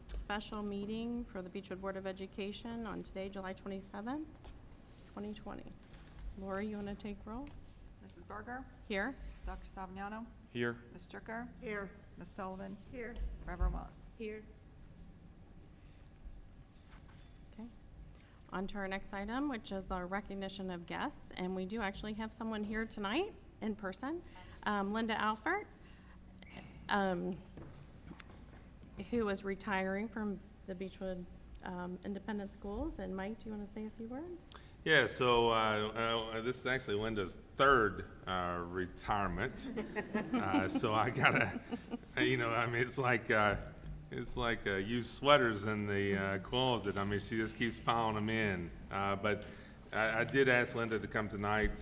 Special meeting for the Beechwood Board of Education on today, July 27th, 2020. Lori, you want to take roll? Mrs. Berger? Here. Dr. Savignano? Here. Ms. Stricker? Here. Ms. Sullivan? Here. Reverend Moss? Here. Okay. On to our next item, which is our recognition of guests. And we do actually have someone here tonight in person, Linda Alfert, who is retiring from the Beechwood Independent Schools. And Mike, do you want to say a few words? Yeah, so this is actually Linda's third retirement. So I gotta, I mean, it's like used sweaters in the closet. I mean, she just keeps piling them in. But I did ask Linda to come tonight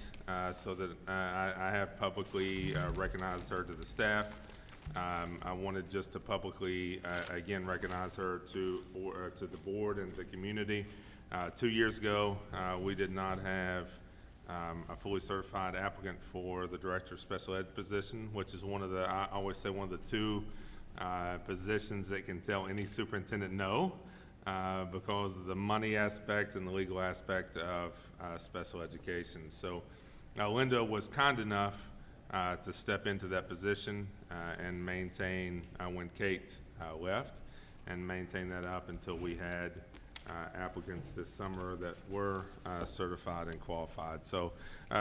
so that I have publicly recognized her to the staff. I wanted just to publicly, again, recognize her to the board and the community. 2 years ago, we did not have a fully certified applicant for the Director of Special Ed position, which is one of the, I always say, one of the two positions that can tell any superintendent no, because of the money aspect and the legal aspect of special education. So Linda was kind enough to step into that position and maintain, when Kate left, and maintain that up until we had applicants this summer that were certified and qualified. So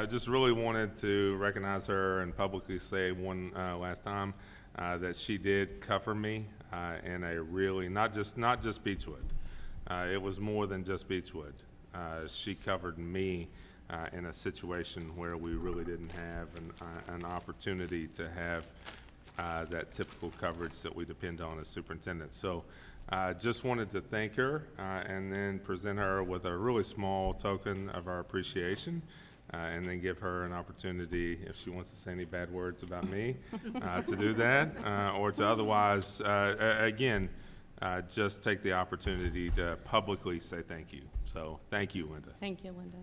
just really wanted to recognize her and publicly say one last time that she did cover me in a really, not just Beechwood. It was more than just Beechwood. She covered me in a situation where we really didn't have an opportunity to have that typical coverage that we depend on as superintendents. So just wanted to thank her and then present her with a really small token of our appreciation, and then give her an opportunity, if she wants to say any bad words about me, to do that, or to otherwise, again, just take the opportunity to publicly say thank you. So thank you, Linda. Thank you, Linda.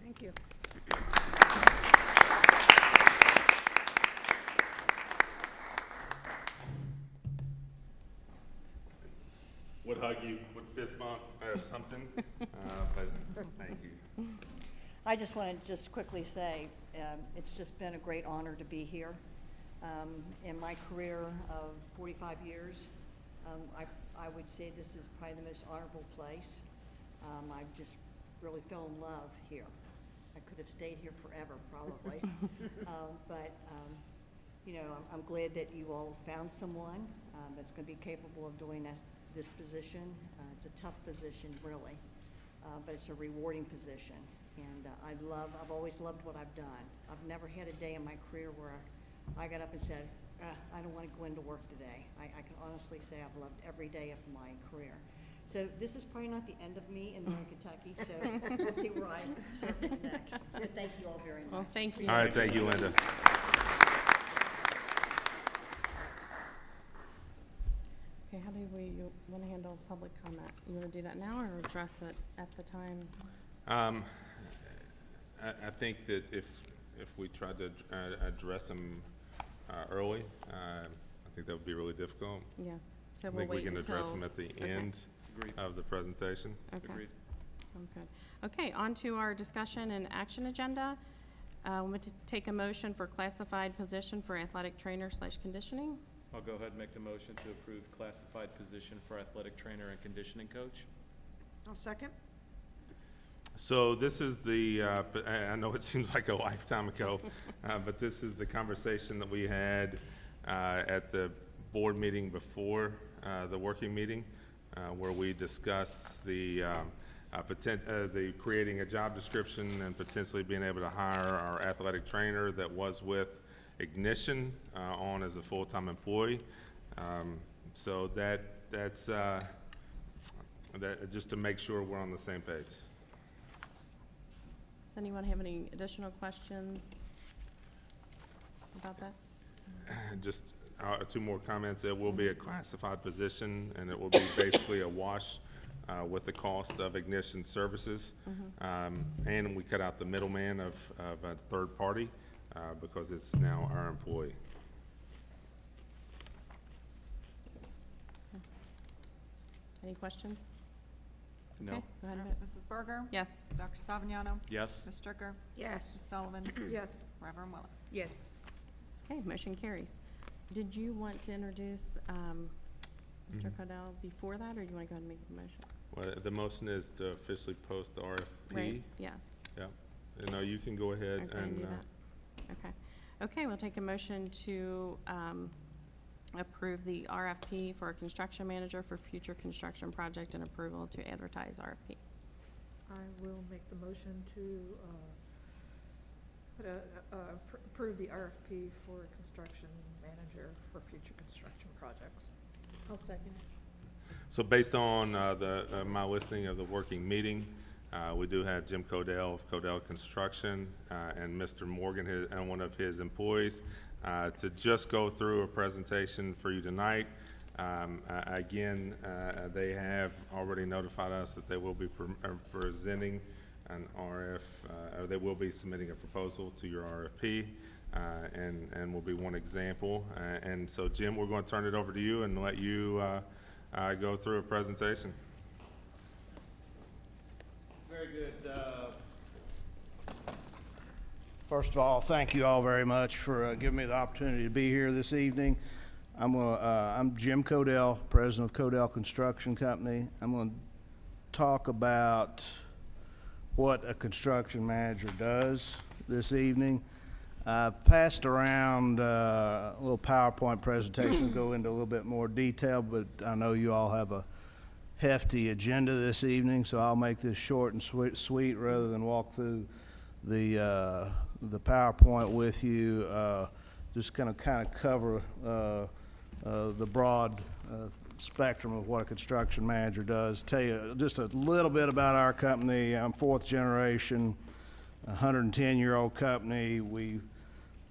Thank you. Would hug you, would fist bump or something, but thank you. I just want to just quickly say, it's just been a great honor to be here. In my career of 45 years, I would say this is probably the most honorable place. I just really fell in love here. I could have stayed here forever, probably. But I'm glad that you all found someone that's going to be capable of doing this position. It's a tough position, really, but it's a rewarding position. And I've always loved what I've done. I've never had a day in my career where I got up and said, I don't want to go into work today. I can honestly say I've loved every day of my career. So this is probably not the end of me in Northern Kentucky, so we'll see where I surface next. But thank you all very much. Well, thank you. All right, thank you, Linda. Okay, how do you want to handle public comment? You want to do that now or address it at the time? I think that if we tried to address them early, I think that would be really difficult. Yeah. So I we'll think we wait can until address them at the end of the presentation. Okay. Agreed. Sounds good. Okay, on to our discussion and action agenda. We want to take a motion for classified position for athletic trainer / conditioning. I'll go ahead and make the motion to approve classified position for athletic trainer and conditioning coach. I'll second. So this is the, I know it seems like a lifetime ago, but this is the conversation that we had at the board meeting before the working meeting, where we discussed the creating a job description and potentially being able to hire our athletic trainer that was with Ignition on as a full-time employee. So that's just to make sure we're on the same page. Does anyone have any additional questions about that? Just two more comments. It will be a classified position, and it will be basically a wash with the cost of Ignition services. And we cut out the middleman of a third party because it's now our employee. Any questions? No. Okay, go ahead and vote. Mrs. Berger? Yes. Dr. Savignano? Yes. Ms. Stricker? Yes. Ms. Sullivan? Yes. Reverend Willis? Yes. Okay, motion carries. Did you want to introduce Mr. Cordell before that, or you want to go ahead and make the motion? Well, the motion is to officially post the RFP. Right, yes. Yeah. No, you can go ahead Okay, and, do that. Okay. Okay, we'll take a motion to approve the RFP for a construction manager for future construction project and approval to advertise RFP. I will make the motion to approve the RFP for a construction manager for future construction projects. I'll second it. so based on my listing of the working meeting, we do have Jim Codell of Codell Construction and Mr. Morgan and one of his employees to just go through a presentation for you tonight. Again, they have already notified us that they will be presenting an or they will be submitting a proposal to your RFP, and will be one example. And so, Jim, we're going to turn it over to you and let you go through a presentation. Very good. First of all, thank you all very much for giving me the opportunity to be here this evening. I'm Jim Codell, president of Codell Construction Company. I'm going to talk about what a construction manager does this evening. I passed around a little PowerPoint presentation to go into a little bit more detail, but I know you all have a hefty agenda this evening, so I'll make this short and sweet rather than walk through the PowerPoint with you. Just kind of cover the broad spectrum of what a construction manager does. Tell you just a little bit about our company. I'm fourth generation, 110-year-old company. We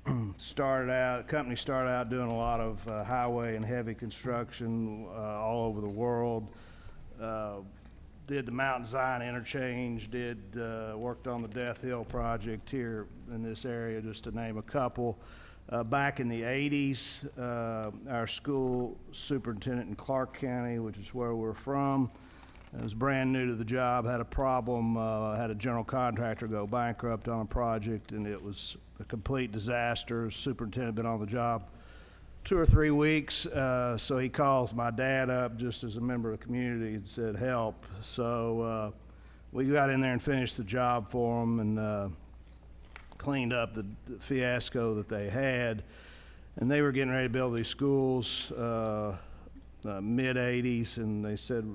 company started out doing a lot of highway and heavy construction all over the world. Did the Mountain Zion interchange, worked on the Death Hill project here in this area, just to name a couple. Back in the 80s, our school superintendent in Clark County, which is where we're from, was brand new to the job, had a problem, had a general contractor go bankrupt on a project, and it was a complete disaster. Superintendent had been on the job 2 or 3 weeks, so he calls my dad up just as a member of the community and said, help. So we got in there and finished the job for him and cleaned up the fiasco that they had. And they were getting ready to build these schools, mid-'80s, and they said,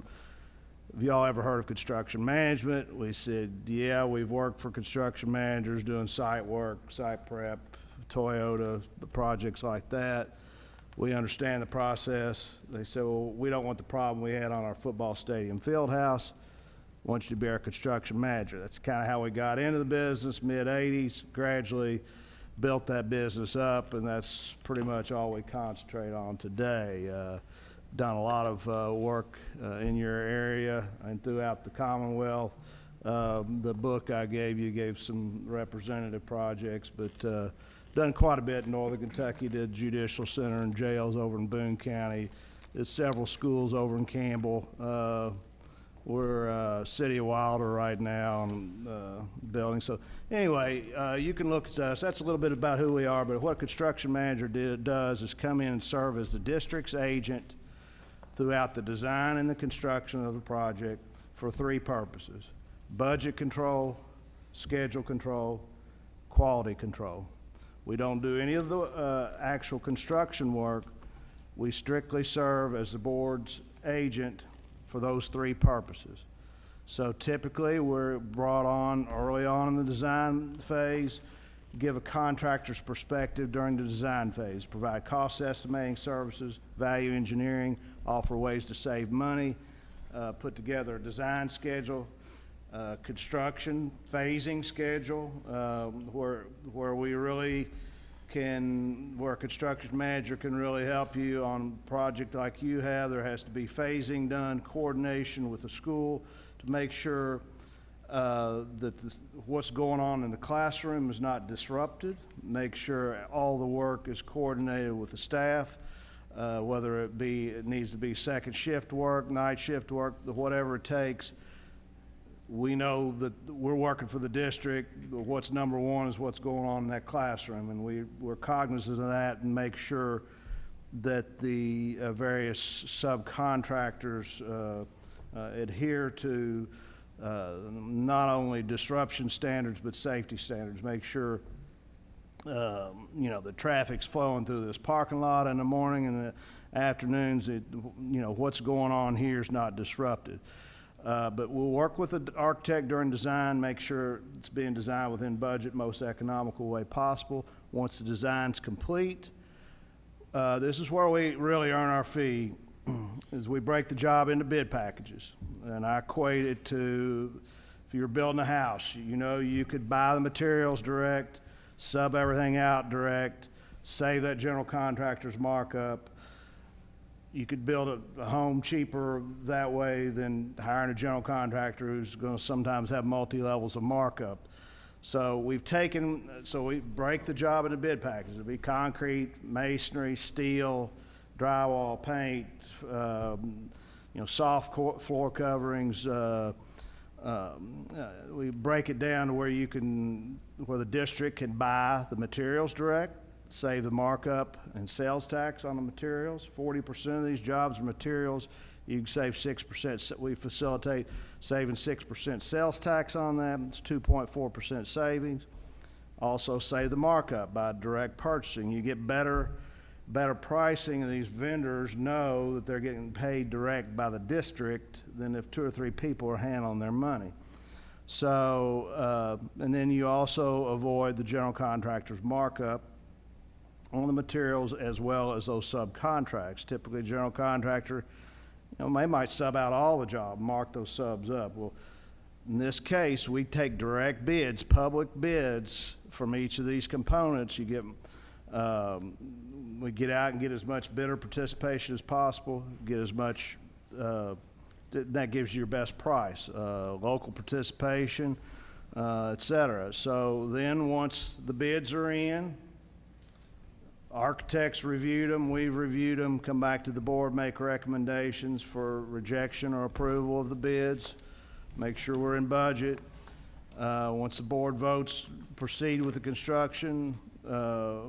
have y'all ever heard of construction management? We said, yeah, we've worked for construction managers doing site work, site prep, Toyota, projects like that. We understand the process. They said, well, we don't want the problem we had on our football stadium field house. I want you to be our construction manager. That's kind of how we got into the business, mid-'80s, gradually built that business up, and that's pretty much all we concentrate on today. Done a lot of work in your area and throughout the Commonwealth. The book I gave some representative projects, but done quite a bit in Northern Kentucky. Did judicial center and jails over in Boone County. Did several schools over in Campbell. We're City of Wilder right now and building. So anyway, you can look at us. That's a little bit about who we are, but what a construction manager does is come in and serve as the district's agent throughout the design and the construction of the project for 3 purposes: budget control, schedule control, quality control. We don't do any of the actual construction work. We strictly serve as the board's agent for those 3 purposes. So typically, we're brought on early on in the design phase, give a contractor's perspective during the design phase, provide cost estimating services, value engineering, offer ways to save money, put together a design schedule, construction phasing schedule, where we really can, where a construction manager can really help you on a project like you have. There has to be phasing done, coordination with the school to make sure that what's going on in the classroom is not disrupted, make sure all the work is coordinated with the staff. whether it needs to be second shift work, night shift work, whatever it takes. We know that we're working for the district. What's number one is what's going on in that classroom, and we're cognizant of that and make sure that the various subcontractors adhere to not only disruption standards but safety standards. Make sure the traffic's flowing through this parking lot in the morning and the afternoons. What's going on here is not disrupted. But we'll work with the architect during design, make sure it's being designed within budget, most economical way possible. Once the design's complete, this is where we really earn our fee, is we break the job into bid packages. And I equate it to, if you're building a house, you could buy the materials direct, sub everything out direct, save that general contractor's markup. You could build a home cheaper that way than hiring a general contractor who's going to sometimes have multi-levels of markup. So we break the job into bid packages. It'll be concrete, masonry, steel, drywall, paint, soft floor coverings. We break it down to where the district can buy the materials direct, save the markup and sales tax on the materials. 40% of these jobs are materials. You can save 6%. We facilitate saving 6% sales tax on them. It's 2.4% savings. Also save the markup by direct purchasing. You get better pricing, and these vendors know that they're getting paid direct by the district than if 2 or 3 people are handling their money. So, and then you also avoid the general contractor's markup on the materials as well as those subcontracts. Typically, general contractor, they might sub out all the job, mark those subs up. Well, in this case, we take direct bids, public bids from each of these components. We get out and get as much bidder participation as possible, get as much, that gives you your best price, local participation, et cetera. So then once the bids are in, architects reviewed them, we've reviewed them, come back to the board, make recommendations for rejection or approval of the bids, make sure we're in budget. Once the board votes, proceed with the construction.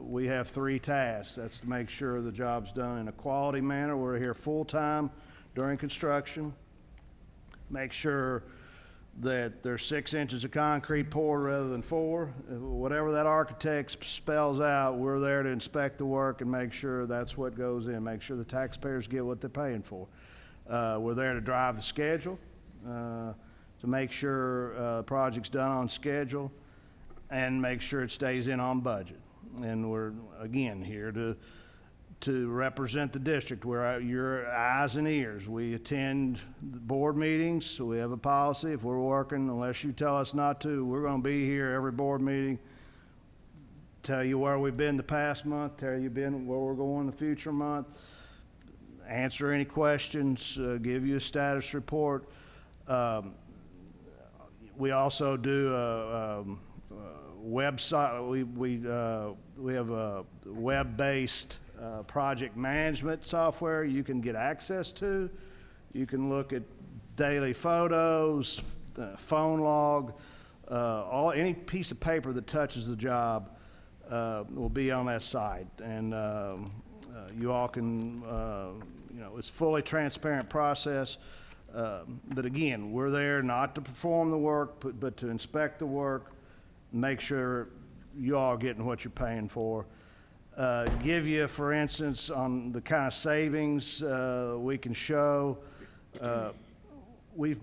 We have 3 tasks. That's to make sure the job's done in a quality manner. We're here full-time during construction. Make sure that there's 6 inches of concrete poured rather than 4. Whatever that architect spells out, we're there to inspect the work and make sure that's what goes in, make sure the taxpayers get what they're paying for. We're there to drive the schedule, to make sure the project's done on schedule and make sure it stays in on budget. And we're, again, here to represent the district. We're your eyes and ears. We attend the board meetings, so we have a policy. If we're working, unless you tell us not to, we're going to be here every board meeting, tell you where we've been the past month, tell you where we're going the future month, answer any questions, give you a status report. We also do a website. We have a web-based project management software you can get access to. You can look at daily photos, phone log, any piece of paper that touches the job will be on that site. And you all can, it's a fully transparent process. But again, we're there not to perform the work, but to inspect the work, make sure you all are getting what you're paying for. Give you, for instance, on the kind of savings we can show. We've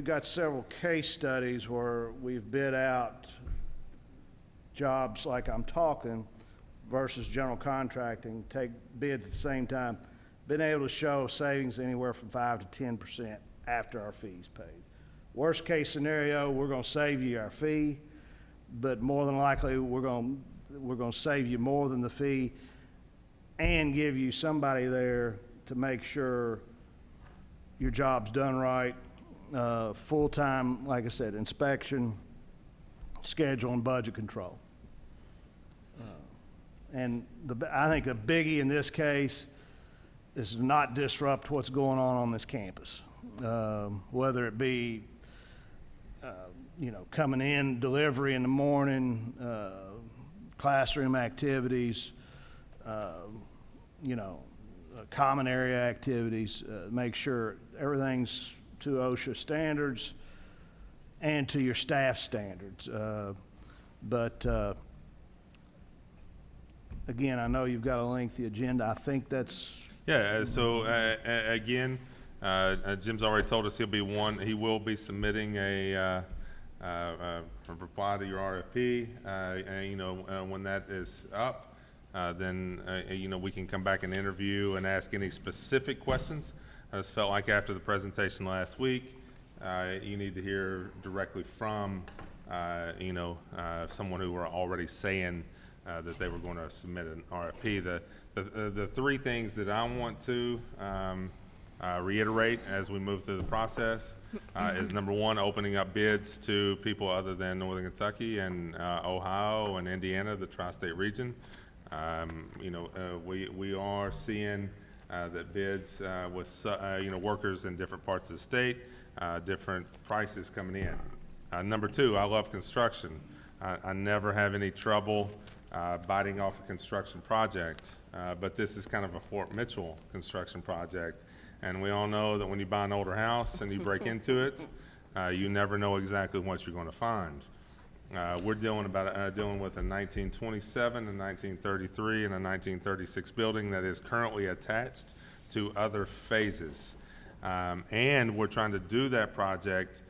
got several case studies where we've bid out jobs like I'm talking versus general contracting, take bids at the same time, been able to show savings anywhere from 5 to 10% after our fees paid. Worst case scenario, we're going to save you our fee, but more than likely we're going to save you more than the fee and give you somebody there to make sure your job's done right, full-time, like I said, inspection, schedule, and budget control. And I think the biggie in this case is to not disrupt what's going on this campus. Whether it be, coming in, delivery in the morning, classroom activities, common area activities, make sure everything's to OSHA standards and to your staff standards. But again, I know you've got a lengthy agenda. I think that's, Yeah, so again, Jim's already told us he will be submitting a reply to your RFP. And, when that is up, then, we can come back and interview and ask any specific questions. I just felt like after the presentation last week, you need to hear directly from, someone who were already saying that they were going to submit an RFP. The three things that I want to reiterate as we move through the process is, number one, opening up bids to people other than Northern Kentucky and Ohio and Indiana, the tri-state region. We are seeing that bids with workers in different parts of the state, different prices coming in. Number two, I love construction. I never have any trouble biting off a construction project, but this is kind of a Fort Mitchell construction project. And we all know that when you buy an older house and you break into it, you never know exactly what you're going to find. We're dealing with a 1927, a 1933, and a 1936 building that is currently attached to other phases. And we're trying to do that project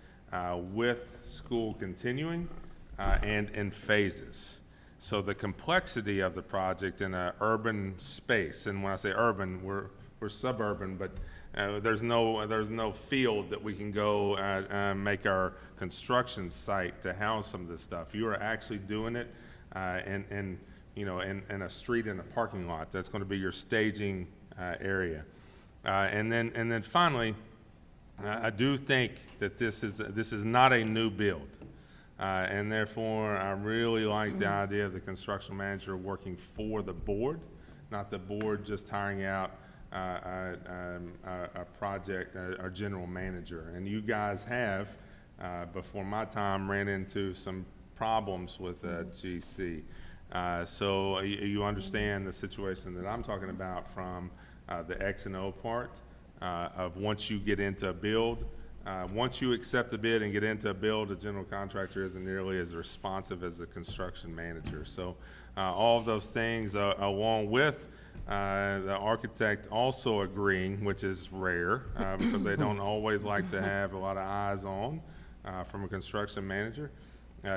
with school continuing and in phases. So the complexity of the project in an urban space, and when I say urban, we're suburban, but there's no field that we can go make our construction site to house some of this stuff. You are actually doing it in a street, in a parking lot. That's going to be your staging area. And then finally, I do think that this is not a new build. And therefore, I really like the idea of the construction manager working for the board, not the board just hiring out a project, our general manager. And you guys have, before my time, ran into some problems with GC. So you understand the situation that I'm talking about from the X and O part of once you get into a build. Once you accept the bid and get into a build, a general contractor isn't nearly as responsive as the construction manager. So all of those things, along with the architect also agreeing, which is rare because they don't always like to have a lot of eyes on from a construction manager.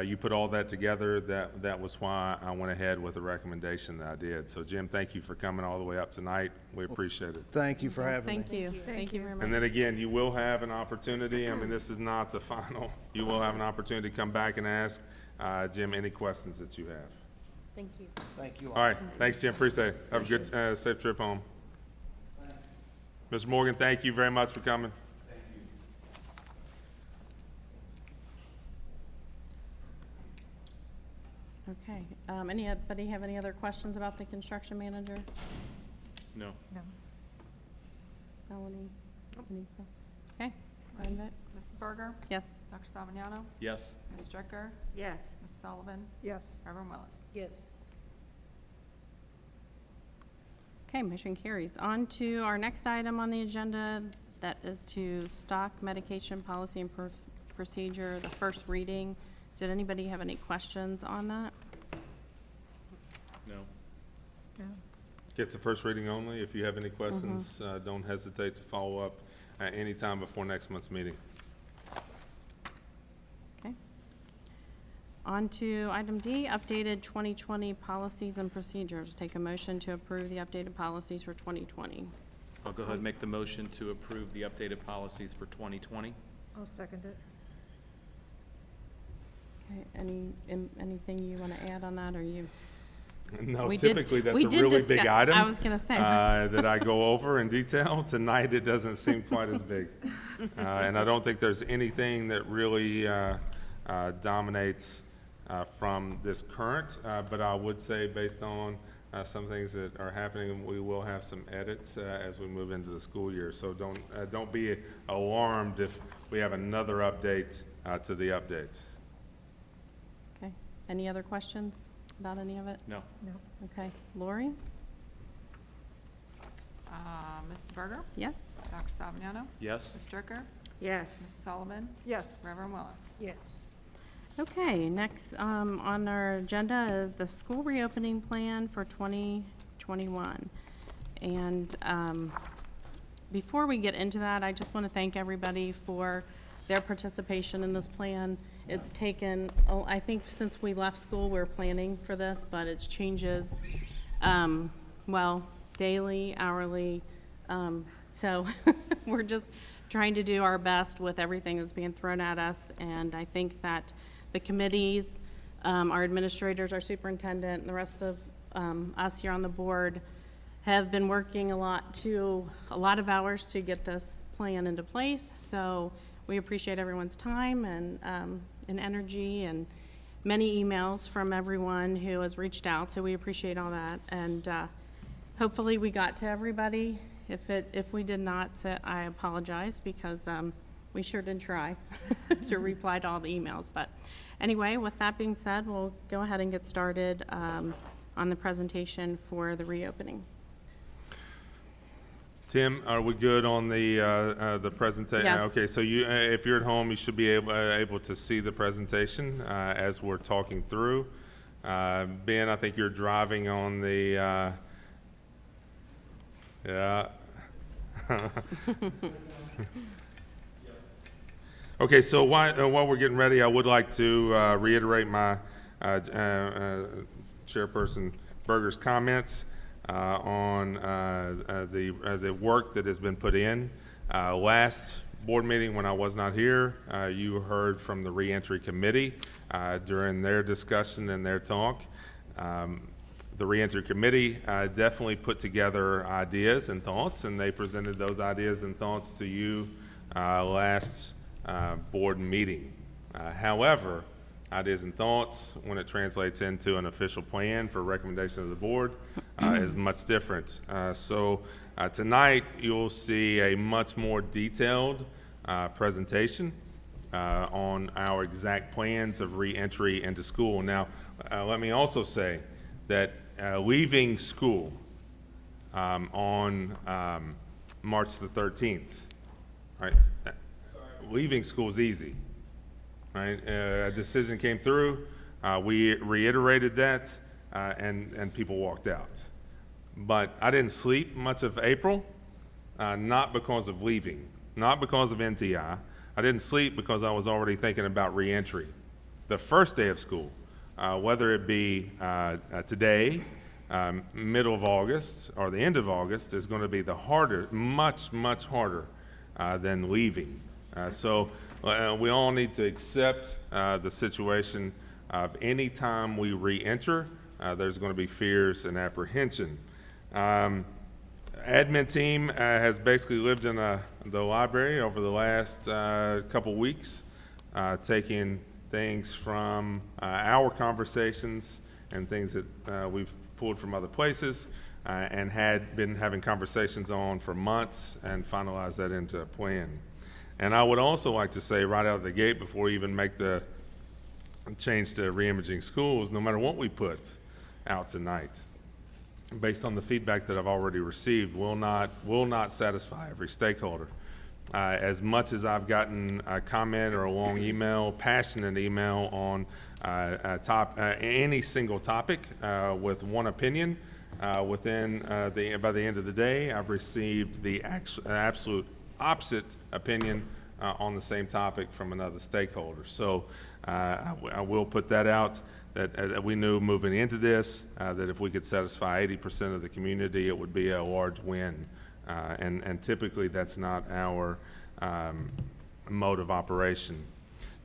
You put all that together, that was why I went ahead with the recommendation that I did. So Jim, thank you for coming all the way up tonight. We appreciate it. thank you for having me. Thank you. Thank you very much. And then again, you will have an opportunity, I mean, this is not the final, you will have an opportunity to come back and ask Jim any questions that you have. Thank you. Thank you all. All right, thanks, Jim, appreciate it. Have a good, safe trip home. Mr. Morgan, thank you very much for coming. Okay, anybody have any other questions about the construction manager? No. No. Melanie? Okay, Rhonda? Mrs. Berger? Yes. Dr. Savignano? Yes. Ms. Stricker? Yes. Ms. Sullivan? Yes. Reverend Willis? Yes. Okay, motion carries. On to our next item on the agenda, that is to stock medication policy and procedure, the first reading. Did anybody have any questions on that? No. No. It's a first reading only. If you have any questions, don't hesitate to follow up anytime before next month's meeting. Okay. On to item D, updated 2020 policies and procedures. Take a motion to approve the updated policies for 2020. I'll go ahead and make the motion to approve the updated policies for 2020. I'll second it. Okay, anything you want to add on that, or you? No, We did- typically that's we a did really big discuss- item. I was gonna say. That I go over in detail. Tonight, it doesn't seem quite as big. And I don't think there's anything that really dominates from this current, but I would say based on some things that are happening. We will have some edits as we move into the school year. So don't be alarmed if we have another update to the updates. Okay. Any other questions about any of it? No. No. Okay. Lori? Mrs. Berger? Yes? Dr. Salviniano? Yes. Ms. Stricker? Yes. Mrs. Sullivan? Yes. Reverend Willis? Yes. Okay, next on our agenda is the school reopening plan for 2021. And before we get into that, I just want to thank everybody for their participation in this plan. It's taken, I think since we left school, we're planning for this, but it's changes, well, daily, hourly. So we're just trying to do our best with everything that's being thrown at us. And I think that the committees, our administrators, our superintendent, and the rest of us here on the board have been working a lot of hours to get this plan into place. So we appreciate everyone's time and energy, and many emails from everyone who has reached out. So we appreciate all that. And hopefully we got to everybody. If we did not, I apologize, because we sure did try to reply to all the emails. But anyway, with that being said, we'll go ahead and get started on the presentation for the reopening. Tim, are we good on the presentation? Yes. Okay, so you, if you're at home, you should be able to see the presentation as we're talking through. Ben, I think you're driving on the, yeah. Okay, so while we're getting ready, I would like to reiterate my Chairperson Berger's comments on the work that has been put in. Last board meeting, when I was not here, you heard from the Reentry Committee during their discussion and their talk. The Reentry Committee definitely put together ideas and thoughts, and they presented those ideas and thoughts to you last board meeting. However, ideas and thoughts, when it translates into an official plan for recommendation of the board, is much different. So tonight, you'll see a much more detailed presentation on our exact plans of reentry into school. Now, let me also say that leaving school on March the 13th, right? Leaving school is easy, right? A decision came through, we reiterated that, and people walked out. But I didn't sleep much of April, not because of leaving, not because of NTI. I didn't sleep because I was already thinking about reentry. The first day of school, whether it be today, middle of August, or the end of August, is going to be the harder, much, much harder than leaving. So we all need to accept the situation of any time we re-enter, there's going to be fears and apprehension. Admin team has basically lived in the library over the last couple weeks, taking things from our conversations and things that we've pulled from other places and had been having conversations on for months, and finalized that into a plan. And I would also like to say right out of the gate, before we even make the change to reimaging schools, no matter what we put out tonight, based on the feedback that I've already received, will not satisfy every stakeholder. As much as I've gotten a comment or a long email, passionate email on any single topic with one opinion, by the end of the day, I've received the absolute opposite opinion on the same topic from another stakeholder. So I will put that out, that we knew moving into this that if we could satisfy 80% of the community, it would be a large win. And typically that's not our mode of operation.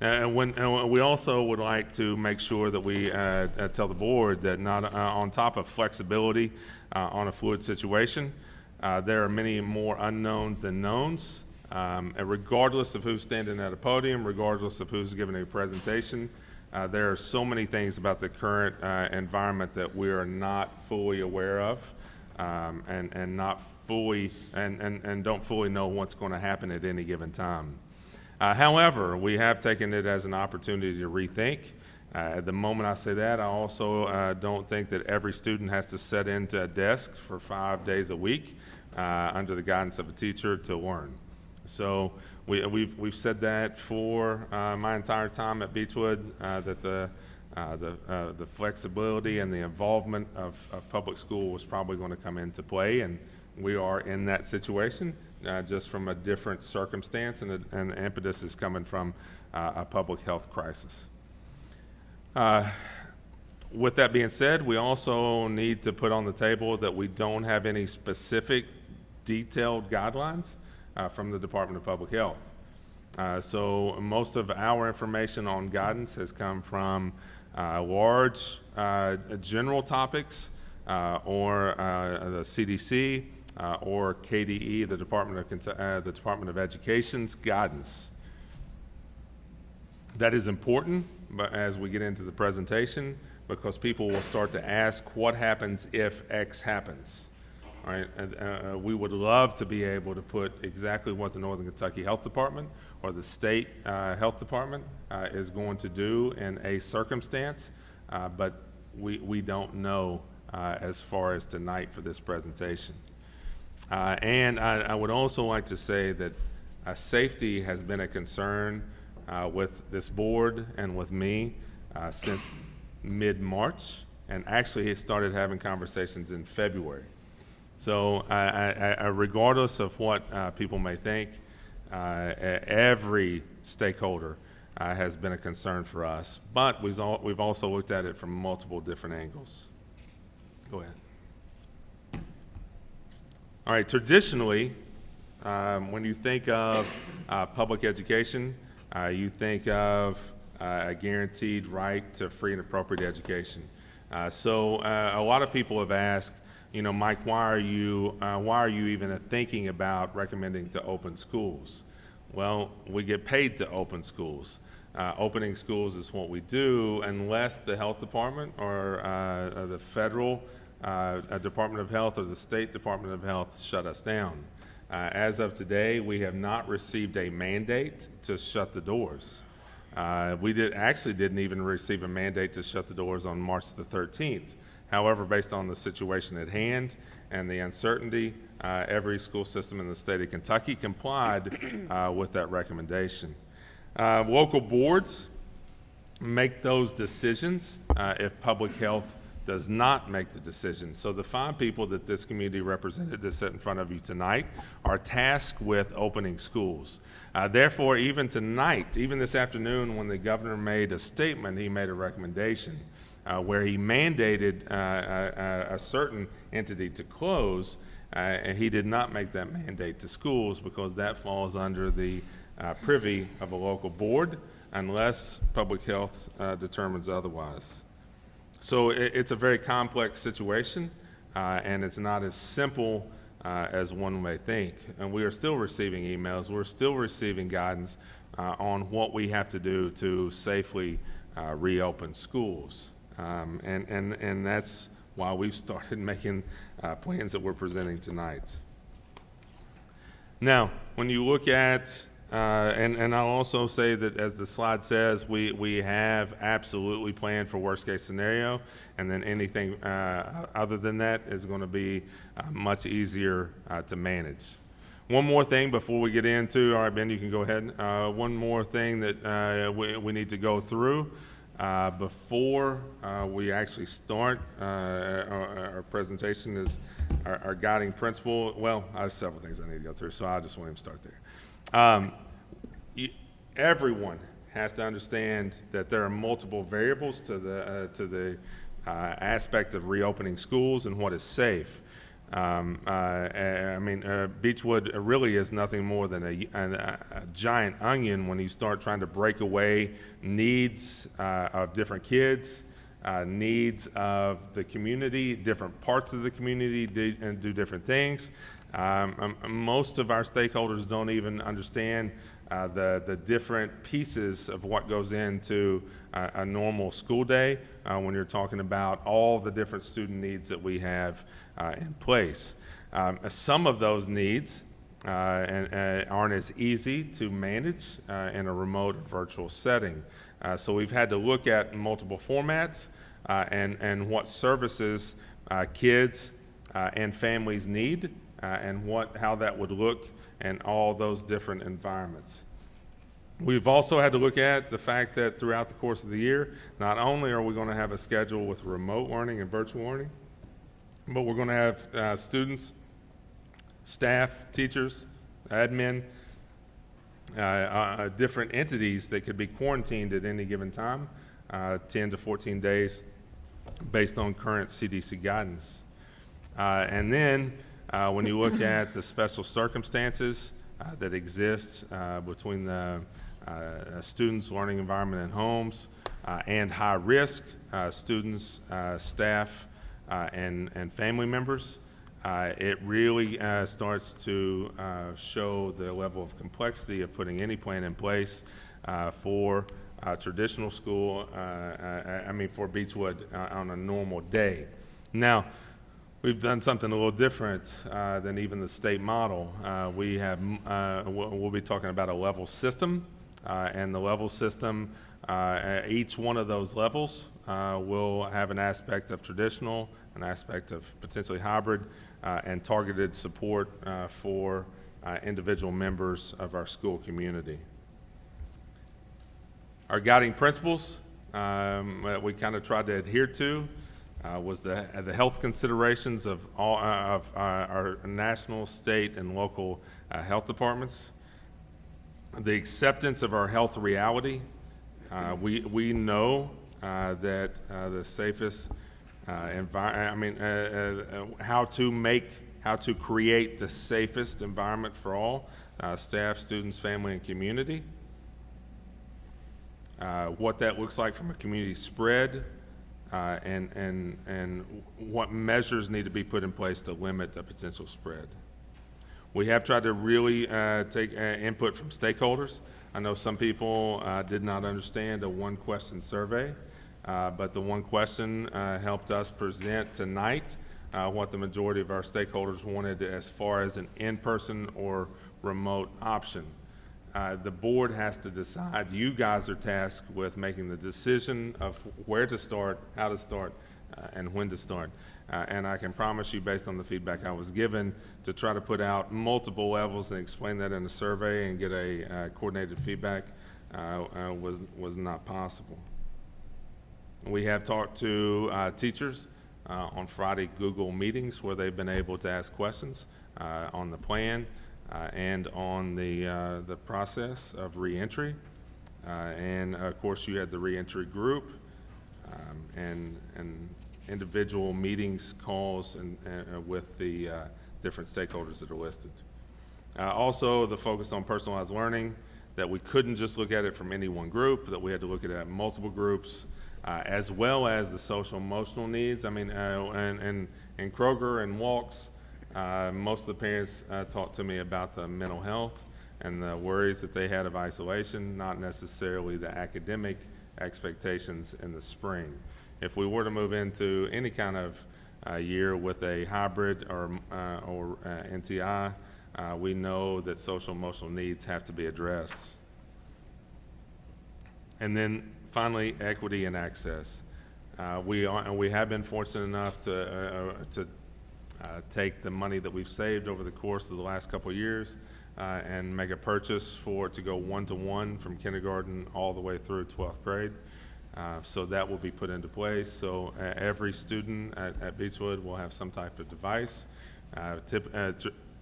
And we also would like to make sure that we tell the board that not on top of flexibility on a fluid situation, there are many more unknowns than knowns. And regardless of who's standing at a podium, regardless of who's giving a presentation, There are so many things about the current environment that we are not fully aware of, and not fully and don't fully know what's going to happen at any given time. However, we have taken it as an opportunity to rethink. At the moment I say that, I also don't think that every student has to sit into a desk for 5 days a week under the guidance of a teacher to learn. So we've said that for my entire time at Beechwood, that the flexibility and the involvement of public school was probably going to come into play, and we are in that situation, just from a different circumstance, and the impetus is coming from a public health crisis. With that being said, we also need to put on the table that we don't have any specific detailed guidelines from the Department of Public Health. So most of our information on guidance has come from large general topics, or the CDC, or KDE, the Department of Education's guidance. That is important, but as we get into the presentation, because people will start to ask, what happens if X happens? All right, we would love to be able to put exactly what the Northern Kentucky Health Department or the state health department is going to do in a circumstance, but we don't know as far as tonight for this presentation. And I would also like to say that safety has been a concern with this board and with me since mid-March, and actually it started having conversations in February. So regardless of what people may think, every stakeholder has been a concern for us, but we've also looked at it from multiple different angles. Go ahead. All right, traditionally, when you think of public education, you think of a guaranteed right to free and appropriate education. So a lot of people have asked, you know, Mike, why are you even thinking about recommending to open schools? Well, we get paid to open schools. Opening schools is what we do unless the health department or the federal Department of Health or the state Department of Health shut us down. As of today, we have not received a mandate to shut the doors. We didn't even receive a mandate to shut the doors on March the 13th. However, based on the situation at hand and the uncertainty, every school system in the state of Kentucky complied with that recommendation. Local boards make those decisions if public health does not make the decision. So the 5 people that this community represented that sit in front of you tonight are tasked with opening schools. Therefore, even tonight, even this afternoon, when the governor made a statement, he made a recommendation where he mandated a certain entity to close, and he did not make that mandate to schools because that falls under the privy of a local board unless public health determines otherwise. So it's a very complex situation, and it's not as simple as one may think. And we are still receiving emails, we're still receiving guidance on what we have to do to safely reopen schools. And that's why we've started making plans that we're presenting tonight. Now, when you look at, and I'll also say that as the slide says, we have absolutely planned for worst case scenario, and then anything other than that is going to be much easier to manage. One more thing before we get into, all right, Ben, you can go ahead. One more thing that we need to go through before we actually start our presentation is our guiding principle. Well, I have several things I need to go through, so I just want him to start there. Everyone has to understand that there are multiple variables to the aspect of reopening schools and what is safe. Beechwood really is nothing more than a giant onion when you start trying to break away needs of different kids, needs of the community, different parts of the community do different things. Most of our stakeholders don't even understand the different pieces of what goes into a normal school day when you're talking about all the different student needs that we have in place. Some of those needs aren't as easy to manage in a remote or virtual setting. So we've had to look at multiple formats and what services kids and families need and how that would look in all those different environments. We've also had to look at the fact that throughout the course of the year, not only are we going to have a schedule with remote learning and virtual learning, but we're going to have students, staff, teachers, admin, different entities that could be quarantined at any given time, 10 to 14 days, based on current CDC guidance. And then when you look at the special circumstances that exist between the students' learning environment in homes and high risk students, staff, and family members, it really starts to show the level of complexity of putting any plan in place for traditional school, for Beechwood on a normal day. Now, we've done something a little different than even the state model. We'll be talking about a level system, and the level system, each one of those levels will have an aspect of traditional, an aspect of potentially hybrid, and targeted support for individual members of our school community. Our guiding principles that we kind of tried to adhere to was the health considerations of all of our national, state, and local health departments. The acceptance of our health reality. We know that the safest how to create the safest environment for all staff, students, family, and community. What that looks like from a community spread, and what measures need to be put in place to limit the potential spread. We have tried to really take input from stakeholders. I know some people did not understand a one-question survey, but the one question helped us present tonight what the majority of our stakeholders wanted as far as an in-person or remote option. The board has to decide. You guys are tasked with making the decision of where to start, how to start, and when to start. And I can promise you, based on the feedback I was given, to try to put out multiple levels and explain that in a survey and get a coordinated feedback was not possible. We have talked to teachers on Friday Google meetings where they've been able to ask questions on the plan and on the process of reentry. And of course you had the reentry group and individual meetings, calls, and with the different stakeholders that are listed. Also, the focus on personalized learning, that we couldn't just look at it from any one group, that we had to look at it at multiple groups, as well as the social emotional needs. And in Kroger and Walks, most of the parents talked to me about the mental health and the worries that they had of isolation, not necessarily the academic expectations in the spring. If we were to move into any kind of year with a hybrid or NTI, we know that social emotional needs have to be addressed. And then finally, equity and access. We have been fortunate enough to take the money that we've saved over the course of the last couple of years and make a purchase for it to go one-to-one from kindergarten all the way through 12th grade. So that will be put into place. So every student at Beechwood will have some type of device.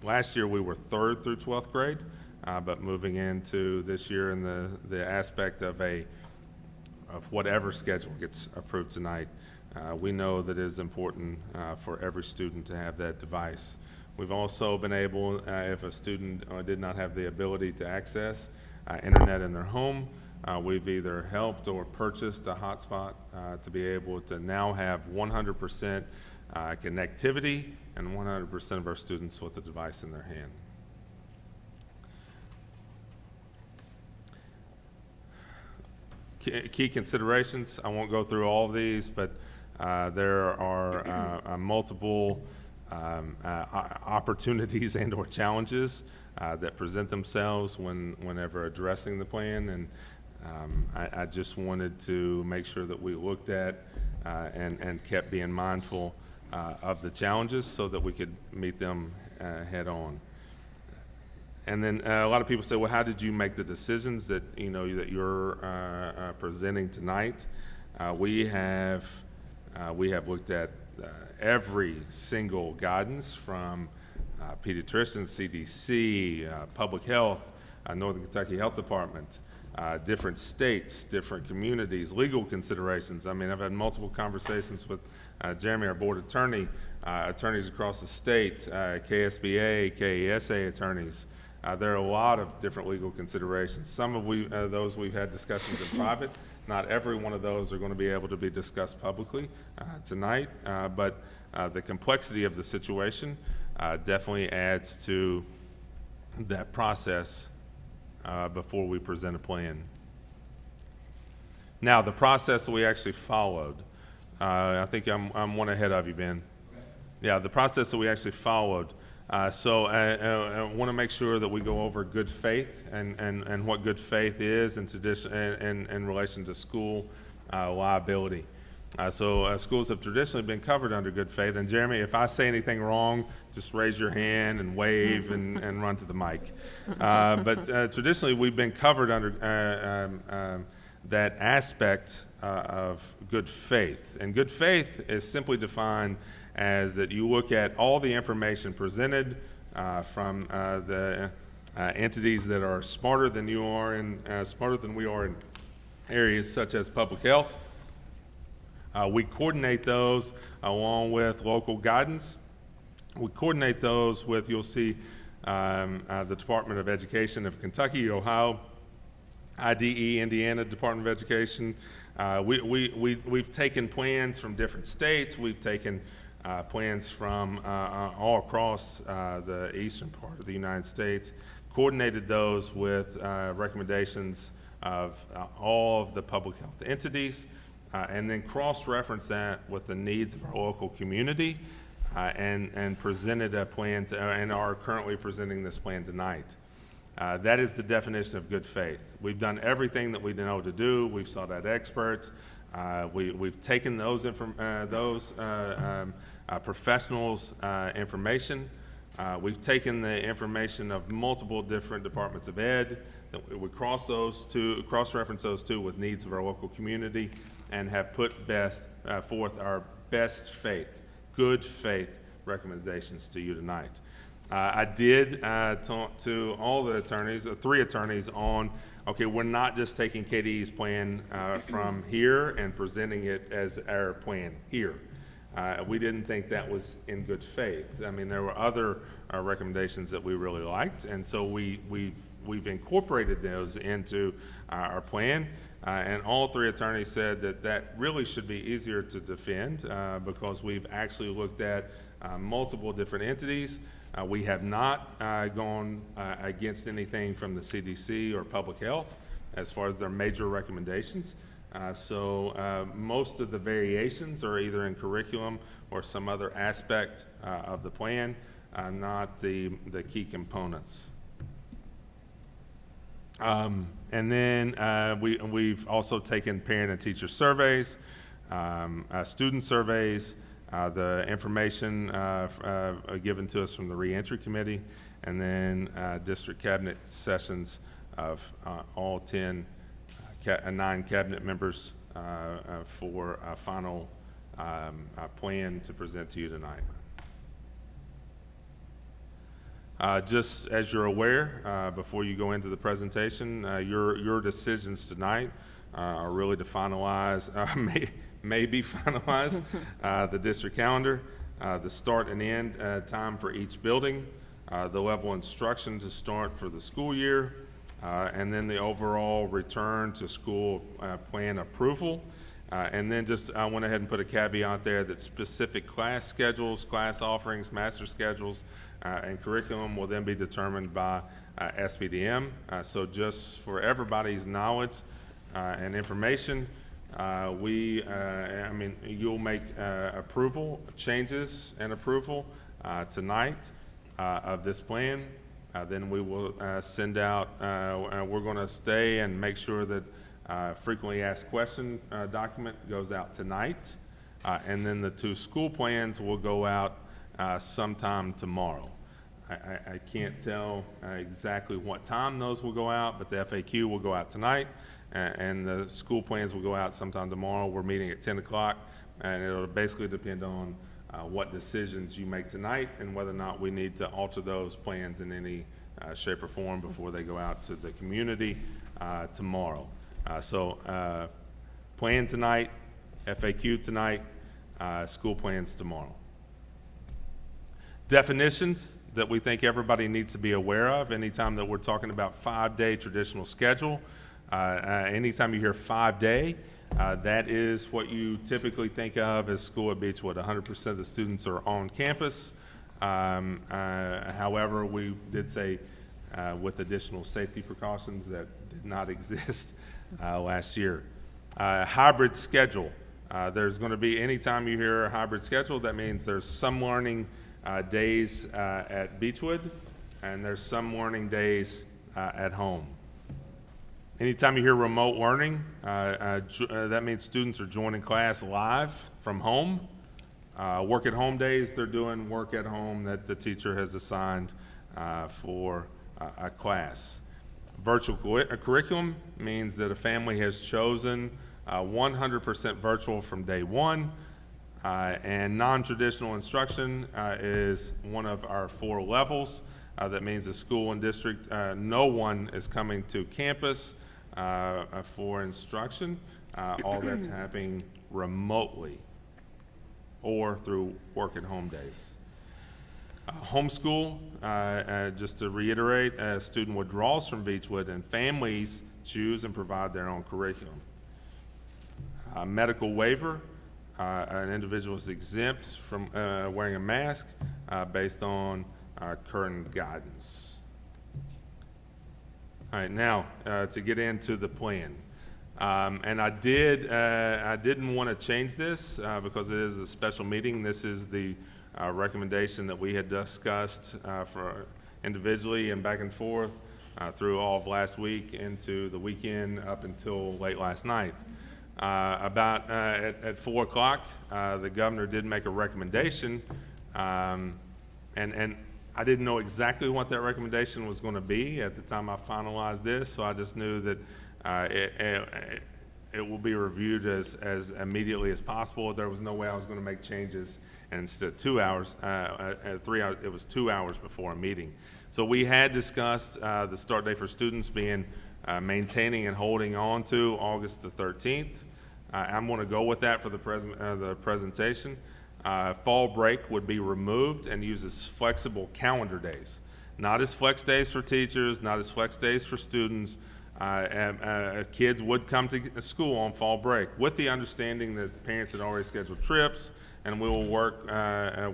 Last year we were 3rd through 12th grade, but moving into this year in the aspect of whatever schedule gets approved tonight, we know that it is important for every student to have that device. We've also been able, if a student did not have the ability to access internet in their home, we've either helped or purchased a hotspot to be able to now have 100% connectivity and 100% of our students with a device in their hand. key considerations. I won't go through all of these, but there are multiple opportunities and/or challenges that present themselves whenever addressing the plan, and I just wanted to make sure that we looked at and kept being mindful of the challenges so that we could meet them head on. And then a lot of people say, well, how did you make the decisions that that you're presenting tonight? We have looked at every single guidance from pediatricians, CDC, public health, Northern Kentucky Health Department, different states, different communities, legal considerations. I mean, I've had multiple conversations with Jeremy, our board attorney, attorneys across the state, KSBA, KESA attorneys. There are a lot of different legal considerations. Some of those we've had discussions in private. Not every one of those are going to be able to be discussed publicly tonight, but the complexity of the situation definitely adds to that process before we present a plan. Now, the process that we actually followed, I think I'm one ahead of you, Ben. Yeah, the process that we actually followed. So I want to make sure that we go over good faith and what good faith is in relation to school liability. So schools have traditionally been covered under good faith. And Jeremy, if I say anything wrong, just raise your hand and wave and run to the mic. But traditionally, we've been covered under that aspect of good faith. And good faith is simply defined as that you look at all the information presented from the entities that are smarter than you are and smarter than we are in areas such as public health. We coordinate those along with local guidance. We coordinate those with, you'll see, the Department of Education of Kentucky, Ohio, IDE, Indiana Department of Education. We've taken plans from different states. We've taken plans from all across the eastern part of the United States, coordinated those with recommendations of all of the public health entities, and then cross-reference that with the needs of our local community, and presented a plan and are currently presenting this plan tonight. That is the definition of good faith. We've done everything that we know to do. We've sought out experts. We've taken those professionals' information. We've taken the information of multiple different departments of ed. We cross-reference those two with needs of our local community, and have put forth our best faith, good faith recommendations to you tonight. I did talk to all the attorneys, three attorneys, on, okay, we're not just taking KDE's plan from here and presenting it as our plan here. We didn't think that was in good faith. I mean, there were other recommendations that we really liked, and so we've incorporated those into our plan. And all three attorneys said that really should be easier to defend because we've actually looked at multiple different entities. We have not gone against anything from the CDC or public health as far as their major recommendations. So most of the variations are either in curriculum or some other aspect of the plan, not the key components. And then we've also taken parent and teacher surveys, student surveys, the information given to us from the reentry committee, and then district cabinet sessions of all 9 cabinet members for a final plan to present to you tonight. Just as you're aware, before you go into the presentation, your decisions tonight are really to finalize, maybe finalize the district calendar, the start and end time for each building, the level of instruction to start for the school year, and then the overall return to school plan approval. And then I went ahead and put a caveat there that specific class schedules, class offerings, master schedules, and curriculum will then be determined by SPDM. So just for everybody's knowledge, and information. You'll make approval, changes and approval tonight of this plan. Then we will send out, we're going to stay and make sure that frequently asked question document goes out tonight. And then the 2 school plans will go out sometime tomorrow. I can't tell exactly what time those will go out, but the FAQ will go out tonight, and the school plans will go out sometime tomorrow. We're meeting at 10 o'clock, and it'll basically depend on what decisions you make tonight and whether or not we need to alter those plans in any shape or form before they go out to the community tomorrow. Plan tonight, FAQ tonight, school plans tomorrow. Definitions that we think everybody needs to be aware of anytime that we're talking about 5-day traditional schedule. Anytime you hear 5-day, that is what you typically think of as school at Beechwood. 100% of the students are on campus. However, we did say with additional safety precautions that did not exist last year. Hybrid schedule. There's going to be, anytime you hear a hybrid schedule, that means there's some learning days at Beechwood, and there's some learning days at home. Anytime you hear remote learning, that means students are joining class live from home. Work at home days, they're doing work at home that the teacher has assigned for a class. Virtual curriculum means that a family has chosen 100% virtual from day one. And non-traditional instruction is one of our 4 levels. That means the school and district, no one is coming to campus for instruction. All that's happening remotely or through work at home days. Homeschool, just to reiterate, student withdrawals from Beechwood and families choose and provide their own curriculum. Medical waiver. An individual is exempt from wearing a mask based on current guidance. All right, now to get into the plan. And I didn't want to change this because it is a special meeting. This is the recommendation that we had discussed for individually and back and forth through all of last week into the weekend up until late last night. At 4 o'clock, the governor did make a recommendation, and I didn't know exactly what that recommendation was going to be at the time I finalized this, so I just knew that it will be reviewed as immediately as possible. There was no way I was going to make changes, and instead of 2 hours, 3 hours, it was 2 hours before a meeting. So we had discussed the start date for students being maintaining and holding on to August the 13th. I'm going to go with that for the presentation. Fall break would be removed and used as flexible calendar days, not as flex days for teachers, not as flex days for students. Kids would come to school on fall break with the understanding that parents had already scheduled trips, and we will work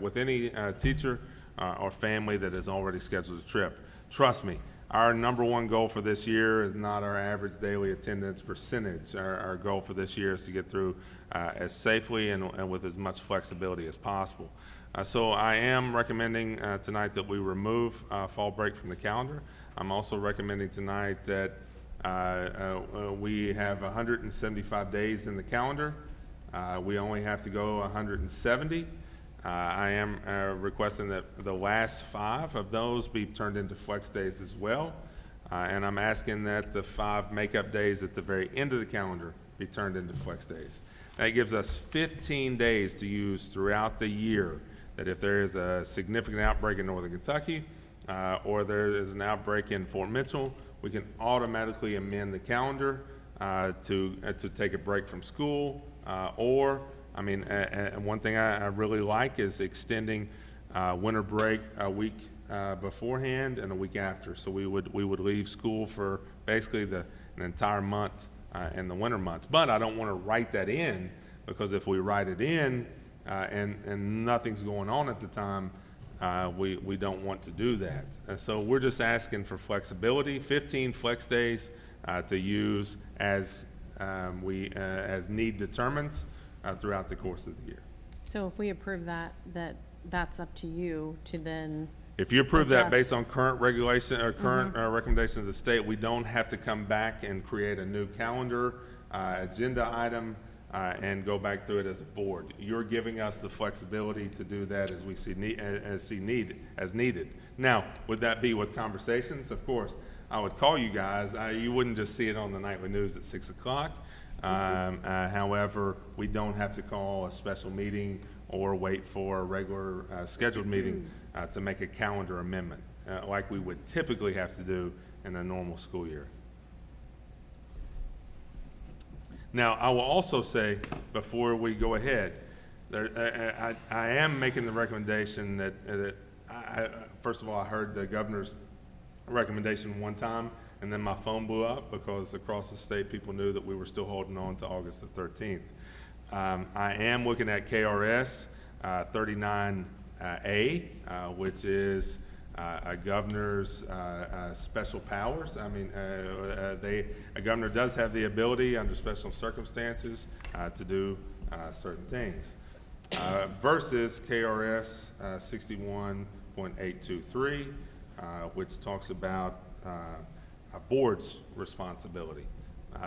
with any teacher or family that has already scheduled a trip. Trust me, our #1 goal for this year is not our average daily attendance percentage. Our goal for this year is to get through as safely and with as much flexibility as possible. So I am recommending tonight that we remove fall break from the calendar. I'm also recommending tonight that we have 175 days in the calendar. We only have to go 170. I am requesting that the last 5 of those be turned into flex days as well. And I'm asking that the 5 makeup days at the very end of the calendar be turned into flex days. That gives us 15 days to use throughout the year, that if there is a significant outbreak in Northern Kentucky or there is an outbreak in Fort Mitchell, we can automatically amend the calendar to take a break from school one thing I really like is extending winter break a week beforehand and a week after. So we would leave school for basically an entire month in the winter months. But I don't want to write that in, because if we write it in and nothing's going on at the time, we don't want to do that. And so we're just asking for flexibility, 15 flex days to use as as need determines throughout the course of the year. So if we approve that, that's up to you to then, If you approve that Adjust. based on current regulation or current recommendations of the state, we don't have to come back and create a new calendar, agenda item, and go back through it as a board. You're giving us the flexibility to do that as we see needed. Now, would that be with conversations? Of course, I would call you guys. You wouldn't just see it on the nightly news at 6 o'clock. However, we don't have to call a special meeting or wait for a regular scheduled meeting to make a calendar amendment, like we would typically have to do in a normal school year. Now, I will also say, before we go ahead, I am making the recommendation that first of all, I heard the governor's recommendation one time, and then my phone blew up because across the state, people knew that we were still holding on to August the 13th. I am looking at KRS 39A, which is a governor's special powers. I mean, a governor does have the ability under special circumstances to do certain things, versus KRS 61.823, which talks about a board's responsibility.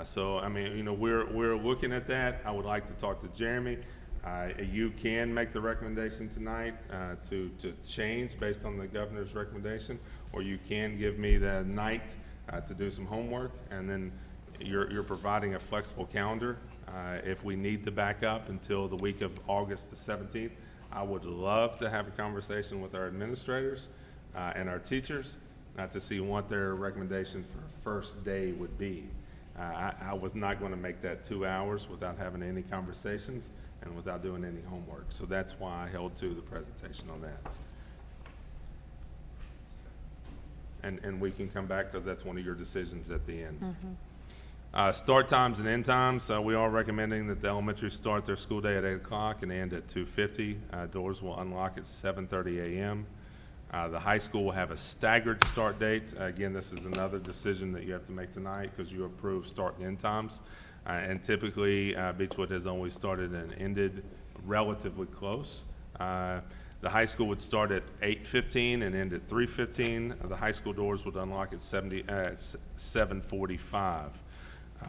So, I mean, you know, we're looking at that. I would like to talk to Jeremy. You can make the recommendation tonight to change based on the governor's recommendation, or you can give me the night to do some homework, and then you're providing a flexible calendar. If we need to back up until the week of August the 17th, I would love to have a conversation with our administrators and our teachers to see what their recommendation for first day would be. I was not going to make that 2 hours without having any conversations and without doing any homework. So that's why I held to the presentation on that. And we can come back because that's one of your decisions at the end. Start times and end times, we are recommending that the elementary start their school day at 8 o'clock and end at 2:50. Doors will unlock at 7:30 a.m. The high school will have a staggered start date. Again, this is another decision that you have to make tonight because you approve start and end times. And typically, Beechwood has always started and ended relatively close. The high school would start at 8:15 and end at 3:15. The high school doors would unlock at 7:45.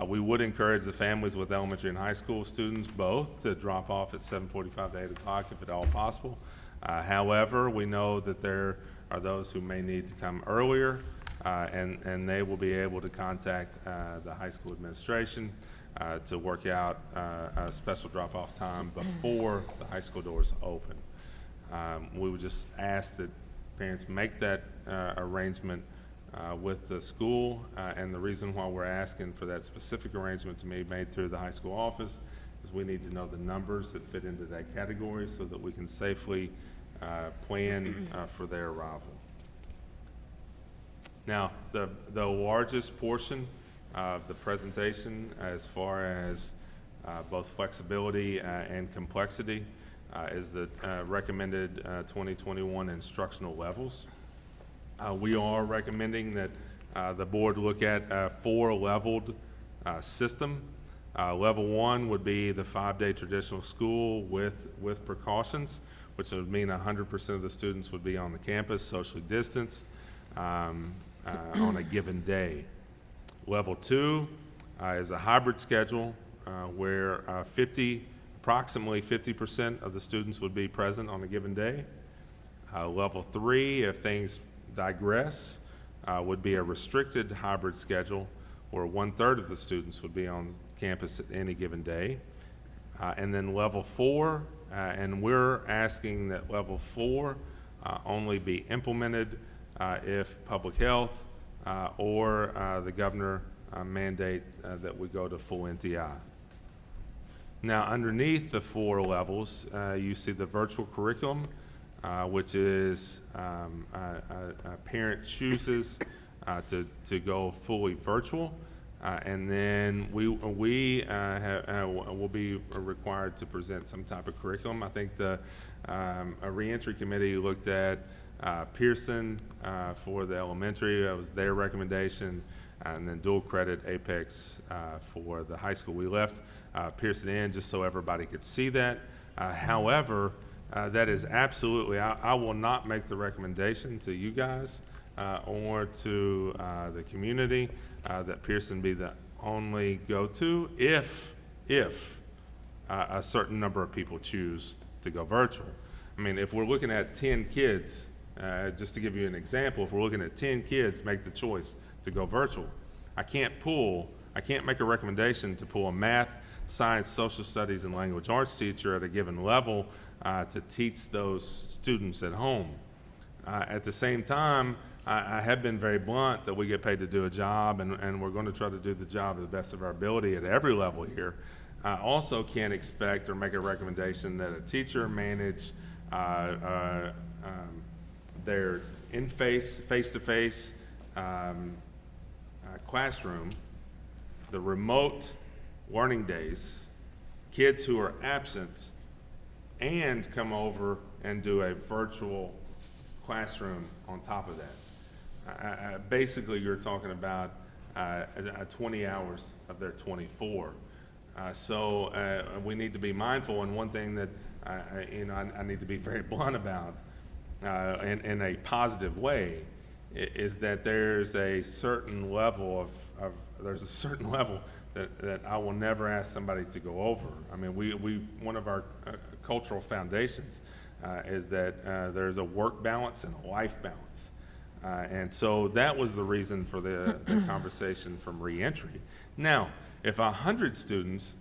We would encourage the families with elementary and high school students both to drop off at 7:45 to 8 o'clock if at all possible. However, we know that there are those who may need to come earlier, and they will be able to contact the high school administration to work out a special drop-off time before the high school doors open. We would just ask that parents make that arrangement with the school, and the reason why we're asking for that specific arrangement to be made through the high school office is we need to know the numbers that fit into that category so that we can safely plan for their arrival. Now, the largest portion of the presentation as far as both flexibility and complexity is the recommended 2021 instructional levels. We are recommending that the board look at a 4-leveled system. Level 1 would be the 5-day traditional school with precautions, which would mean 100% of the students would be on the campus, socially distanced, on a given day. Level 2 is a hybrid schedule where approximately 50% of the students would be present on a given day. Level 3, if things digress, would be a restricted hybrid schedule where 1/3 of the students would be on campus at any given day. And then level 4, and we're asking that level 4 only be implemented if public health or the governor mandate that we go to full NTI. Now, underneath the 4 levels, you see the virtual curriculum, which is a parent chooses to go fully virtual, and then we will be required to present some type of curriculum. I think a reentry committee looked at Pearson for the elementary. That was their recommendation, and then dual credit Apex for the high school. We left Pearson in just so everybody could see that. However, that is absolutely, I will not make the recommendation to you guys or to the community that Pearson be the only go-to if a certain number of people choose to go virtual. I mean, if we're looking at 10 kids, just to give you an example, if we're looking at 10 kids make the choice to go virtual, I can't make a recommendation to pull a math, science, social studies, and language arts teacher at a given level to teach those students at home. At the same time, I have been very blunt that we get paid to do a job, and we're going to try to do the job to the best of our ability at every level here. I also can't expect or make a recommendation that a teacher manage their face-to-face classroom, the remote learning days, kids who are absent, and come over and do a virtual classroom on top of that. Basically, you're talking about 20 hours of their 24. So we need to be mindful, and one thing that I need to be very blunt about in a positive way is that there's a certain level that I will never ask somebody to go over. I mean, one of our cultural foundations is that there's a work balance and a life balance. And so that was the reason for the conversation from reentry. Now, if 100 students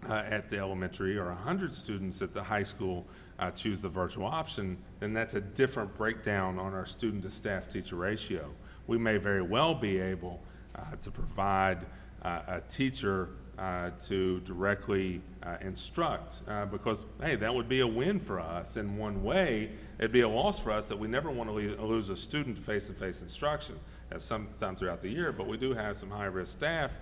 at the elementary or 100 students at the high school choose the virtual option, then that's a different breakdown on our student to staff teacher ratio. We may very well be able to provide a teacher to directly instruct because, hey, that would be a win for us in one way. It'd be a loss for us that we never want to lose a student to face-to-face instruction at some time throughout the year, but we do have some high-risk staff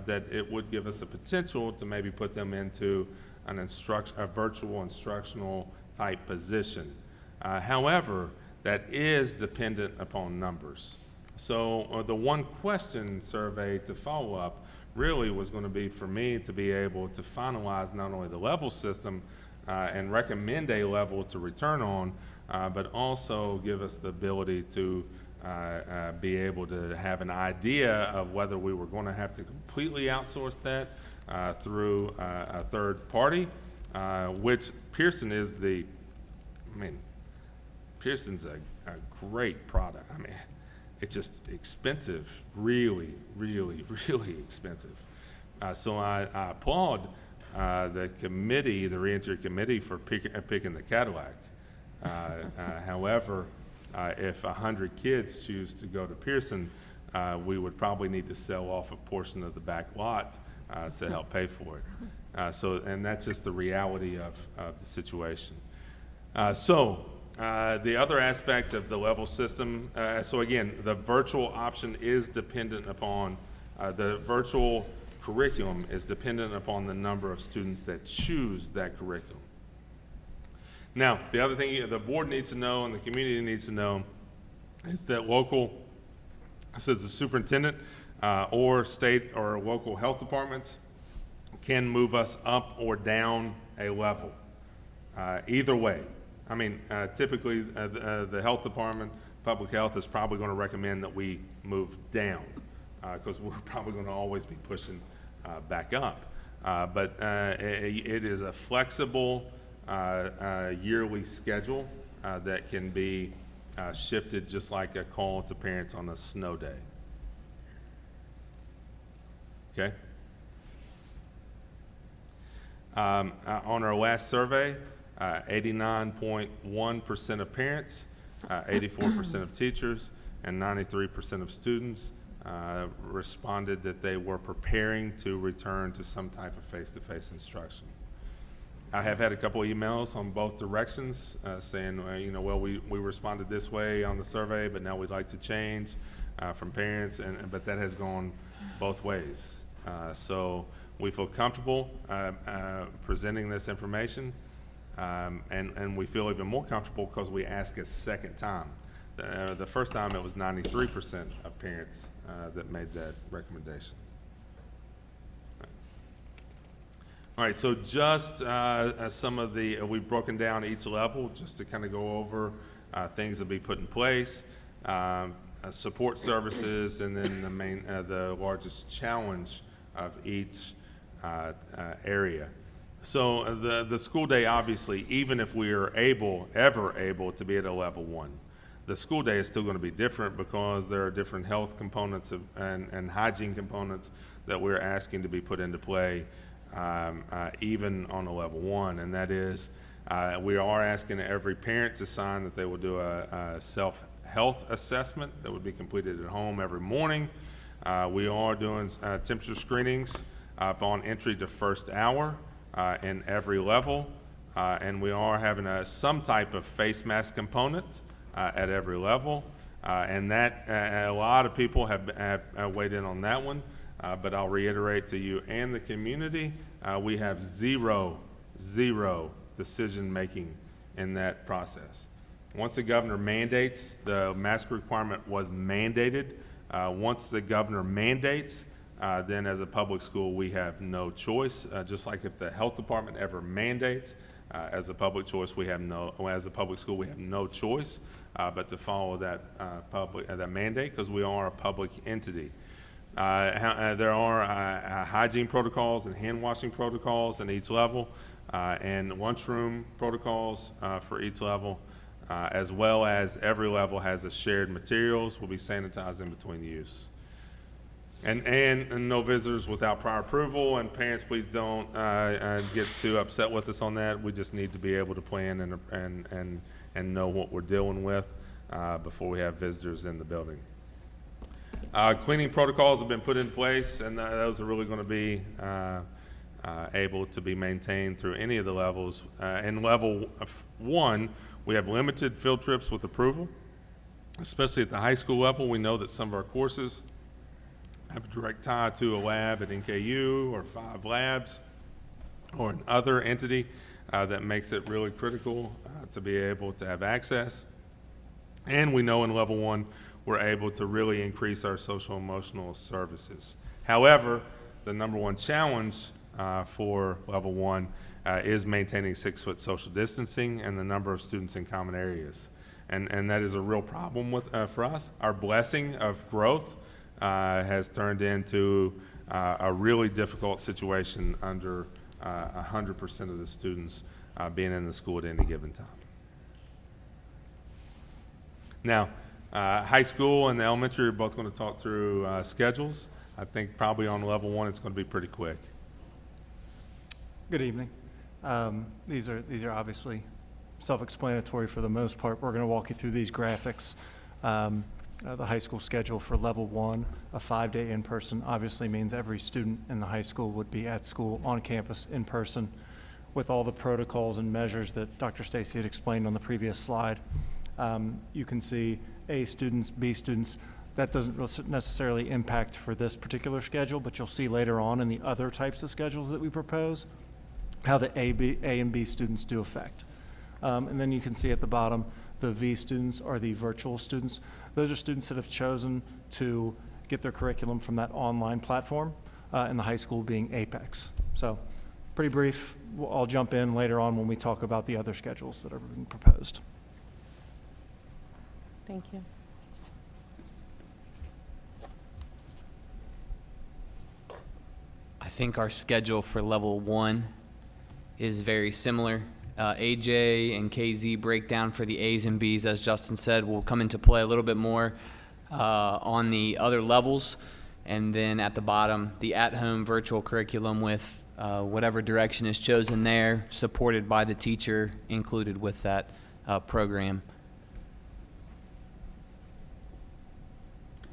that it would give us a potential to maybe put them into a virtual instructional type position. However, that is dependent upon numbers. So the one question survey to follow up really was going to be for me to be able to finalize not only the level system and recommend a level to return on, but also give us the ability to be able to have an idea of whether we were going to have to completely outsource that through a third party, which Pearson is Pearson's a great product. I mean, it's just expensive, really, really, really expensive. So I applaud the committee, the reentry committee, for picking the Cadillac. However, if 100 kids choose to go to Pearson, we would probably need to sell off a portion of the back lot to help pay for it. And that's just the reality of the situation. The other aspect of the level system, so again, the virtual option is dependent upon, the virtual curriculum is dependent upon the number of students that choose that curriculum. Now, the other thing the board needs to know and the community needs to know is that the superintendent or state or local health departments can move us up or down a level, either way. I mean, typically the health department, public health, is probably going to recommend that we move down because we're probably going to always be pushing back up. But it is a flexible yearly schedule that can be shifted just like a call to parents on a snow day. Okay? On our last survey, 89.1% of parents, 84% of teachers, and 93% of students responded that they were preparing to return to some type of face-to-face instruction. I have had a couple emails on both directions saying, well, we responded this way on the survey, but now we'd like to change from parents, but that has gone both ways. So we feel comfortable presenting this information. And we feel even more comfortable because we ask a second time. The first time it was 93% of parents that made that recommendation. All right, so just some of the, we've broken down each level just to kind of go over things that be put in place, support services, and then the largest challenge of each area. So the school day, obviously, even if we are ever able to be at a level 1, the school day is still going to be different because there are different health components and hygiene components that we're asking to be put into play even on a level 1, and that is we are asking every parent to sign that they will do a self-health assessment that would be completed at home every morning. We are doing temperature screenings upon entry to first hour in every level, and we are having some type of face mask component at every level, and that a lot of people have weighed in on that one. But I'll reiterate to you and the community, we have zero decision-making in that process. Once the governor mandates, the mask requirement was mandated. Once the governor mandates, then as a public school, we have no choice. Just like if the health department ever mandates, as a public school, we have no choice but to follow that mandate because we are a public entity. There are hygiene protocols and hand washing protocols in each level, and lunchroom protocols for each level, as well as every level has a shared materials will be sanitized in between use. And no visitors without prior approval, and parents, please don't get too upset with us on that. We just need to be able to plan and know what we're dealing with before we have visitors in the building. Cleaning protocols have been put in place, and those are really going to be able to be maintained through any of the levels. In level 1, we have limited field trips with approval, especially at the high school level. We know that some of our courses have a direct tie to a lab at NKU or 5 labs or an other entity that makes it really critical to be able to have access. And we know in level 1, we're able to really increase our social emotional services. However, the number one challenge for level 1 is maintaining 6-foot social distancing and the number of students in common areas. And that is a real problem for us. Our blessing of growth has turned into a really difficult situation under 100% of the students being in the school at any given time. Now, high school and the elementary are both going to talk through schedules. I think probably on level 1 it's going to be pretty quick. Good evening. These are obviously self-explanatory for the most part. We're going to walk you through these graphics. The high school schedule for level 1, a 5-day in-person, obviously means every student in the high school would be at school on campus in person with all the protocols and measures that Dr. Stacy had explained on the previous slide. You can see A students, B students. That doesn't necessarily impact for this particular schedule, but you'll see later on in the other types of schedules that we propose how the A and B students do affect. And then you can see at the bottom, the V students are the virtual students. Those are students that have chosen to get their curriculum from that online platform, and the high school being Apex. So pretty brief. I'll jump in later on when we talk about the other schedules that are being proposed. Thank you. I think our schedule for level 1 is very similar. AJ and KZ breakdown for the A's and B's, as Justin said, will come into play a little bit more on the other levels. And then at the bottom, the at-home virtual curriculum with whatever direction is chosen there, supported by the teacher included with that program.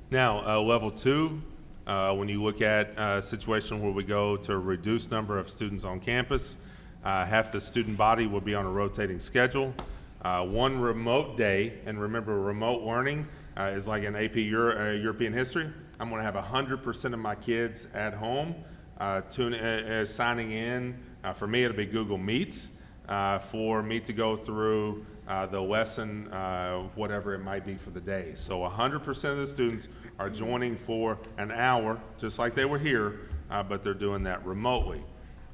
Now, level 2, when you look at a situation where we go to a reduced number of students on campus, half the student body will be on a rotating schedule. One remote day, and remember, remote learning is like an AP European history. I'm going to have 100% of my kids at home signing in. For me, it'll be Google Meets for me to go through the lesson, whatever it might be for the day. So 100% of the students are joining for an hour, just like they were here, but they're doing that remotely.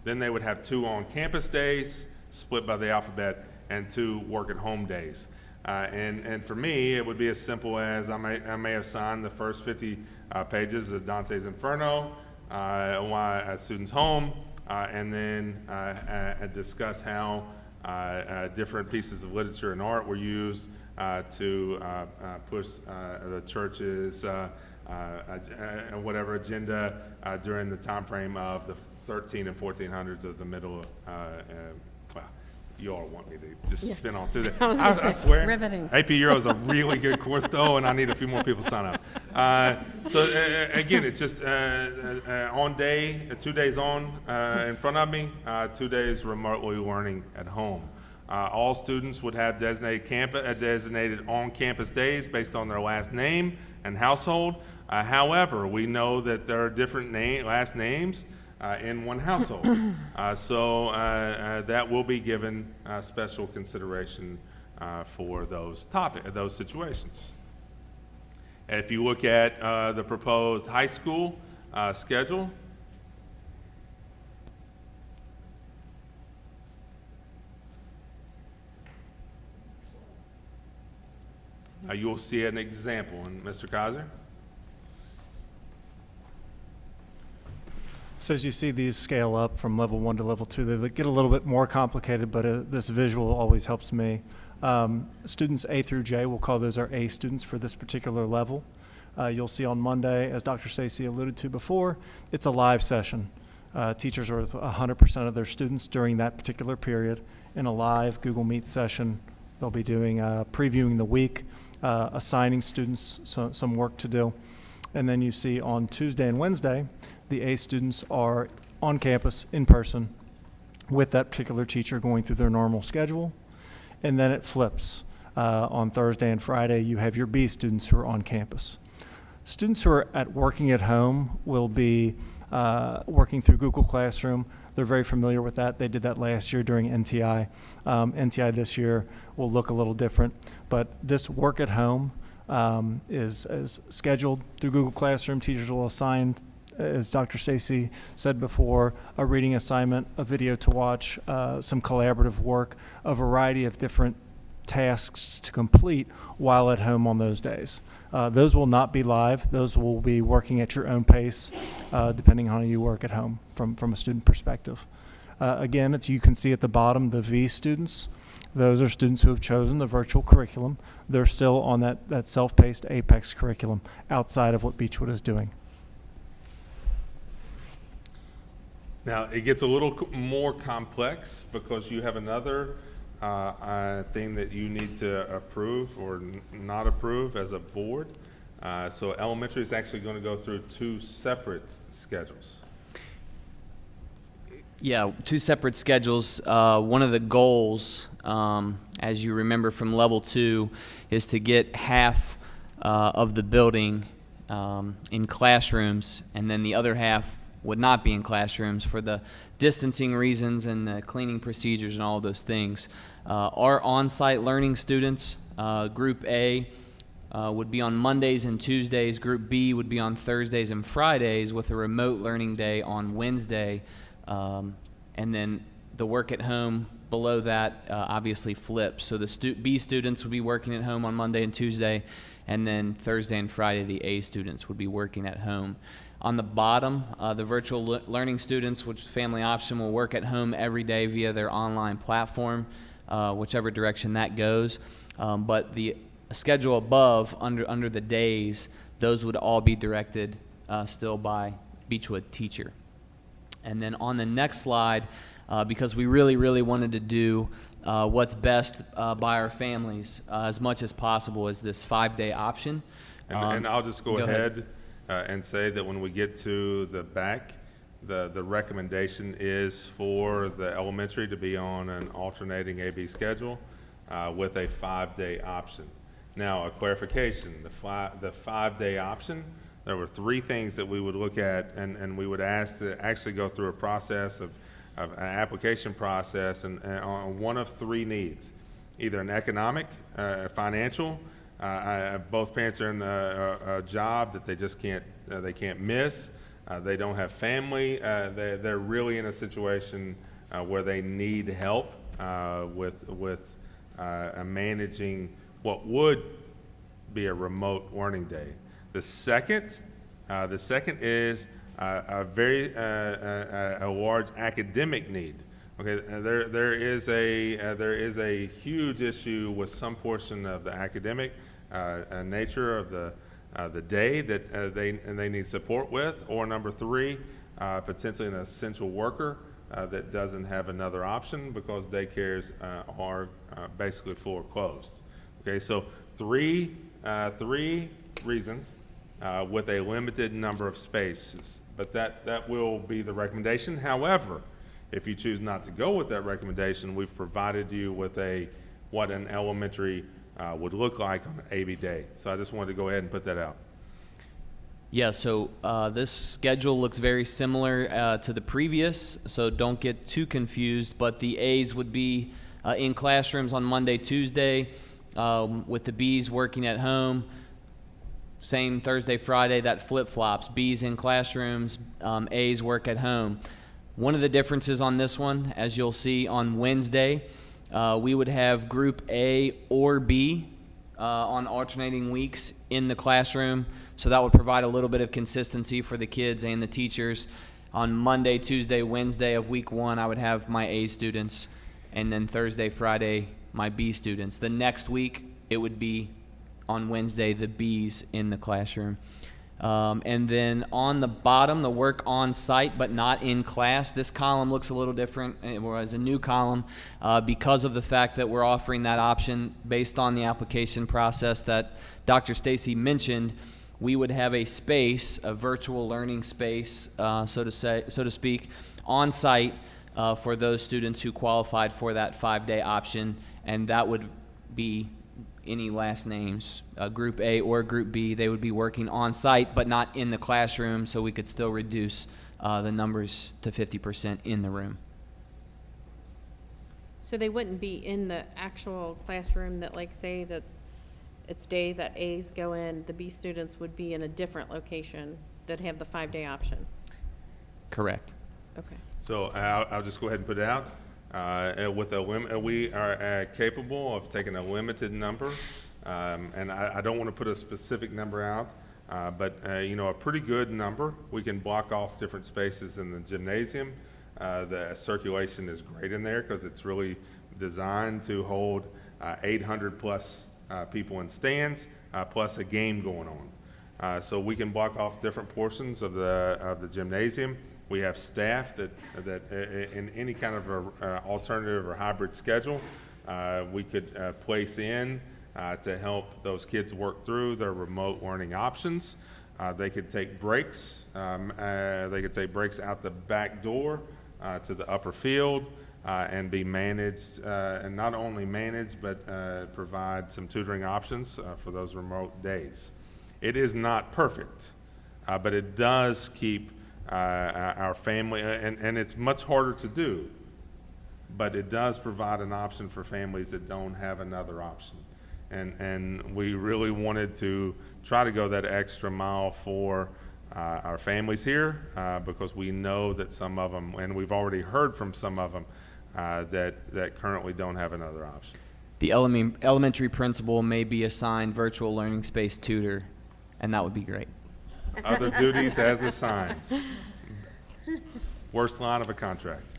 Then they would have 2 on-campus days, split by the alphabet, and 2 work-at-home days. And for me, it would be as simple as I may have signed the first 50 pages of Dante's Inferno while at students' home, and then discuss how different pieces of literature and art were used to push the church's whatever agenda during the time frame of the 13 and 1400s of the middle. Well, you all want me to just spin on through that. I was gonna I say, swear, riveting. AP Euro is a really good course though, and I need a few more people to sign up. So again, it's just on day, 2 days on in front of me, 2 days remotely learning at home. All students would have designated on-campus days based on their last name and household. However, we know that there are different last names in one household. So that will be given special consideration for those situations. If you look at the proposed high school schedule, you'll see an example. And Mr. Kaiser? So as you see these scale up from level 1 to level 2, they get a little bit more complicated, but this visual always helps me. Students A through J, we'll call those our A students for this particular level. You'll see on Monday, as Dr. Stacy alluded to before, it's a live session. Teachers are with 100% of their students during that particular period in a live Google Meet session. They'll be doing previewing the week, assigning students some work to do. And then you see on Tuesday and Wednesday, the A students are on campus in person with that particular teacher going through their normal schedule. And then it flips. On Thursday and Friday, you have your B students who are on campus. Students who are working at home will be working through Google Classroom. They're very familiar with that. They did that last year during NTI. NTI this year will look a little different, but this work at home is scheduled through Google Classroom. Teachers will assign, as Dr. Stacy said before, a reading assignment, a video to watch, some collaborative work, a variety of different tasks to complete while at home on those days. Those will not be live. Those will be working at your own pace, depending on how you work at home from a student perspective. Again, you can see at the bottom the V students. Those are students who have chosen the virtual curriculum. They're still on that self-paced Apex curriculum outside of what Beechwood is doing. Now, it gets a little more complex because you have another thing that you need to approve or not approve as a board. So elementary is actually going to go through 2 separate schedules. Yeah, 2 separate schedules. One of the goals, as you remember from level 2, is to get half of the building in classrooms, and then the other half would not be in classrooms for the distancing reasons and the cleaning procedures and all of those things. Our on-site learning students, Group A, would be on Mondays and Tuesdays. Group B would be on Thursdays and Fridays with a remote learning day on Wednesday. And then the work at home below that obviously flips. So the B students would be working at home on Monday and Tuesday, and then Thursday and Friday the A students would be working at home. On the bottom, the virtual learning students, which family option, will work at home every day via their online platform, whichever direction that goes. But the schedule above, under the days, those would all be directed still by Beechwood teacher. And then on the next slide, because we really wanted to do what's best by our families as much as possible, is this 5-day option. And I'll just go ahead and say that when we get to the back, the recommendation is for the elementary to be on an alternating AB schedule with a 5-day option. Now, a clarification, the 5-day option, there were 3 things that we would look at, and we would ask to actually go through a process of an application process and on one of 3 needs. either an economic, financial. Both parents are in a job that they just can't miss. They don't have family. They're really in a situation where they need help with managing what would be a remote learning day. The second is a very a large academic need. Okay, there is a huge issue with some portion of the academic nature of the day that they need support with, or number three, potentially an essential worker that doesn't have another option because daycares are basically full or closed. Okay, so three reasons with a limited number of spaces, but that will be the recommendation. However, if you choose not to go with that recommendation, we've provided you with what an elementary would look like on an AB day. So I just wanted to go ahead and put that out. Yeah, so this schedule looks very similar to the previous, so don't get too confused, but the A's would be in classrooms on Monday, Tuesday, with the B's working at home. Same Thursday, Friday, that flip-flops. B's in classrooms, A's work at home. One of the differences on this one, as you'll see on Wednesday, we would have Group A or B on alternating weeks in the classroom, so that would provide a little bit of consistency for the kids and the teachers. On Monday, Tuesday, Wednesday of week one, I would have my A students, and then Thursday, Friday, my B students. The next week, it would be on Wednesday, the B's in the classroom. And then on the bottom, the work on site but not in class, this column looks a little different. It was a new column because of the fact that we're offering that option based on the application process that Dr. Stacy mentioned. We would have a space, a virtual learning space, so to speak, on site for those students who qualified for that 5-day option, and that would be any last names, Group A or Group B. They would be working on site but not in the classroom, so we could still reduce the numbers to 50% in the room. So they wouldn't be in the actual classroom that, like, say it's day that A's go in, the B students would be in a different location that have the 5-day option? Correct. Okay. So I'll just go ahead and put it out. With we are capable of taking a limited number, and I don't want to put a specific number out, but a pretty good number. We can block off different spaces in the gymnasium. The circulation is great in there because it's really designed to hold 800 plus people in stands, plus a game going on. So we can block off different portions of the gymnasium. We have staff that in any kind of alternative or hybrid schedule, we could place in to help those kids work through their remote learning options. They could take breaks. They could take breaks out the back door to the upper field and be managed, and not only managed, but provide some tutoring options for those remote days. It is not perfect, but it does keep our family, and it's much harder to do, but it does provide an option for families that don't have another option. And we really wanted to try to go that extra mile for our families here because we know that some of them, and we've already heard from some of them, that currently don't have another option. The elementary principal may be assigned virtual learning space tutor, and that would be great. Other duties as assigned. Worst line of a contract.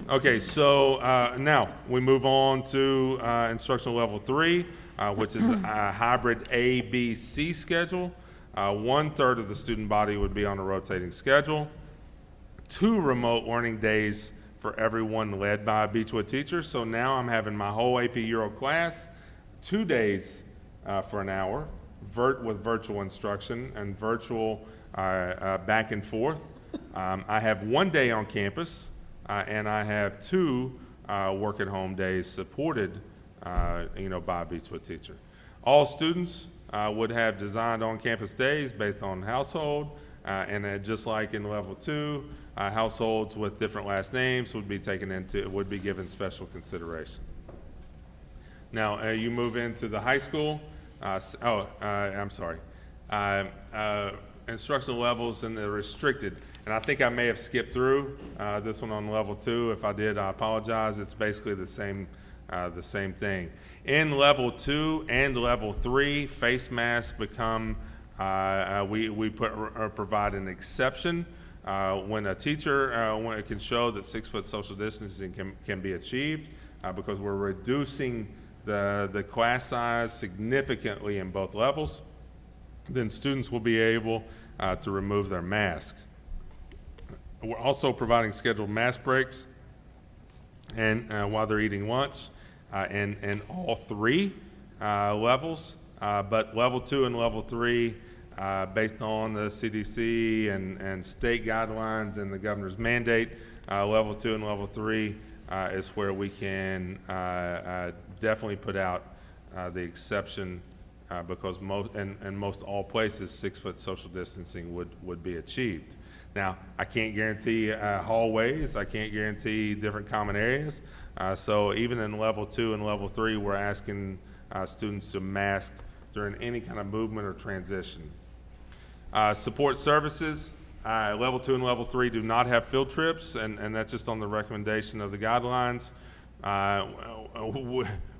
Okay, so now we move on to instructional level 3, which is a hybrid A-B-C schedule. 1/3 of the student body would be on a rotating schedule. 2 remote learning days for everyone led by a Beechwood teacher. So now I'm having my whole AP Euro class, 2 days for an hour, with virtual instruction and virtual back and forth. I have 1 day on campus, and I have 2 work-at-home days supported, by a Beechwood teacher. All students would have designed on-campus days based on household, and just like in level 2, households with different last names would be given special consideration. Now, you move into the high school, I'm sorry, instructional levels and the restricted. And I think I may have skipped through this one on level 2. If I did, I apologize. It's basically the same thing. In level 2 and level 3, face masks become, we provide an exception when a teacher, when it can show that 6-foot social distancing can be achieved, because we're reducing the class size significantly in both levels, then students will be able to remove their mask. We're also providing scheduled mask breaks and while they're eating lunch in all 3 levels, but level 2 and level 3, based on the CDC and state guidelines and the governor's mandate, level 2 and level 3 is where we can definitely put out the exception, because most all places 6-foot social distancing would be achieved. Now, I can't guarantee hallways, I can't guarantee different common areas, so even in level 2 and level 3, we're asking students to mask during any kind of movement or transition. Support services, level 2 and level 3 do not have field trips, and that's just on the recommendation of the guidelines.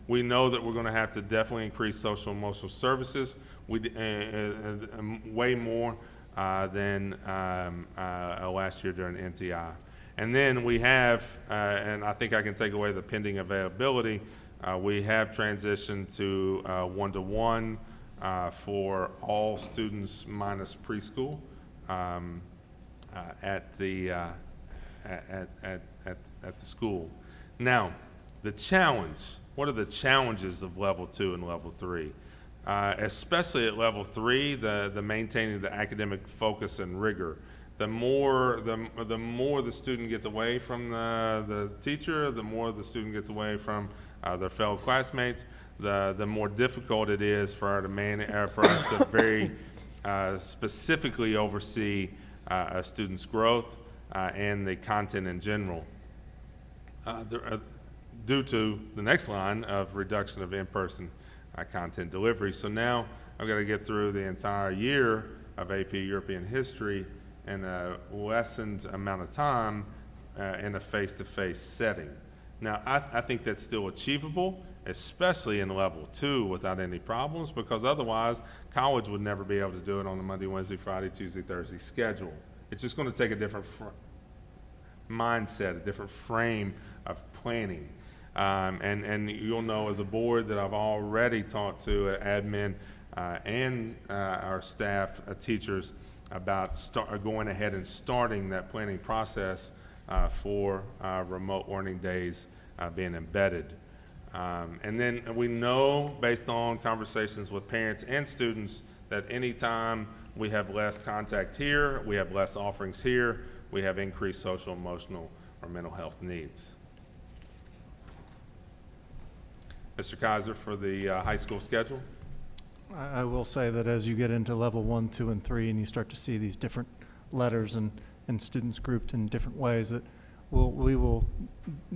We know that we're going to have to definitely increase social and emotional services, way more than last year during NTI. And then we have, and I think I can take away the pending availability, we have transitioned to one-to-one for all students minus preschool at the school. Now, the challenge. What are the challenges of level 2 and level 3? Especially at level 3, the maintaining the academic focus and rigor. The more the student gets away from the teacher, the more the student gets away from their fellow classmates, the more difficult it is for us to very specifically oversee a student's growth and the content in general. Due to the next line of reduction of in-person content delivery. So now I've got to get through the entire year of AP European History in a lessened amount of time in a face-to-face setting. Now, I think that's still achievable, especially in level 2 without any problems, because otherwise college would never be able to do it on a Monday, Wednesday, Friday, Tuesday, Thursday schedule. It's just going to take a different mindset, a different frame of planning. And you'll know as a board that I've already talked to admin and our staff, teachers, about going ahead and starting that planning process for remote learning days being embedded. And then we know, based on conversations with parents and students, that anytime we have less contact here, we have less offerings here, we have increased social, emotional, or mental health needs. Mr. Kaiser, for the high school schedule. I will say that as you get into level 1, 2, and 3, and you start to see these different letters and students grouped in different ways, that we will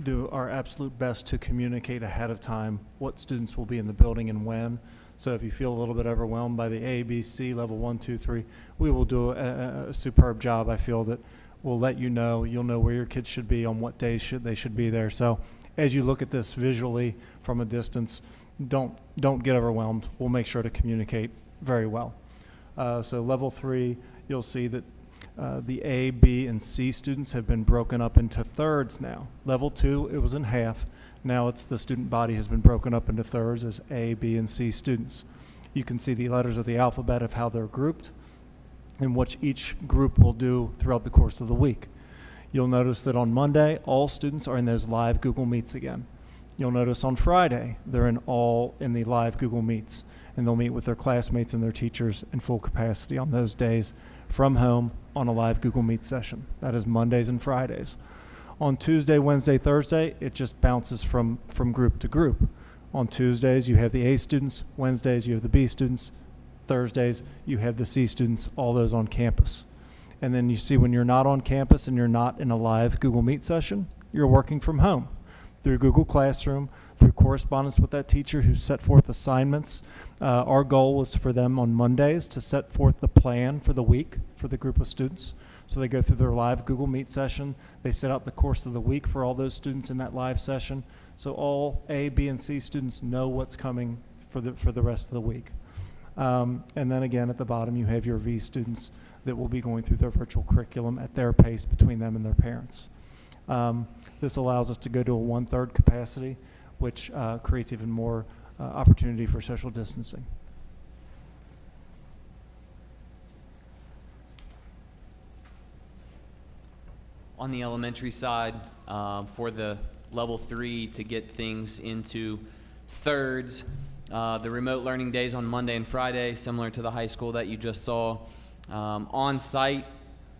do our absolute best to communicate ahead of time what students will be in the building and when. So if you feel a little bit overwhelmed by the A, B, C, level 1, 2, 3, we will do a superb job. I feel that we'll let you know. You'll know where your kids should be on what days they should be there. So as you look at this visually from a distance, don't get overwhelmed. We'll make sure to communicate very well. So level 3, you'll see that the A, B, and C students have been broken up into thirds now. Level 2, it was in half. Now it's the student body has been broken up into thirds as A, B, and C students. You can see the letters of the alphabet of how they're grouped and what each group will do throughout the course of the week. You'll notice that on Monday, all students are in those live Google Meets again. You'll notice on Friday, they're all in the live Google Meets, and they'll meet with their classmates and their teachers in full capacity on those days from home on a live Google Meet session. That is Mondays and Fridays. On Tuesday, Wednesday, Thursday, it just bounces from group to group. On Tuesdays, you have the A students. Wednesdays, you have the B students. Thursdays, you have the C students, all those on campus. And then you see when you're not on campus and you're not in a live Google Meet session, you're working from home. through Google Classroom, through correspondence with that teacher who set forth assignments. Our goal was for them on Mondays to set forth the plan for the week for the group of students. So they go through their live Google Meet session. They set out the course of the week for all those students in that live session. So all A, B, and C students know what's coming for the rest of the week. And then again, at the bottom, you have your V students that will be going through their virtual curriculum at their pace between them and their parents. This allows us to go to a 1/3 capacity, which creates even more opportunity for social distancing. On the elementary side, for the level 3 to get things into thirds, the remote learning days on Monday and Friday, similar to the high school that you just saw. On-site,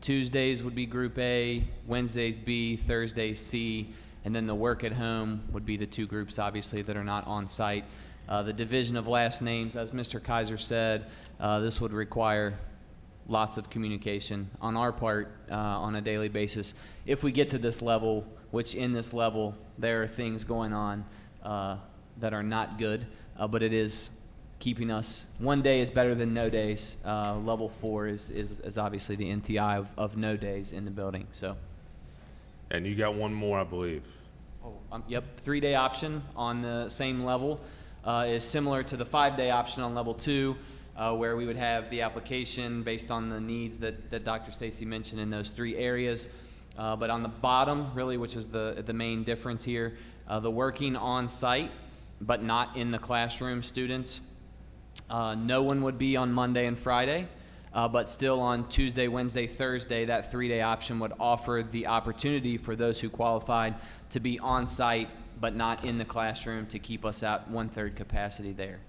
Tuesdays would be Group A, Wednesdays B, Thursdays C, and then the work at home would be the two groups, obviously, that are not on-site. The division of last names, as Mr. Kaiser said, this would require lots of communication on our part on a daily basis. If we get to this level, which in this level, there are things going on that are not good, but it is keeping us, one day is better than no days. Level 4 is obviously the NTI of no days in the building, so. And you got one more, I believe. Yep, 3-day option on the same level is similar to the 5-day option on level 2, where we would have the application based on the needs that Dr. Stacy mentioned in those 3 areas. But on the bottom, really, which is the main difference here, the working on site, but not in the classroom students. No one would be on Monday and Friday, but still on Tuesday, Wednesday, Thursday, that 3-day option would offer the opportunity for those who qualified to be on site, but not in the classroom, to keep us at 1/3 capacity there.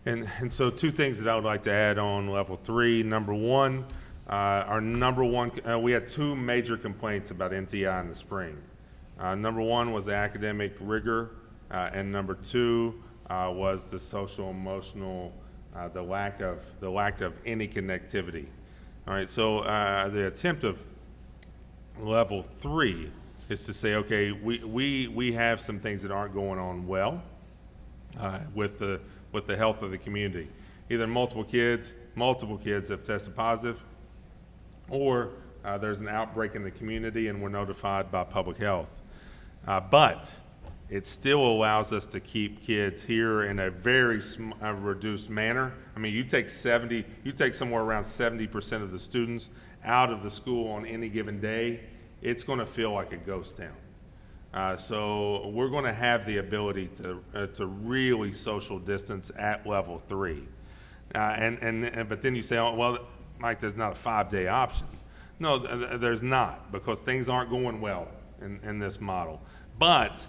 And so 2 things that I would like to add on level 3. Number one, we had 2 major complaints about NTI in the spring. Number 1 was the academic rigor, and number 2 was the social emotional, the lack of any connectivity. All right, so the attempt of level 3 is to say, okay, we have some things that aren't going on well with the health of the community. Either multiple kids have tested positive, or there's an outbreak in the community and we're notified by public health. But it still allows us to keep kids here in a very reduced manner. I mean, you take somewhere around 70% of the students out of the school on any given day, it's going to feel like a ghost town. So we're going to have the ability to really social distance at level 3. But then you say, oh, well, Mike, there's not a 5-day option. No, there's not, because things aren't going well in this model. But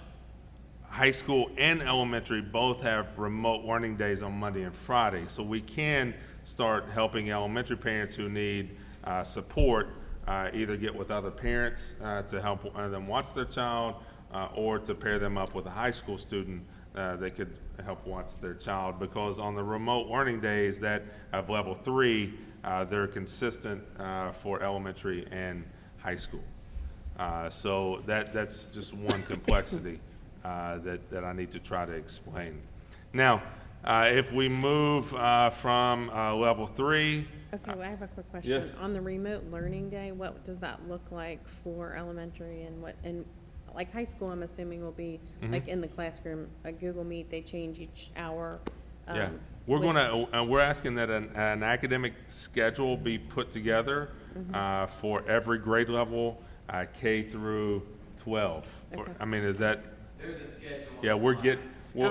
high school and elementary both have remote learning days on Monday and Friday, so we can start helping elementary parents who need support either get with other parents to help them watch their child, or to pair them up with a high school student that could help watch their child, because on the remote learning days that of level 3, they're consistent for elementary and high school. So that's just one complexity that I need to try to explain. Now, if we move from level 3. Okay, well, I have a quick question. Yes. On the remote learning day, what does that look like for elementary, and like high school, I'm assuming will be like in the classroom, a Google Meet, they change each hour. Yeah, we're asking that an academic schedule be put together for every grade level, K through 12. Okay. I mean, is that? There's a schedule. Yeah,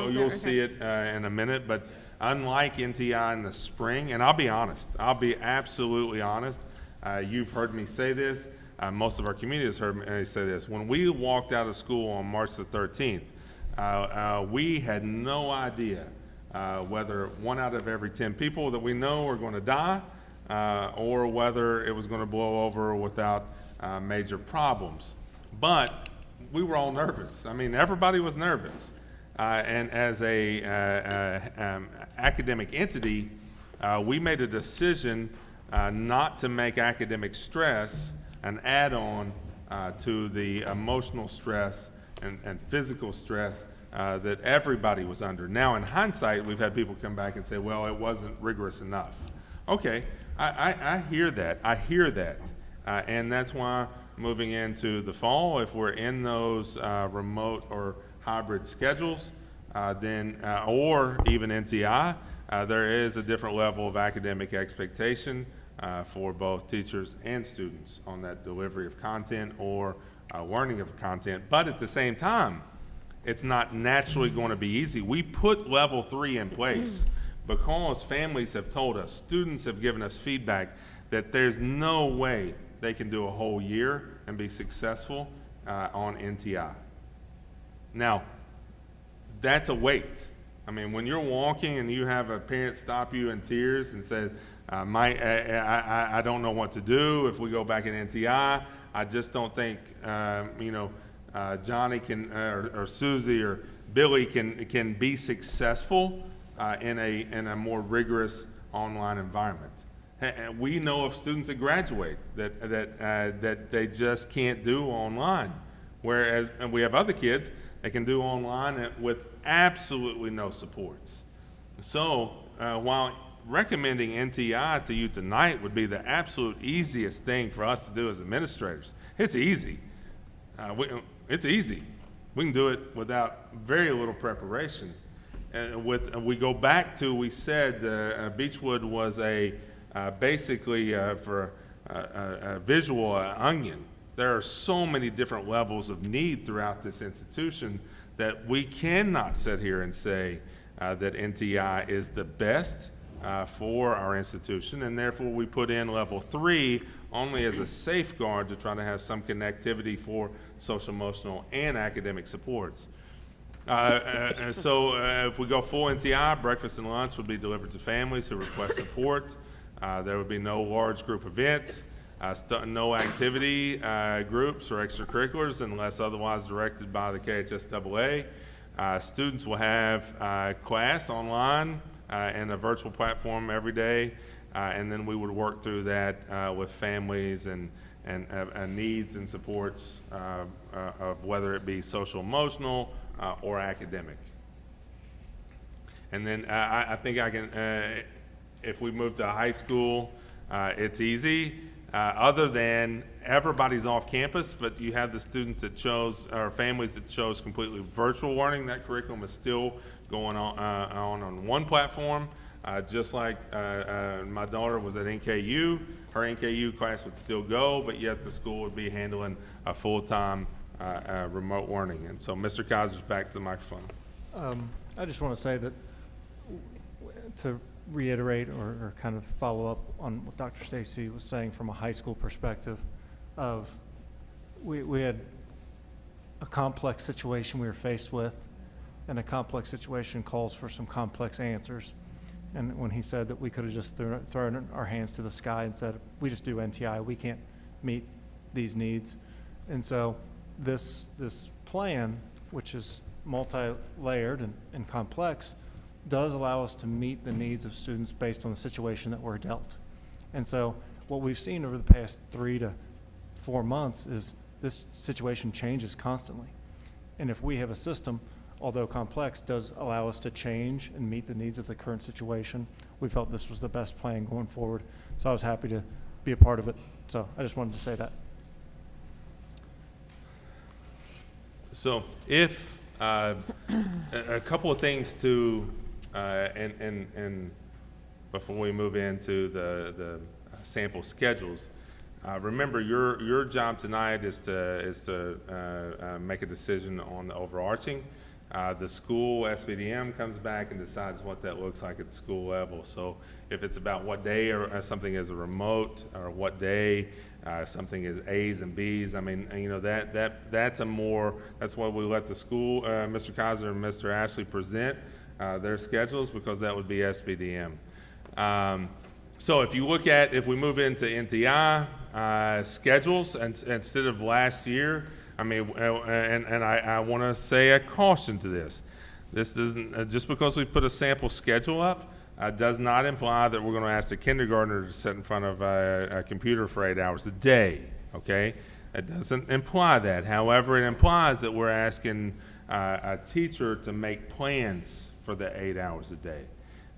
you'll see it in a minute, but unlike NTI in the spring, and I'll be honest, I'll be absolutely honest, you've heard me say this, most of our community has heard me say this. When we walked out of school on March the 13th, we had no idea whether 1 out of every 10 people that we know are going to die, or whether it was going to blow over without major problems. But we were all nervous. I mean, everybody was nervous. And as a academic entity, we made a decision not to make academic stress an add-on to the emotional stress and physical stress that everybody was under. Now, in hindsight, we've had people come back and say, well, it wasn't rigorous enough. Okay, I hear that. I hear that. And that's why moving into the fall, if we're in those remote or hybrid schedules, then or even NTI, there is a different level of academic expectation for both teachers and students on that delivery of content or learning of content. But at the same time, it's not naturally going to be easy. We put level 3 in place because families have told us, students have given us feedback that there's no way they can do a whole year and be successful on NTI. Now, that's a weight. I mean, when you're walking and you have a parent stop you in tears and says, I don't know what to do if we go back in NTI. I just don't think, Johnny can, or Susie or Billy can be successful in a more rigorous online environment. We know of students that graduate that they just can't do online, whereas and we have other kids that can do online with absolutely no supports. So while recommending NTI to you tonight would be the absolute easiest thing for us to do as administrators, it's easy. It's easy. We can do it without very little preparation. We go back to, we said Beechwood was basically for a visual onion. There are so many different levels of need throughout this institution that we cannot sit here and say that NTI is the best for our institution, and therefore we put in level 3 only as a safeguard to try to have some connectivity for social, emotional, and academic supports. So if we go full NTI, breakfast and lunch would be delivered to families who request support. There would be no large group events, no activity groups or extracurriculars unless otherwise directed by the KHSAA. Students will have class online and a virtual platform every day, and then we would work through that with families and needs and supports of whether it be social, emotional, or academic. And then I think I can, if we move to high school, it's easy. Other than everybody's off campus, but you have the students that chose, or families that chose completely virtual learning. That curriculum is still going on one platform. Just like my daughter was at NKU, her NKU class would still go, but yet the school would be handling a full-time remote learning. And so Mr. Kaiser's back to the microphone. I just want to say that to reiterate or kind of follow up on what Dr. Stacy was saying from a high school perspective of we had a complex situation we were faced with, and a complex situation calls for some complex answers. And when he said that we could have just thrown our hands to the sky and said, we just do NTI, we can't meet these needs. And so this plan, which is multi-layered and complex, does allow us to meet the needs of students based on the situation that we're dealt. And so what we've seen over the past 3 to 4 months is this situation changes constantly. And if we have a system, although complex, does allow us to change and meet the needs of the current situation, we felt this was the best plan going forward. So I was happy to be a part of it. So I just wanted to say that. So if a couple of things to and before we move into the sample schedules, remember your job tonight is to make a decision on the overarching. The school SBDM comes back and decides what that looks like at the school level. So if it's about what day or something is a remote, or what day something is A's and B's, I mean, you know, that's why we let the school, Mr. Kaiser and Mr. Ashley present their schedules, because that would be SBDM. So if you look at, if we move into NTI schedules, and instead of last year, I mean, and I want to say a caution to this. This doesn't, just because we put a sample schedule up, does not imply that we're going to ask the kindergartner to sit in front of a computer for 8 hours a day, okay? It doesn't imply that. However, it implies that we're asking a teacher to make plans for the 8 hours a day.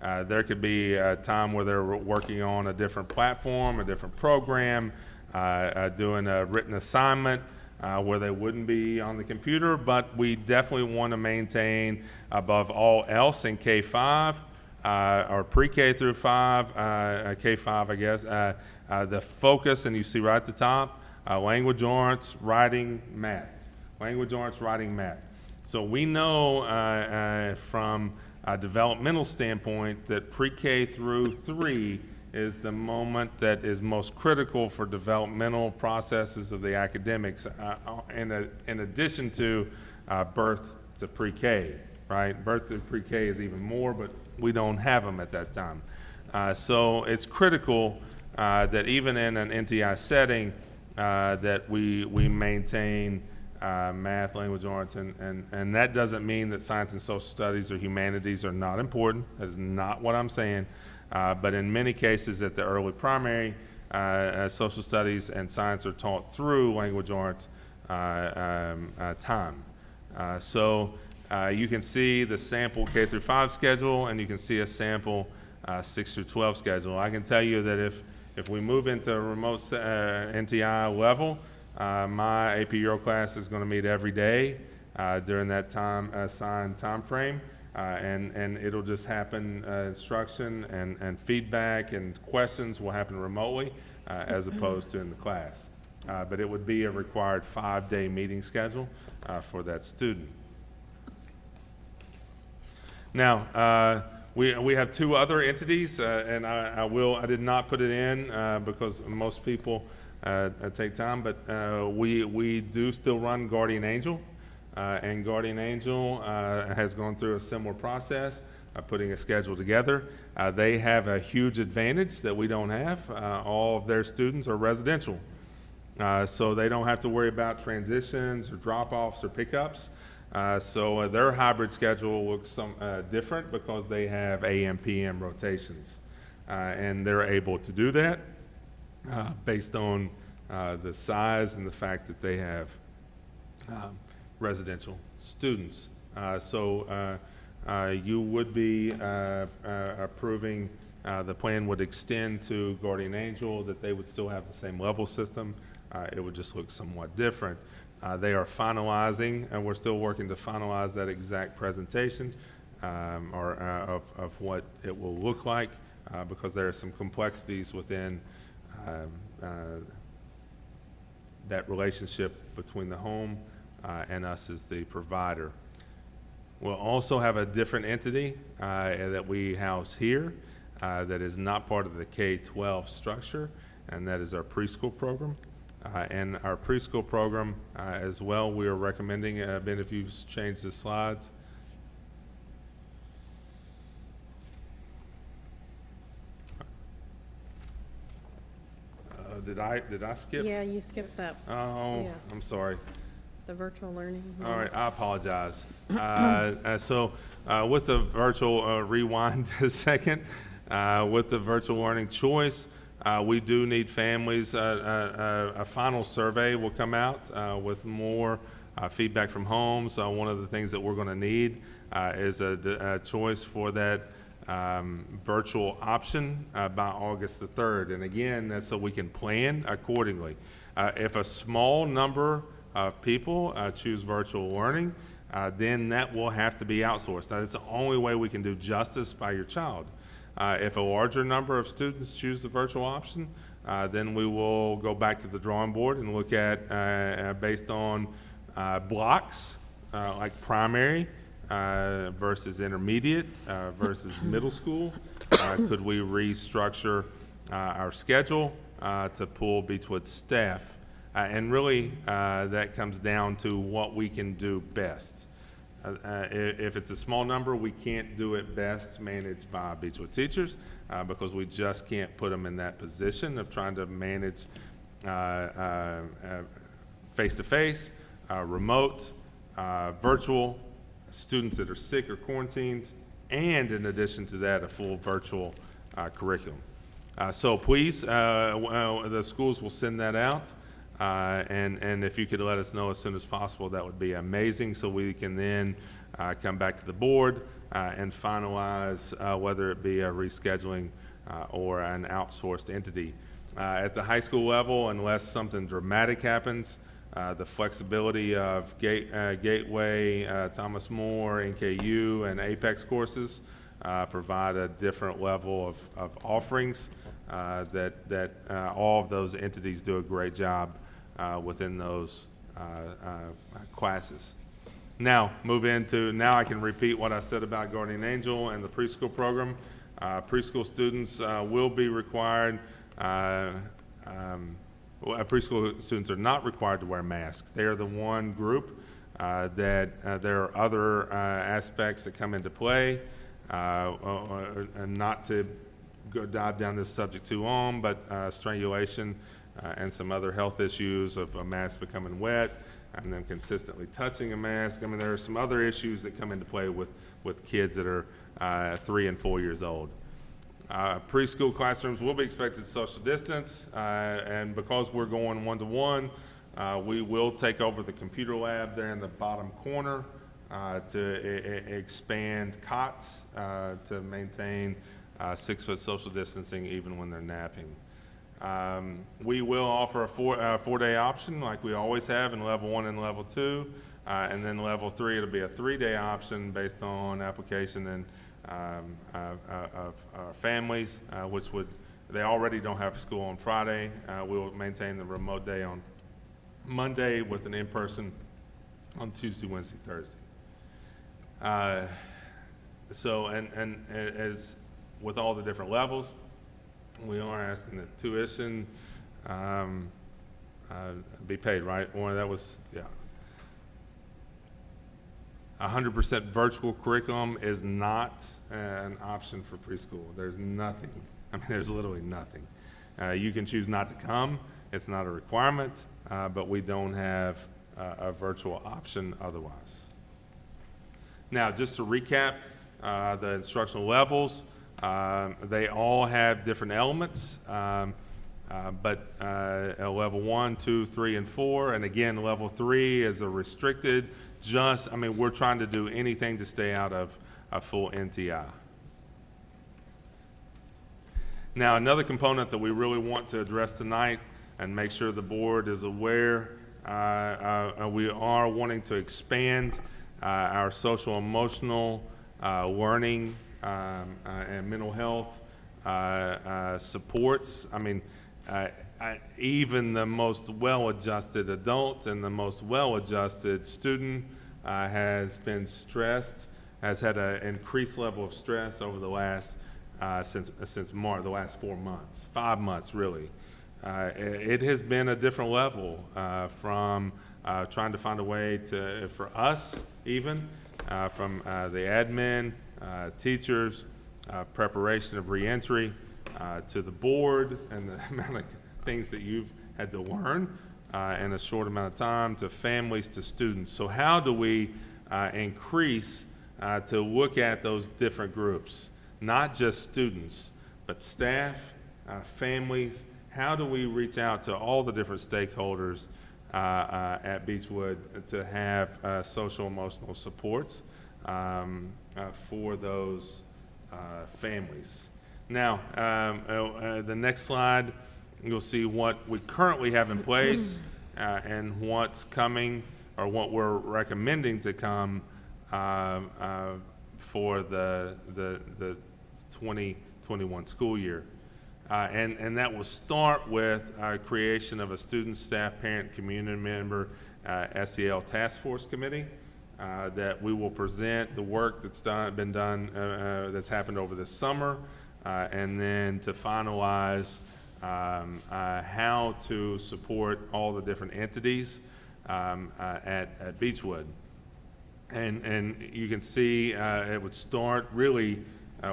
There could be a time where they're working on a different platform, a different program, doing a written assignment where they wouldn't be on the computer, but we definitely want to maintain above all else in K-5, or pre-K through 5, K-5, I guess, the focus, and you see right at the top, language arts, writing, math. Language arts, writing, math. So we know from a developmental standpoint that pre-K through 3 is the moment that is most critical for developmental processes of the academics, in addition to birth to pre-K, right? Birth to pre-K is even more, but we don't have them at that time. So it's critical that even in an NTI setting, that we maintain math, language arts, and that doesn't mean that science and social studies or humanities are not important. That is not what I'm saying. But in many cases at the early primary, social studies and science are taught through language arts time. So you can see the sample K through 5 schedule, and you can see a sample 6 through 12 schedule. I can tell you that if we move into a remote NTI level, my AP Euro class is going to meet every day during that time assigned time frame, and it'll just happen. Instruction and feedback and questions will happen remotely as opposed to in the class. But it would be a required 5-day meeting schedule for that student. Now, we have 2 other entities, and I did not put it in because most people take time, but we do still run Guardian Angel, and Guardian Angel has gone through a similar process, putting a schedule together. They have a huge advantage that we don't have. All of their students are residential, so they don't have to worry about transitions or drop-offs or pickups. So their hybrid schedule looks different because they have AM/PM rotations, and they're able to do that based on the size and the fact that they have residential students. So you would be approving, the plan would extend to Guardian Angel, that they would still have the same level system. It would just look somewhat different. They are finalizing, and we're still working to finalize that exact presentation of what it will look like, because there are some complexities within that relationship between the home and us as the provider. We'll also have a different entity that we house here that is not part of the K-12 structure, and that is our preschool program. And our preschool program as well, we are recommending, Ben, if you change the slides. Did I skip? Yeah, you skipped that, Oh, Yeah. I'm sorry. the virtual learning. All right, I apologize. So with the virtual, rewind a second, with the virtual learning choice, we do need families. A final survey will come out with more feedback from home. So one of the things that we're going to need is a choice for that virtual option by August the 3rd. And again, that's so we can plan accordingly. If a small number of people choose virtual learning, then that will have to be outsourced. That's the only way we can do justice by your child. If a larger number of students choose the virtual option, then we will go back to the drawing board and look at, based on blocks, like primary versus intermediate versus middle school, could we restructure our schedule to pull Beechwood staff? And really, that comes down to what we can do best. If it's a small number, we can't do it best managed by Beechwood teachers because we just can't put them in that position of trying to manage face-to-face, remote, virtual, students that are sick or quarantined, and in addition to that, a full virtual curriculum. So please, the schools will send that out. And if you could let us know as soon as possible, that would be amazing, so we can then come back to the board and finalize whether it be a rescheduling or an outsourced entity. At the high school level, unless something dramatic happens, the flexibility of Gateway, Thomas More, NKU, and Apex courses provide a different level of offerings that all of those entities do a great job within those classes. Now, now I can repeat what I said about Guardian Angel and the preschool program. Preschool students will be required, preschool students are not required to wear masks. They are the one group that there are other aspects that come into play, and not to go dive down this subject too long, but strangulation and some other health issues of a mask becoming wet and then consistently touching a mask. I mean, there are some other issues that come into play with kids that are 3 and 4 years old. Preschool classrooms will be expected to social distance, and because we're going one-to-one, we will take over the computer lab there in the bottom corner to expand cots to maintain 6-foot social distancing even when they're napping. We will offer a four-day option like we always have in level 1 and level 2, and then level 3 it'll be a 3-day option based on application and of families, which they already don't have school on Friday. We'll maintain the remote day on Monday with an in-person on Tuesday, Wednesday, Thursday. So, and as with all the different levels, we are asking that tuition be paid, right? Or that was, yeah. 100% virtual curriculum is not an option for preschool. There's nothing. I mean, there's literally nothing. You can choose not to come. It's not a requirement, but we don't have a virtual option otherwise. Now, just to recap, the instructional levels, they all have different elements, but level 1, 2, 3, and 4, and again, level 3 is a restricted, I mean, we're trying to do anything to stay out of a full NTI. Now, another component that we really want to address tonight and make sure the board is aware, we are wanting to expand our social emotional learning and mental health supports. I mean, even the most well-adjusted adult and the most well-adjusted student has been stressed, has had an increased level of stress over the last, since March, the last 4 months, 5 months really. It has been a different level from trying to find a way for us even, from the admin, teachers, preparation of reentry, to the board and the amount of things that you've had to learn in a short amount of time, to families, to students. So how do we increase to look at those different groups, not just students, but staff, families? How do we reach out to all the different stakeholders at Beechwood to have social emotional supports for those families? Now, the next slide, you'll see what we currently have in place and what's coming, or what we're recommending to come for the 2021 school year. And that will start with creation of a student, staff, parent, community member SEL task force committee that we will present the work that's been done, that's happened over this summer, and then to finalize how to support all the different entities at Beechwood. And you can see it would start really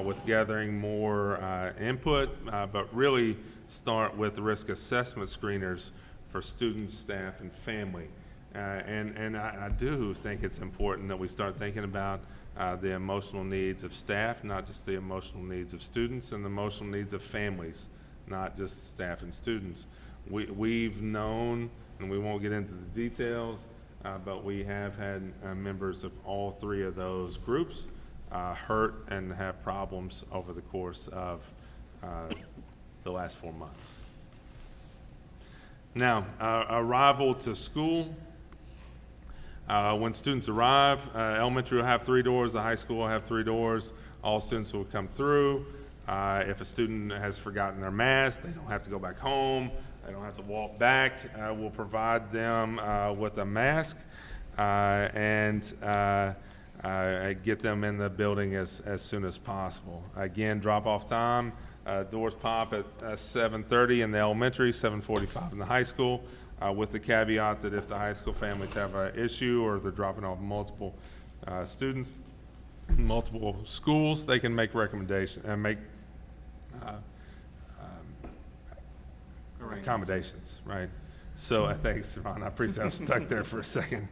with gathering more input, but really start with risk assessment screeners for students, staff, and family. And I do think it's important that we start thinking about the emotional needs of staff, not just the emotional needs of students, and the emotional needs of families, not just staff and students. We've known, and we won't get into the details, but we have had members of all three of those groups hurt and have problems over the course of the last 4 months. Now, arrival to school. When students arrive, elementary will have 3 doors, the high school will have 3 doors. All students will come through. If a student has forgotten their mask, they don't have to go back home. They don't have to walk back. We'll provide them with a mask and get them in the building as soon as possible. Again, drop-off time, doors pop at 7:30 in the elementary, 7:45 in the high school, with the caveat that if the high school families have an issue or they're dropping off multiple students in multiple schools, they can make recommendations and make accommodations, right? So thanks, Ron. I appreciate I was stuck there for a second.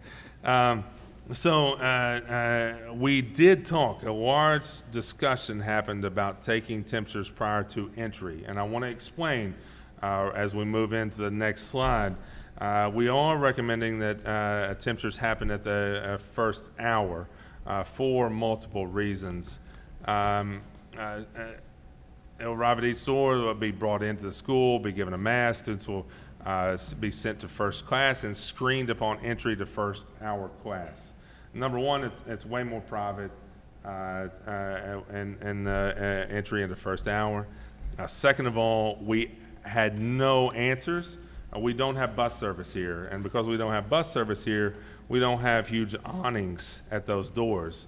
We did talk, a large discussion happened about taking temperatures prior to entry. And I want to explain as we move into the next slide. We are recommending that temperatures happen at the first hour for multiple reasons. They'll arrive at each door, they'll be brought into the school, be given a mask. Students will be sent to first class and screened upon entry to first hour class. Number one, it's way more private and entry into first hour. Second of all, we had no answers. We don't have bus service here, and because we don't have bus service here, we don't have huge awnings at those doors.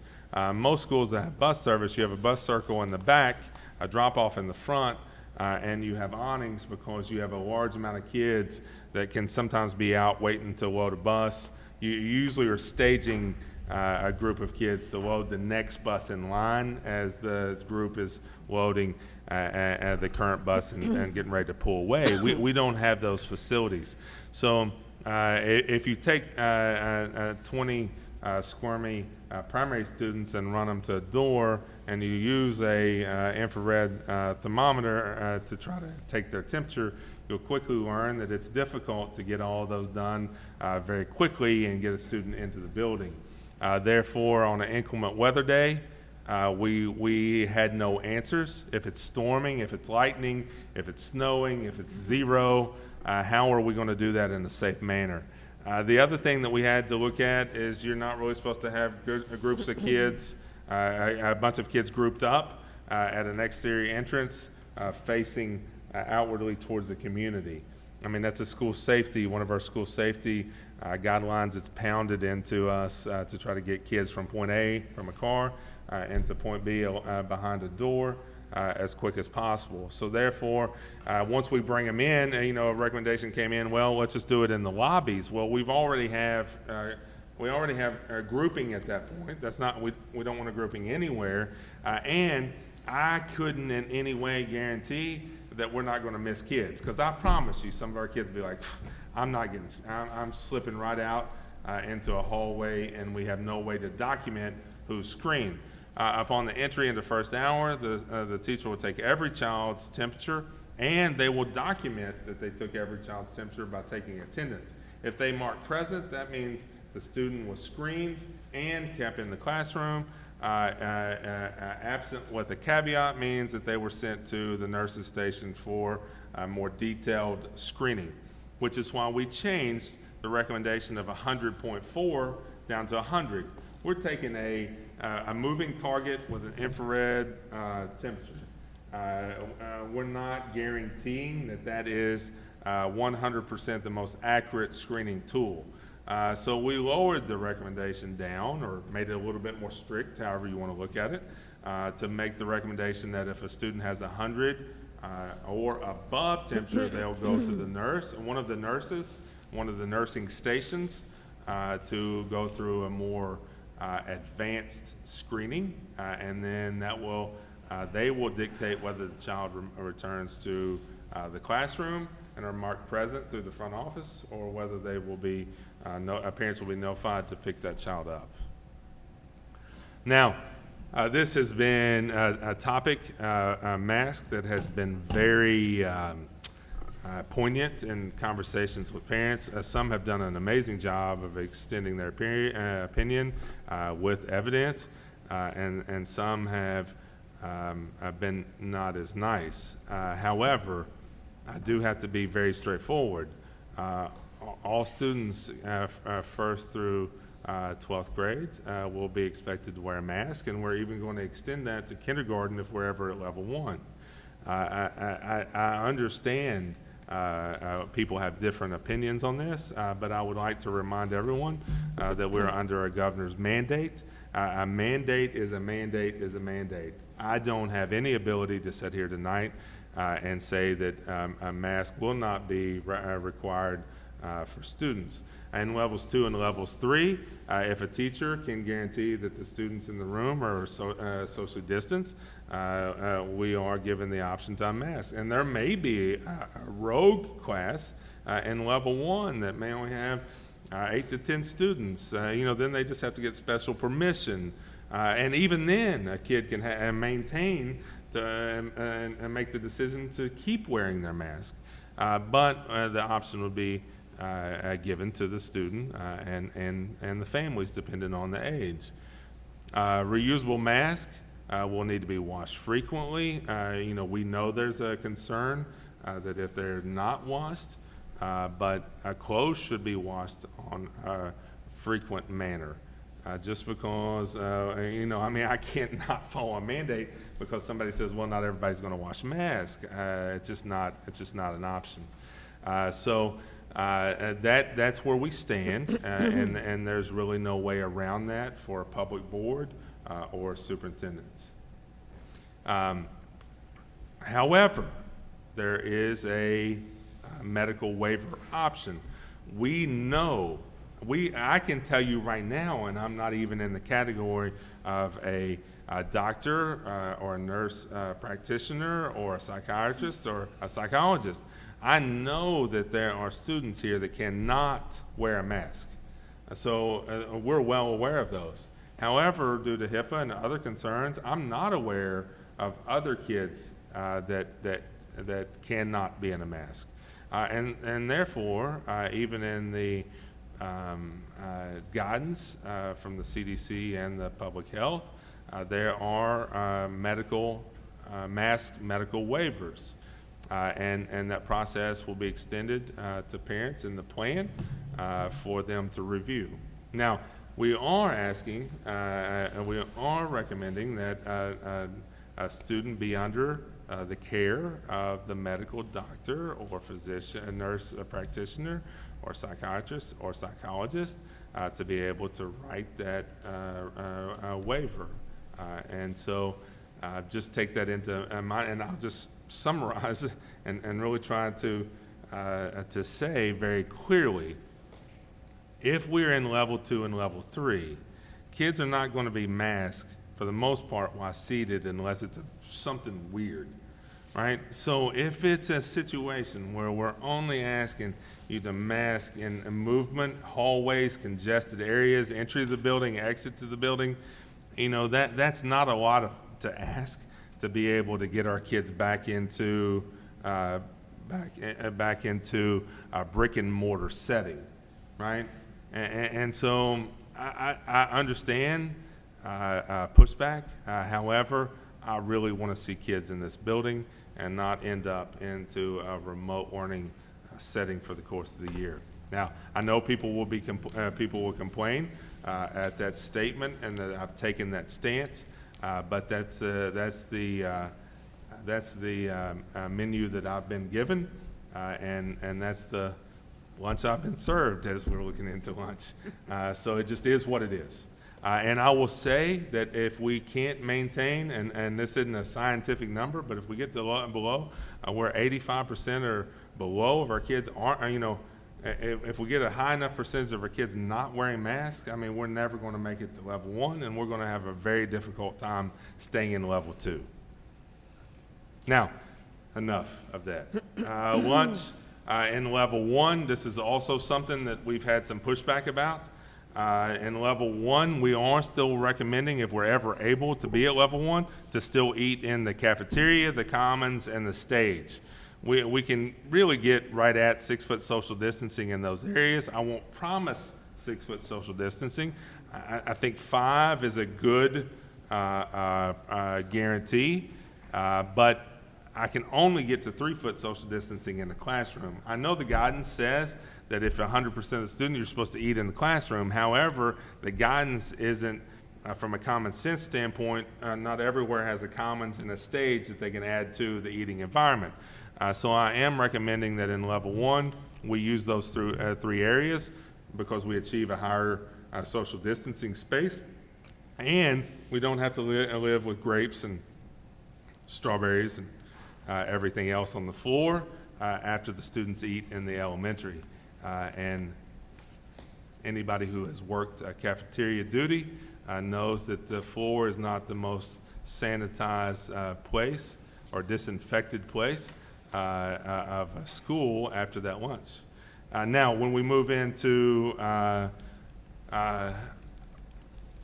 Most schools that have bus service, you have a bus circle in the back, a drop-off in the front, and you have awnings because you have a large amount of kids that can sometimes be out waiting to load a bus. You usually are staging a group of kids to load the next bus in line as the group is loading the current bus and getting ready to pull away. We don't have those facilities. So if you take 20 squirmy primary students and run them to a door, and you use a infrared thermometer to try to take their temperature, you'll quickly learn that it's difficult to get all of those done very quickly and get a student into the building. Therefore, on an inclement weather day, we had no answers. If it's storming, if it's lightning, if it's snowing, if it's zero, how are we going to do that in a safe manner? The other thing that we had to look at is you're not really supposed to have groups of kids, a bunch of kids grouped up at an exterior entrance facing outwardly towards the community. I mean, that's a school safety, one of our school safety guidelines. It's pounded into us to try to get kids from point A from a car into point B behind a door as quick as possible. So therefore, once we bring them in, a recommendation came in, well, let's just do it in the lobbies. Well, we already have a grouping at that point. That's not, we don't want a grouping anywhere. And I couldn't in any way guarantee that we're not going to miss kids, because I promise you some of our kids will be like, I'm slipping right out into a hallway, and we have no way to document who's screened. Upon the entry into first hour, the teacher will take every child's temperature, and they will document that they took every child's temperature by taking attendance. If they mark present, that means the student was screened and kept in the classroom. Absent with a caveat means that they were sent to the nurses station for more detailed screening, which is why we changed the recommendation of 100.4 down to 100. We're taking a moving target with an infrared temperature. We're not guaranteeing that is 100% the most accurate screening tool. So we lowered the recommendation down, or made it a little bit more strict, however you want to look at it, to make the recommendation that if a student has 100 or above temperature, they'll go to the nurse, one of the nurses, one of the nursing stations, to go through a more advanced screening, and then they will dictate whether the child returns to the classroom and are marked present through the front office, or whether they will be parents will be notified to pick that child up. Now, this has been a topic, masks, that has been very poignant in conversations with parents. Some have done an amazing job of extending their opinion with evidence, and some have been not as nice. However, I do have to be very straightforward. All students first through 12th grade will be expected to wear a mask, and we're even going to extend that to kindergarten if we're ever at level 1. I understand people have different opinions on this, but I would like to remind everyone that we're under a governor's mandate. A mandate is a mandate is a mandate. I don't have any ability to sit here tonight and say that a mask will not be required for students. In levels 2 and levels 3, if a teacher can guarantee that the students in the room are socially distanced, we are given the option to unmask. And there may be a rogue class in level 1 that may only have 8 to 10 students. Then they just have to get special permission. And even then, a kid can maintain and make the decision to keep wearing their mask. But the option would be given to the student and the families, depending on the age. Reusable masks will need to be washed frequently. We know there's a concern that if they're not washed, but clothes should be washed on a frequent manner. Just because, I can't not follow a mandate because somebody says, well, not everybody's going to wash masks. It's just not an option. That's where we stand, and there's really no way around that for a public board or a superintendent. However, there is a medical waiver option. We know, I can tell you right now, and I'm not even in the category of a doctor or a nurse practitioner or a psychiatrist or a psychologist. I know that there are students here that cannot wear a mask. So we're well aware of those. However, due to HIPAA and other concerns, I'm not aware of other kids that cannot be in a mask. And therefore, even in the guidance from the CDC and the public health, there are mask medical waivers. And that process will be extended to parents in the plan for them to review. Now, we are asking, and we are recommending that a student be under the care of the medical doctor or physician, a nurse, a practitioner, or psychiatrist or psychologist to be able to write that waiver. And so just take that into mind, and I'll just summarize and really try to say very clearly, if we're in level 2 and level 3, kids are not going to be masked for the most part while seated unless it's something weird, right? So if it's a situation where we're only asking you to mask in movement, hallways, congested areas, entry to the building, exit to the building, that's not a lot to ask to be able to get our kids back into a brick and mortar setting, right? And so I understand pushback. However, I really want to see kids in this building and not end up into a remote learning setting for the course of the year. Now, I know people will complain at that statement and that I've taken that stance, but that's the menu that I've been given, and that's the lunch I've been served as we're looking into lunch. So it just is what it is. And I will say that if we can't maintain, and this isn't a scientific number, but if we get to below, where 85% or below of our kids aren't, if we get a high enough percentage of our kids not wearing masks, we're never going to make it to level 1, and we're going to have a very difficult time staying in level 2. Now, enough of that. Lunch in level 1, this is also something that we've had some pushback about. In level 1, we are still recommending, if we're ever able to be at level 1, to still eat in the cafeteria, the commons, and the stage. we can really get right at 6-foot social distancing in those areas. I won't promise 6-foot social distancing. I think 5 is a good guarantee, but I can only get to 3-foot social distancing in the classroom. I know the guidance says that if 100% of the students, you're supposed to eat in the classroom. However, the guidance isn't, from a common sense standpoint, not everywhere has a commons and a stage that they can add to the eating environment. So I am recommending that in level 1, we use those 3 areas because we achieve a higher social distancing space. And we don't have to live with grapes and strawberries and everything else on the floor after the students eat in the elementary. And anybody who has worked cafeteria duty knows that the floor is not the most sanitized place or disinfected place of a school after that lunch. Now, when we move into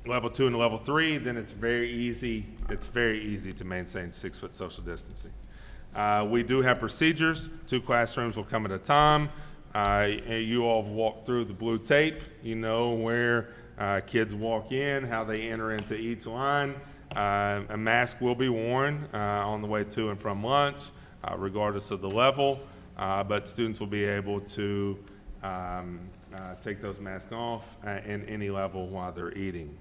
level 2 and level 3, then it's very easy to maintain 6-foot social distancing. We do have procedures. 2 classrooms will come at a time. You all have walked through the blue tape. You know where kids walk in, how they enter into each line. A mask will be worn on the way to and from lunch, regardless of the level, but students will be able to take those masks off in any level while they're eating.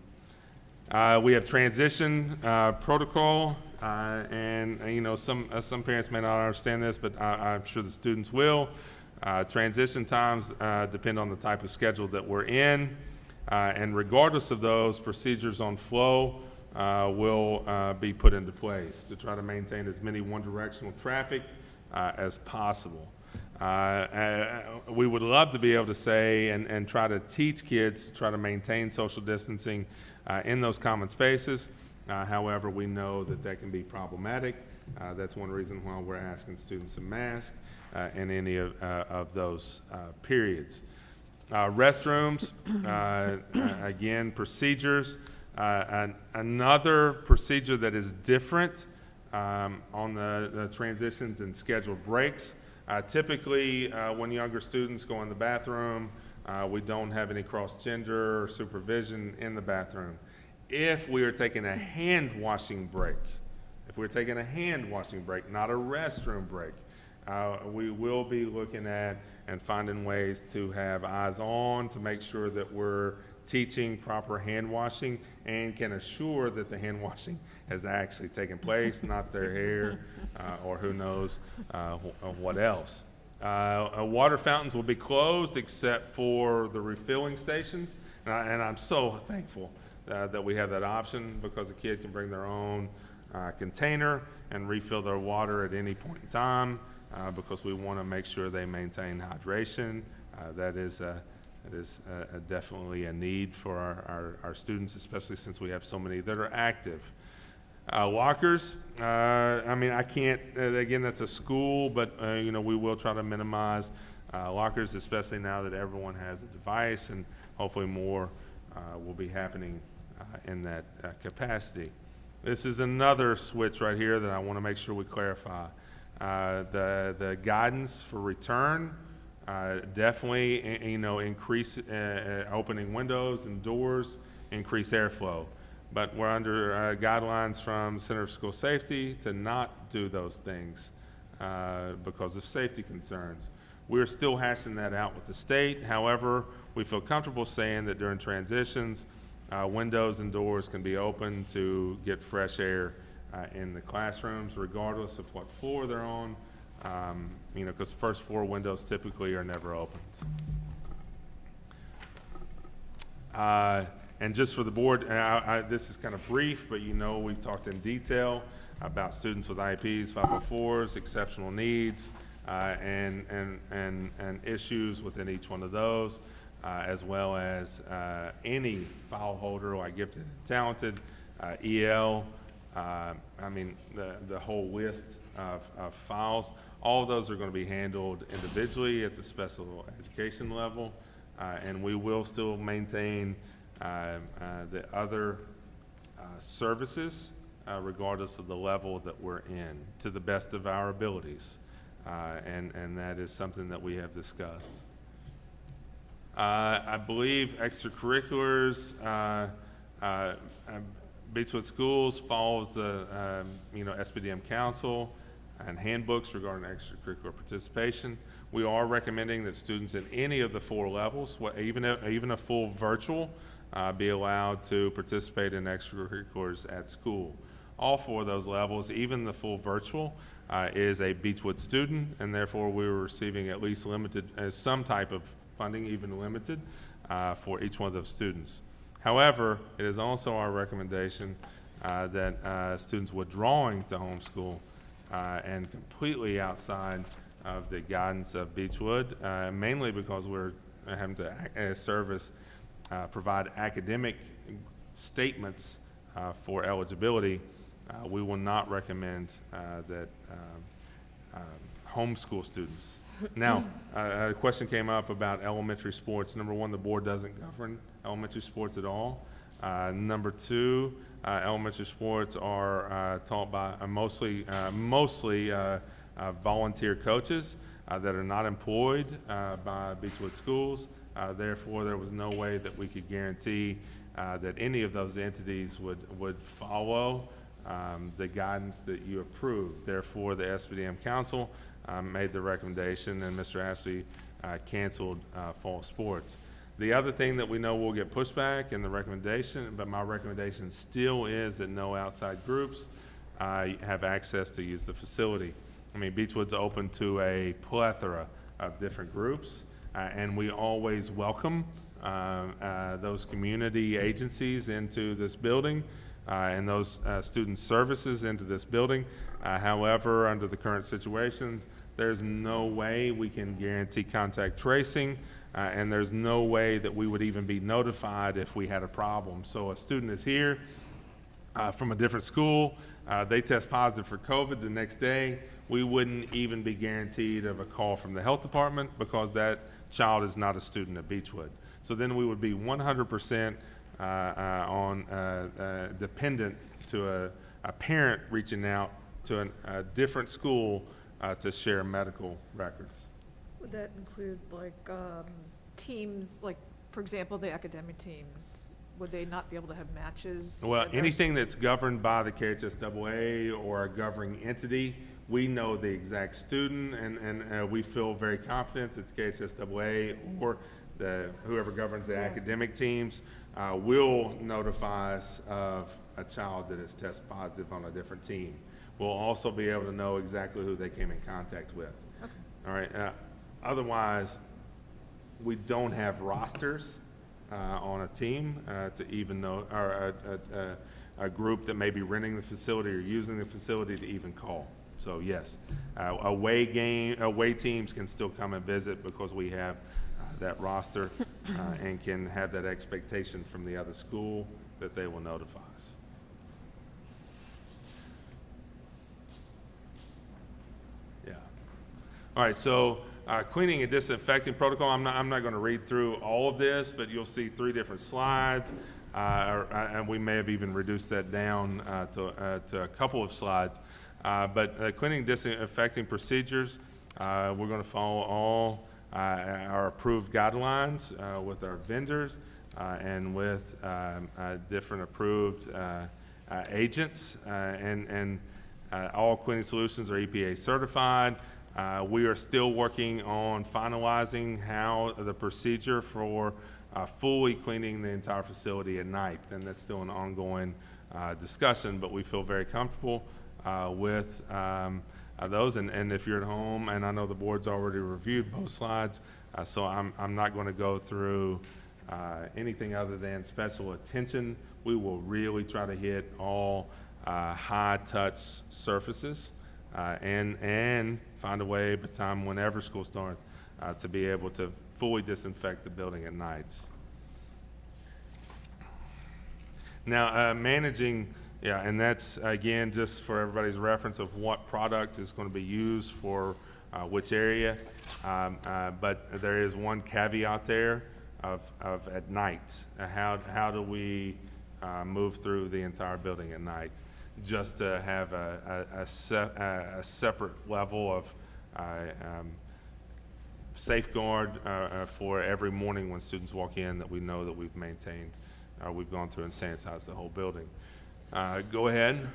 We have transition protocol, and you know, some parents may not understand this, but I'm sure the students will. Transition times depend on the type of schedule that we're in, and regardless of those, procedures on flow will be put into place to try to maintain as many one-directional traffic as possible. We would love to be able to say and try to teach kids to try to maintain social distancing in those common spaces. However, we know that can be problematic. That's one reason why we're asking students to mask in any of those periods. Restrooms, again, procedures. Another procedure that is different on the transitions and scheduled breaks. Typically, when younger students go in the bathroom, we don't have any cross-gender or supervision in the bathroom. If we are taking a hand washing break, not a restroom break, we will be looking at and finding ways to have eyes on to make sure that we're teaching proper hand washing and can assure that the hand washing has actually taken place, not their hair or who knows what else. Water fountains will be closed except for the refilling stations, and I'm so thankful that we have that option because a kid can bring their own container and refill their water at any point in time because we want to make sure they maintain hydration. That is definitely a need for our students, especially since we have so many that are active. Lockers, I mean, I can't, again, that's a school, but you know, we will try to minimize lockers, especially now that everyone has a device, and hopefully more will be happening in that capacity. This is another switch right here that I want to make sure we clarify. The guidance for return definitely, you know, increase opening windows and doors, increase airflow. But we're under guidelines from Center for School Safety to not do those things because of safety concerns. We're still hashing that out with the state. However, we feel comfortable saying that during transitions, windows and doors can be open to get fresh air in the classrooms, regardless of what floor they're on. You know, because first floor windows typically are never opened. And just for the board, this is kind of brief, but you know, we've talked in detail about students with IEPs, 504s, exceptional needs, and issues within each one of those, as well as any file holder like gifted and talented, EL, I mean, the whole list of files. All of those are going to be handled individually at the special education level, and we will still maintain the other services regardless of the level that we're in, to the best of our abilities. and that is something that we have discussed. I believe extracurriculars, Beechwood Schools follows the, SPDM Council and handbooks regarding extracurricular participation. We are recommending that students in any of the 4 levels, even a full virtual, be allowed to participate in extracurriculars at school. All 4 of those levels, even the full virtual, is a Beechwood student, and therefore we were receiving at least some type of funding, even limited, for each one of those students. However, it is also our recommendation that students withdrawing to homeschool and completely outside of the guidance of Beechwood, mainly because we're having to provide academic statements for eligibility, we will not recommend that homeschool students. Now, a question came up about elementary sports. Number 1, the board doesn't govern elementary sports at all. Number 2, elementary sports are taught by mostly volunteer coaches that are not employed by Beechwood Schools. Therefore, there was no way that we could guarantee that any of those entities would follow the guidance that you approved. Therefore, the SPDM Council made the recommendation, and Mr. Ashley canceled fall sports. The other thing that we know will get pushback in the recommendation, but my recommendation still is that no outside groups have access to use the facility. I mean, Beechwood's open to a plethora of different groups, and we always welcome those community agencies into this building and those student services into this building. However, under the current situations, there's no way we can guarantee contact tracing, and there's no way that we would even be notified if we had a problem. So a student is here from a different school, they test positive for COVID the next day, we wouldn't even be guaranteed of a call from the health department because that child is not a student at Beechwood. So then we would be 100% dependent to a parent reaching out to a different school to share medical records. Would that include like teams, like for example, the academic teams? Would they not be able to have matches? Well, anything that's governed by the KHSAA or a governing entity, we know the exact student, and we feel very confident that the KHSAA or whoever governs the academic teams will notify us of a child that is test positive on a different team. We'll also be able to know exactly who they came in contact with. Okay. All right. Otherwise, we don't have rosters on a team to even know, or a group that may be renting the facility or using the facility to even call. So yes, away teams can still come and visit because we have that roster and can have that expectation from the other school that they will notify us. Yeah. All right, so cleaning and disinfecting protocol, I'm not going to read through all of this, but you'll see 3 different slides, and we may have even reduced that down to a couple of slides. But cleaning and disinfecting procedures, we're going to follow all our approved guidelines with our vendors and with different approved agents, and all cleaning solutions are EPA certified. We are still working on finalizing how the procedure for fully cleaning the entire facility at night, and that's still an ongoing discussion, but we feel very comfortable with those. And if you're at home, and I know the board's already reviewed both slides, so I'm not going to go through anything other than special attention. We will really try to hit all high-touch surfaces and find a way by the time whenever school starts to be able to fully disinfect the building at night. Now, managing, yeah, and that's, again, just for everybody's reference of what product is going to be used for which area, but there is one caveat there of at night. How do we move through the entire building at night? Just to have a separate level safeguard for every morning when students walk in, that we know that we've maintained, we've gone through and sanitized the whole building. Go ahead.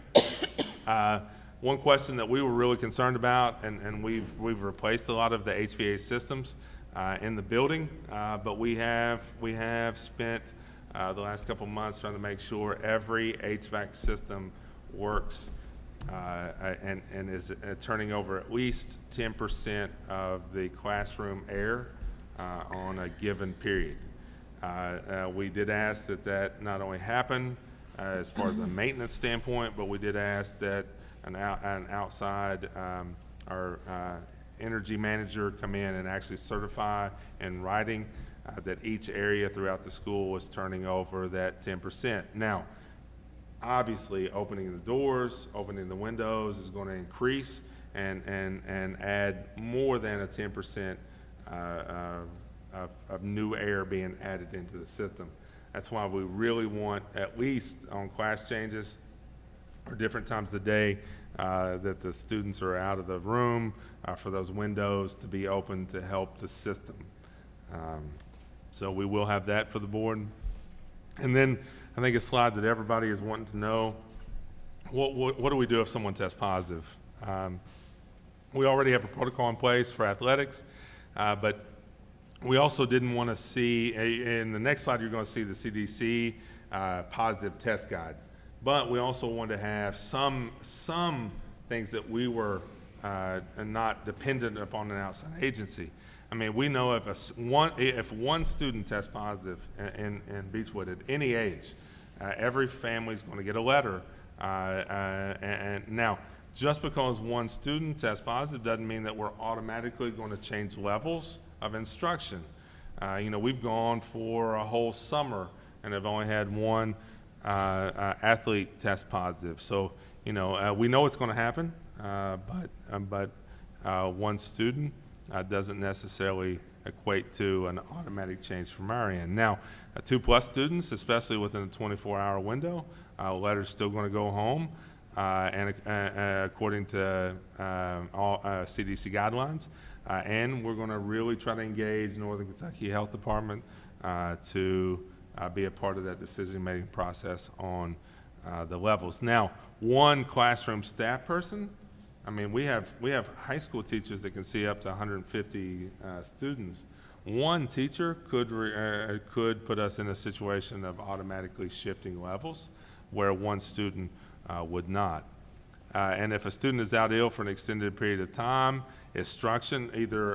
One question that we were really concerned about, and we've replaced a lot of the HVAC systems in the building, but we have spent the last couple months trying to make sure every HVAC system works and is turning over at least 10% of the classroom air on a given period. We did ask that not only happen as far as a maintenance standpoint, but we did ask that an outside our energy manager come in and actually certify in writing that each area throughout the school was turning over that 10%. Now, obviously, opening the doors, opening the windows is going to increase and add more than a 10% of new air being added into the system. That's why we really want, at least on class changes or different times of the day, that the students are out of the room, for those windows to be open to help the system. So we will have that for the board. And then I think a slide that everybody is wanting to know, what do we do if someone tests positive? We already have a protocol in place for athletics, but we also didn't want to see, in the next slide you're going to see the CDC positive test guide. But we also wanted to have some things that we were not dependent upon an outside agency. I mean, we know if one student tests positive in Beechwood at any age, every family is going to get a letter. And now, just because one student tests positive doesn't mean that we're automatically going to change levels of instruction. We've gone for a whole summer and have only had one athlete test positive. So, we know it's going to happen, but one student doesn't necessarily equate to an automatic change from our end. Now, 2+ students, especially within a 24-hour window, letter's still going to go home, and according to all CDC guidelines, and we're going to really try to engage Northern Kentucky Health Department to be a part of that decision-making process on the levels. Now, one classroom staff person, I mean, we have high school teachers that can see up to 150 students. One teacher could put us in a situation of automatically shifting levels where one student would not. And if a student is out ill for an extended period of time, instruction, either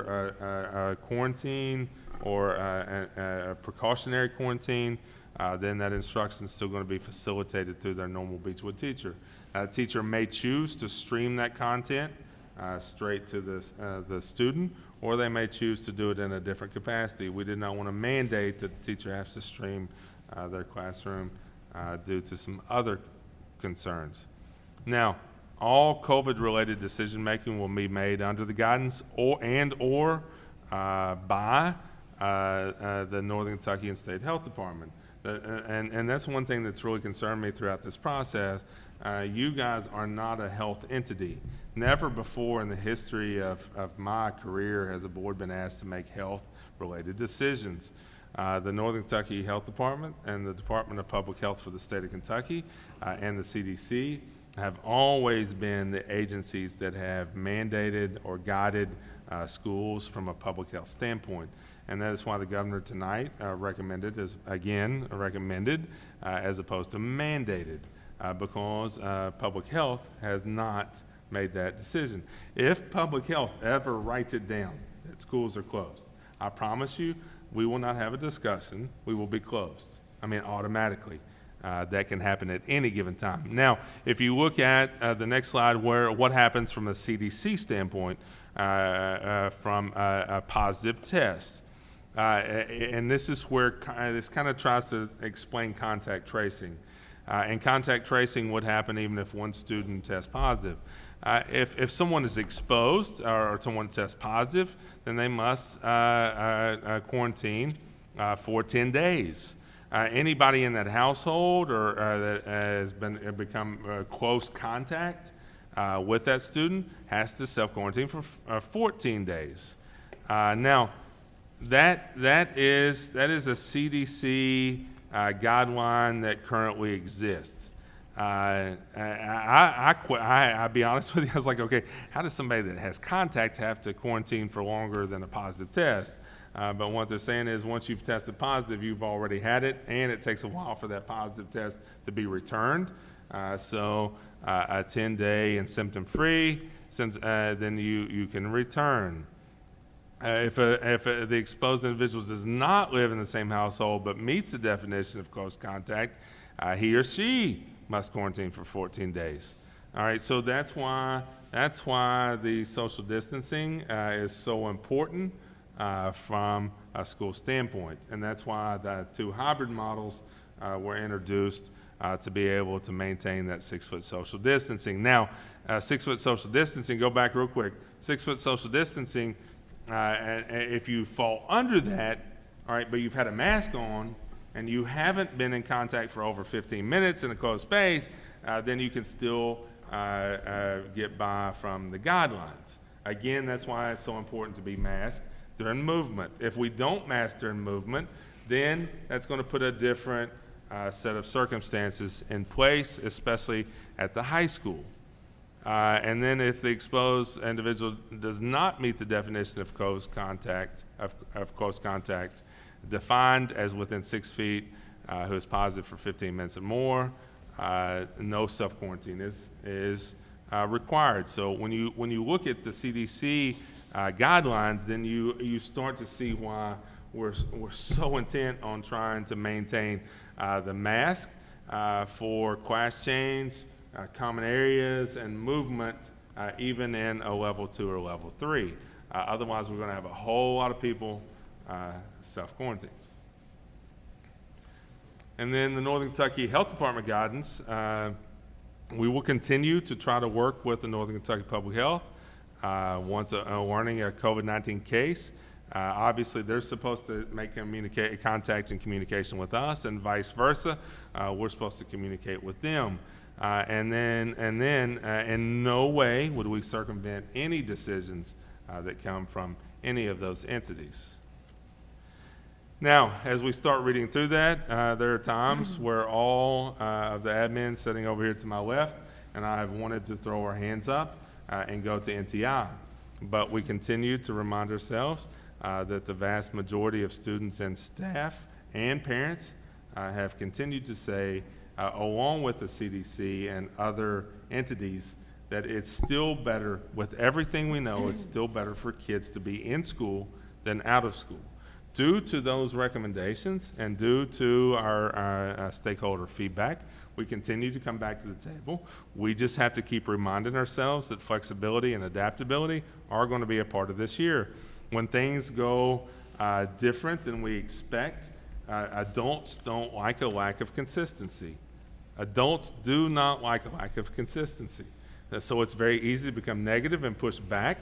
a quarantine or a precautionary quarantine, then that instruction is still going to be facilitated through their normal Beechwood teacher. A teacher may choose to stream that content straight to the student, or they may choose to do it in a different capacity. We did not want to mandate that the teacher has to stream their classroom due to some other concerns. Now, all COVID-related decision-making will be made under the guidance or by the Northern Kentucky and State Health Department. And that's one thing that's really concerned me throughout this process. You guys are not a health entity. Never before in the history of my career has a board been asked to make health-related decisions. The Northern Kentucky Health Department and the Department of Public Health for the state of Kentucky and the CDC have always been the agencies that have mandated or guided schools from a public health standpoint. And that is why the governor tonight recommended as opposed to mandated, because public health has not made that decision. If public health ever writes it down that schools are closed, I promise you, we will not have a discussion. We will be closed. I mean, automatically. That can happen at any given time. Now, if you look at the next slide, what happens from a CDC standpoint from a positive test. And this is where this kind of tries to explain contact tracing. And contact tracing would happen even if one student tests positive. If someone is exposed or someone tests positive, then they must quarantine for 10 days. Anybody in that household or that has become close contact with that student has to self-quarantine for 14 days. Now, that is a CDC guideline that currently exists. I'll be honest with you, I was like, okay, how does somebody that has contact have to quarantine for longer than a positive test? But what they're saying is once you've tested positive, you've already had it, and it takes a while for that positive test to be returned. So a 10-day and symptom-free, then you can return. If the exposed individual does not live in the same household but meets the definition of close contact, he or she must quarantine for 14 days. All right, so that's why the social distancing is so important from a school standpoint, and that's why the 2 hybrid models were introduced to be able to maintain that 6-foot social distancing. Now, 6-foot social distancing, go back real quick, 6-foot social distancing, if you fall under that, all right, but you've had a mask on and you haven't been in contact for over 15 minutes in a closed space, then you can still get by from the guidelines. Again, that's why it's so important to be masked during movement. If we don't mask during movement, then that's going to put a different set of circumstances in place, especially at the high school. And then if the exposed individual does not meet the definition of close contact, defined as within 6 feet, who is positive for 15 minutes or more, no self-quarantine is required. So when you look at the CDC guidelines, then you start to see why we're so intent on trying to maintain the mask for class change, common areas, and movement, even in a level 2 or level 3. Otherwise, we're going to have a whole lot of people self-quarantined. And then the Northern Kentucky Health Department guidance, we will continue to try to work with the Northern Kentucky Public Health once learning a COVID-19 case. Obviously, they're supposed to make contact and communication with us, and vice versa. We're supposed to communicate with them. And then in no way would we circumvent any decisions that come from any of those entities. Now, as we start reading through that, there are times where all of the admins sitting over here to my left and I have wanted to throw our hands up and go to NTI. But we continue to remind ourselves that the vast majority of students and staff and parents have continued to say, along with the CDC and other entities, that it's still better, with everything we know, it's still better for kids to be in school than out of school. Due to those recommendations and due to our stakeholder feedback, we continue to come back to the table. We just have to keep reminding ourselves that flexibility and adaptability are going to be a part of this year. When things go different than we expect, adults don't like a lack of consistency. Adults do not like a lack of consistency. So it's very easy to become negative and push back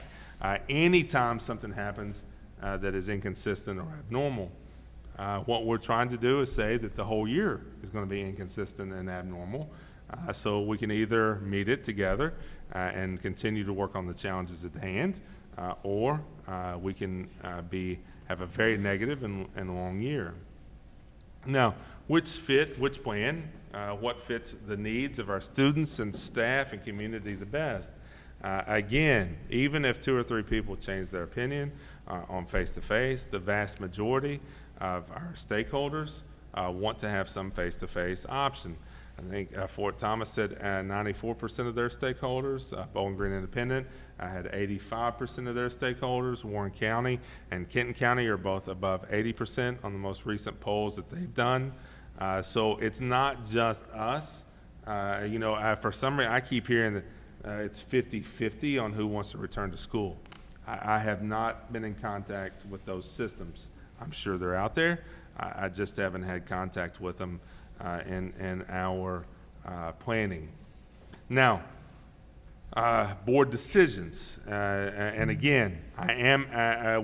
anytime something happens that is inconsistent or abnormal. What we're trying to do is say that the whole year is going to be inconsistent and abnormal, so we can either meet it together and continue to work on the challenges at hand, or we can have a very negative and long year. Now, which plan, what fits the needs of our students and staff and community the best? Again, even if 2 or 3 people change their opinion on face-to-face, the vast majority of our stakeholders want to have some face-to-face option. I think Fort Thomas said 94% of their stakeholders. Bowling Green Independent had 85% of their stakeholders. Warren County and Kenton County are both above 80% on the most recent polls that they've done. So it's not just us. For some reason, I keep hearing that it's 50-50 on who wants to return to school. I have not been in contact with those systems. I'm sure they're out there. I just haven't had contact with them in our planning. Now, board decisions, and again,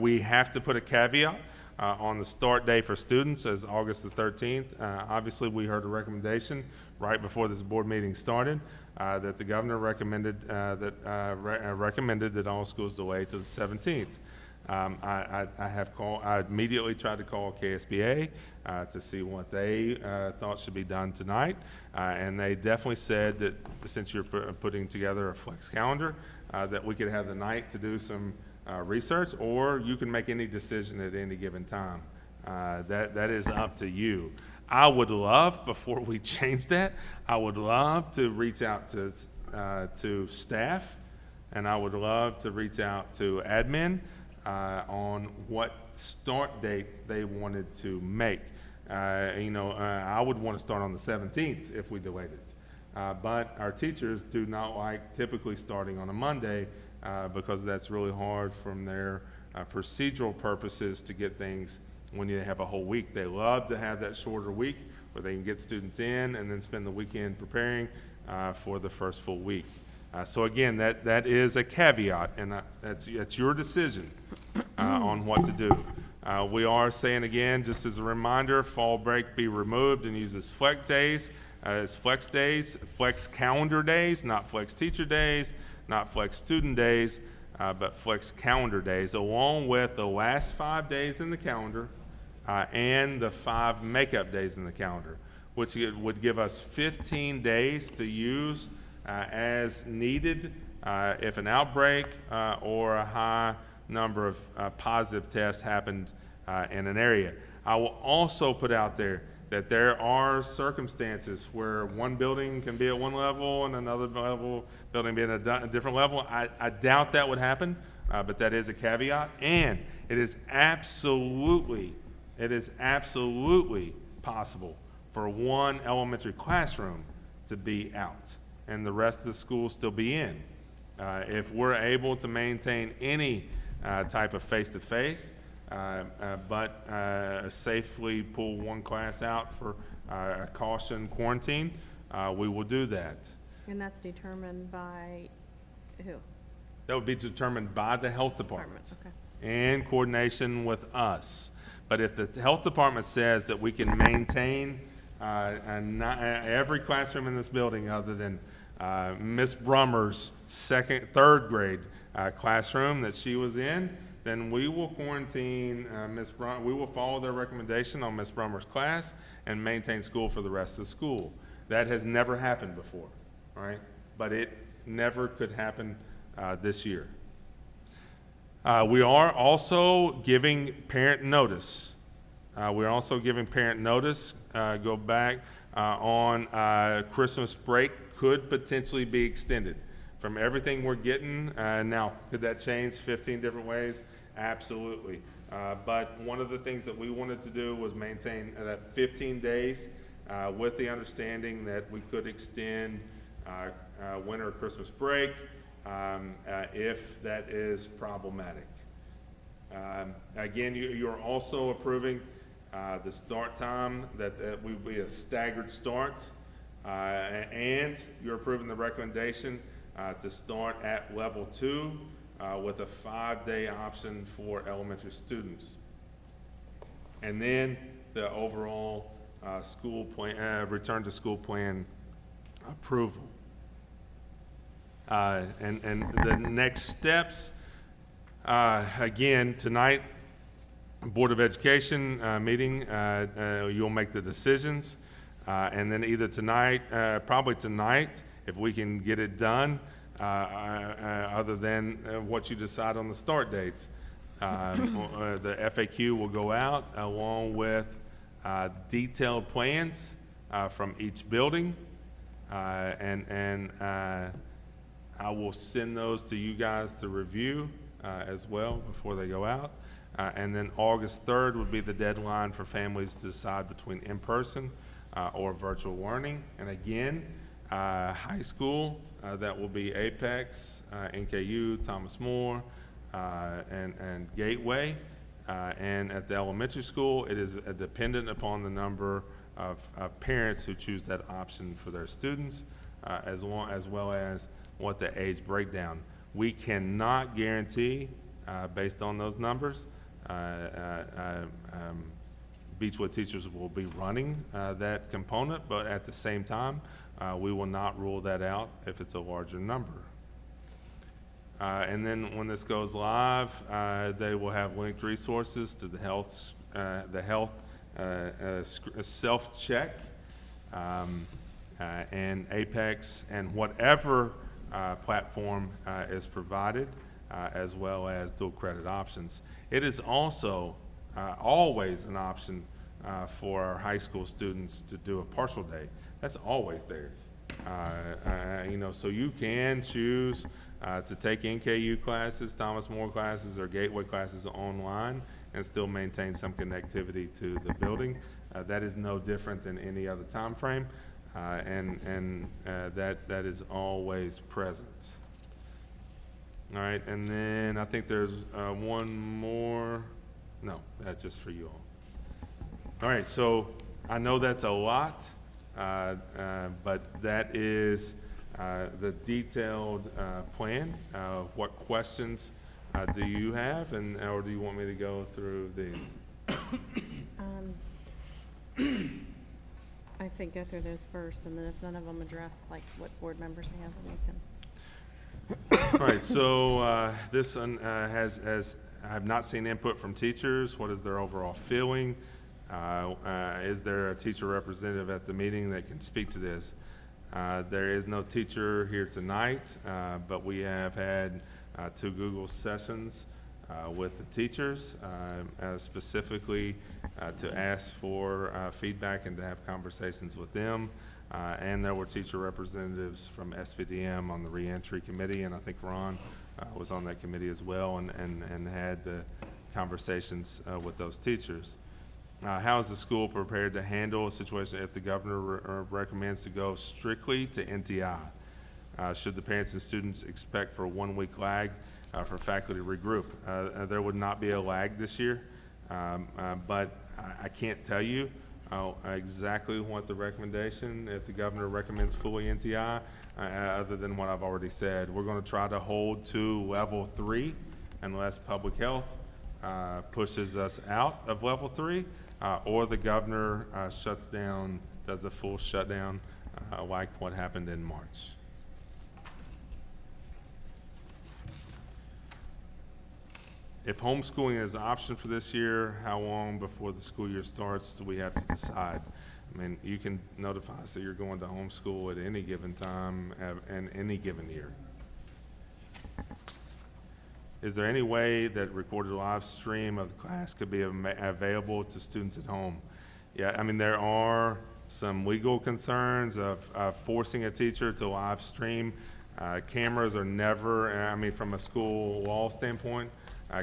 we have to put a caveat on the start day for students as August the 13th. Obviously, we heard a recommendation right before this board meeting started that the governor recommended that all schools delay to the 17th. I immediately tried to call KSBA to see what they thought should be done tonight, and they definitely said that since you're putting together a flex calendar, that we could have the night to do some research, or you can make any decision at any given time. That is up to you. I would love, before we change that, I would love to reach out to staff, and I would love to reach out to admin on what start date they wanted to make. I would want to start on the 17th if we delayed it. But our teachers do not like typically starting on a Monday because that's really hard from their procedural purposes to get things when you have a whole week. They love to have that shorter week where they can get students in and then spend the weekend preparing for the first full week. So again, that is a caveat, and that's your decision on what to do. We are saying again, just as a reminder, fall break be removed and use as flex days, flex calendar days, not flex teacher days, not flex student days, but flex calendar days, along with the last 5 days in the calendar and the 5 makeup days in the calendar, which would give us 15 days to use as needed if an outbreak or a high number of positive tests happened in an area. I will also put out there that there are circumstances where one building can be at one level and another building be at a different level. I doubt that would happen, but that is a caveat. And it is absolutely possible for one elementary classroom to be out and the rest of the school still be in. If we're able to maintain any type of face-to-face, but safely pull one class out for a caution quarantine, we will do that. And that's determined by who? That would be determined by the health department Okay. in coordination with us. But if the health department says that we can maintain every classroom in this building other than Miss Brummer's third grade classroom that she was in, then we will quarantine Miss Brummer. We will follow their recommendation on Miss Brummer's class and maintain school for the rest of the school. That has never happened before, all right? But it never could happen this year. We are also giving parent notice. Go back on Christmas break could potentially be extended. From everything we're getting, now, could that change 15 different ways? Absolutely. But one of the things that we wanted to do was maintain that 15 days with the understanding that we could extend winter or Christmas break if that is problematic. Again, you're also approving the start time, that will be a staggered start, and you're approving the recommendation to start at level 2 with a 5-day option for elementary students. And then the overall school plan, return to school plan approval. And the next steps, again, tonight, Board of Education meeting, you'll make the decisions. And then either tonight, probably tonight, if we can get it done, other than what you decide on the start date. The FAQ will go out along with detailed plans from each building, and I will send those to you guys to review as well before they go out. And then August 3rd would be the deadline for families to decide between in-person or virtual learning. And again, high school, that will be Apex, NKU, Thomas More, and Gateway. And at the elementary school, it is dependent upon the number of parents who choose that option for their students, as well as what the age breakdown. We cannot guarantee, based on those numbers, Beechwood teachers will be running that component, but at the same time, we will not rule that out if it's a larger number. And then when this goes live, they will have linked resources to the health self-check, and Apex, and whatever platform is provided, as well as dual credit options. It is also always an option for our high school students to do a partial day. That's always there. So you can choose to take NKU classes, Thomas More classes, or Gateway classes online and still maintain some connectivity to the building. That is no different than any other time frame, and that is always present. All right, and then I think there's one more. No, that's just for you all. All right, so I know that's a lot, but that is the detailed plan. What questions do you have, or do you want me to go through these? I say go through those first, and then if none of them address, like, what board members have, then we can. All right, so this one has I have not seen input from teachers. What is their overall feeling? Is there a teacher representative at the meeting that can speak to this? There is no teacher here tonight, but we have had 2 Google sessions with the teachers, specifically to ask for feedback and to have conversations with them. And there were teacher representatives from SPDM on the reentry committee, and I think Ron was on that committee as well, and had the conversations with those teachers. How is the school prepared to handle a situation if the governor recommends to go strictly to NTI? Should the parents and students expect for a 1-week lag for faculty to regroup? There would not be a lag this year, but I can't tell you exactly what the recommendation, if the governor recommends fully NTI, other than what I've already said. We're going to try to hold to level 3 unless public health pushes us out of level 3, or the governor shuts down, does a full shutdown like what happened in March. If homeschooling is an option for this year, how long before the school year starts do we have to decide? I mean, you can notify us that you're going to homeschool at any given time and any given year. Is there any way that recorded live stream of the class could be available to students at home? Yeah, I mean, there are some legal concerns of forcing a teacher to live stream. Cameras are never, I mean, from a school law standpoint,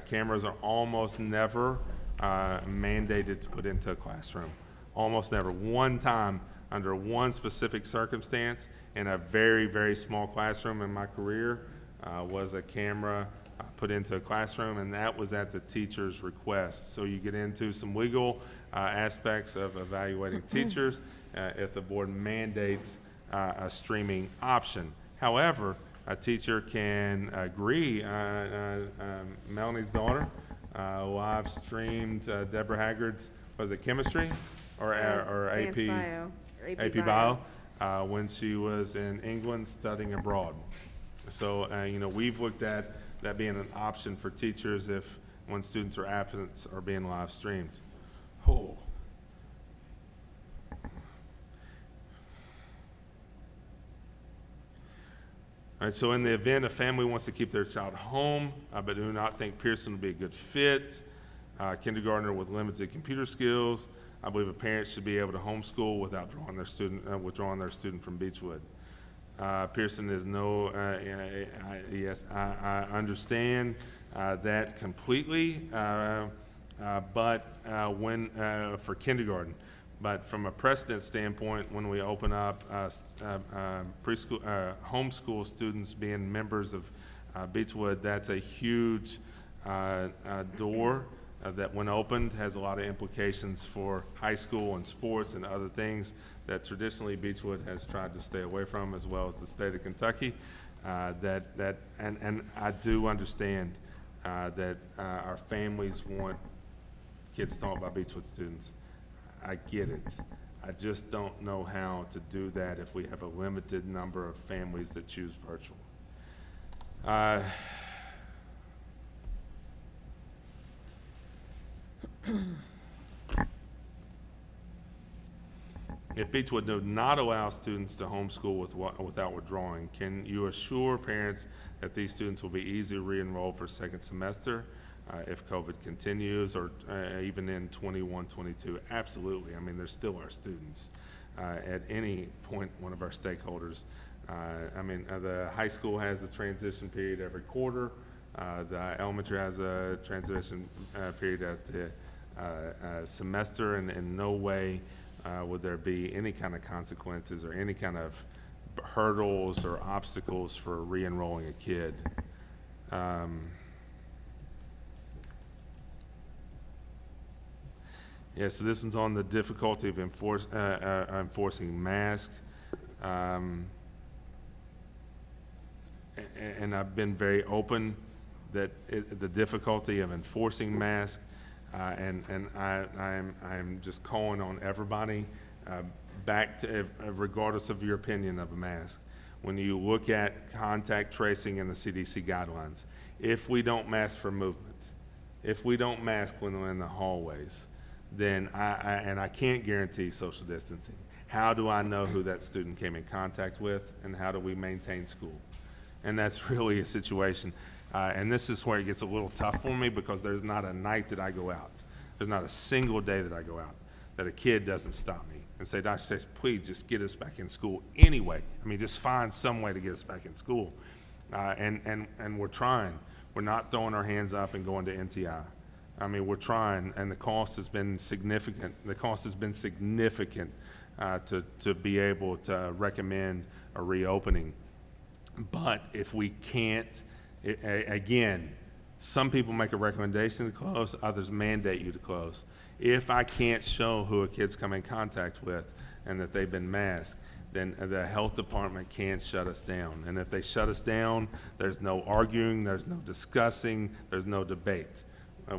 cameras are almost never mandated to put into a classroom. Almost never. One time, under one specific circumstance, in a very, very small classroom in my career, was a camera put into a classroom, and that was at the teacher's request. So you get into some legal aspects of evaluating teachers if the board mandates a streaming option. However, a teacher can agree. Melanie's daughter live streamed Deborah Haggard's, was it chemistry or AP Bio. AP Bio when she was in England studying abroad. So we've looked at that being an option for teachers if when students are absent are being live streamed. Oh. All right, so in the event a family wants to keep their child home, but do not think Pearson would be a good fit, kindergartner with limited computer skills, I believe a parent should be able to homeschool without withdrawing their student from Beechwood. Pearson is no, yes, I understand that completely, but when for kindergarten. But from a precedent standpoint, when we open up preschool, homeschool students being members of Beechwood, that's a huge door that when opened has a lot of implications for high school and sports and other things that traditionally Beechwood has tried to stay away from, as well as the state of Kentucky. And I do understand that our families want kids taught by Beechwood students. I get it. I just don't know how to do that if we have a limited number of families that choose virtual. If Beechwood did not allow students to homeschool without withdrawing, can you assure parents that these students will be easily re-enrolled for second semester if COVID continues, or even in 21, 22? Absolutely. I mean, they're still our students. At any point, one of our stakeholders, the high school has a transition period every quarter. The elementary has a transition period at the semester, and in no way would there be any kind of consequences or any kind of hurdles or obstacles for re-enrolling a kid. Yeah, so this one's on the difficulty of enforcing masks. And I've been very open that the difficulty of enforcing masks, and I'm just calling on everybody back to, regardless of your opinion of a mask, when you look at contact tracing in the CDC guidelines, if we don't mask for movement, if we don't mask when we're in the hallways, then I can't guarantee social distancing. How do I know who that student came in contact with, and how do we maintain school? And that's really a situation. And this is where it gets a little tough for me, because there's not a night that I go out. There's not a single day that I go out that a kid doesn't stop me and say, Dr. Stace, please just get us back in school anyway. I mean, just find some way to get us back in school. And we're trying. We're not throwing our hands up and going to NTI. I mean, we're trying, and the cost has been significant. The cost has been significant to be able to recommend a reopening. But if we can't, again, some people make a recommendation to close, others mandate you to close. If I can't show who a kid's come in contact with and that they've been masked, then the health department can't shut us down. And if they shut us down, there's no arguing, there's no discussing, there's no debate.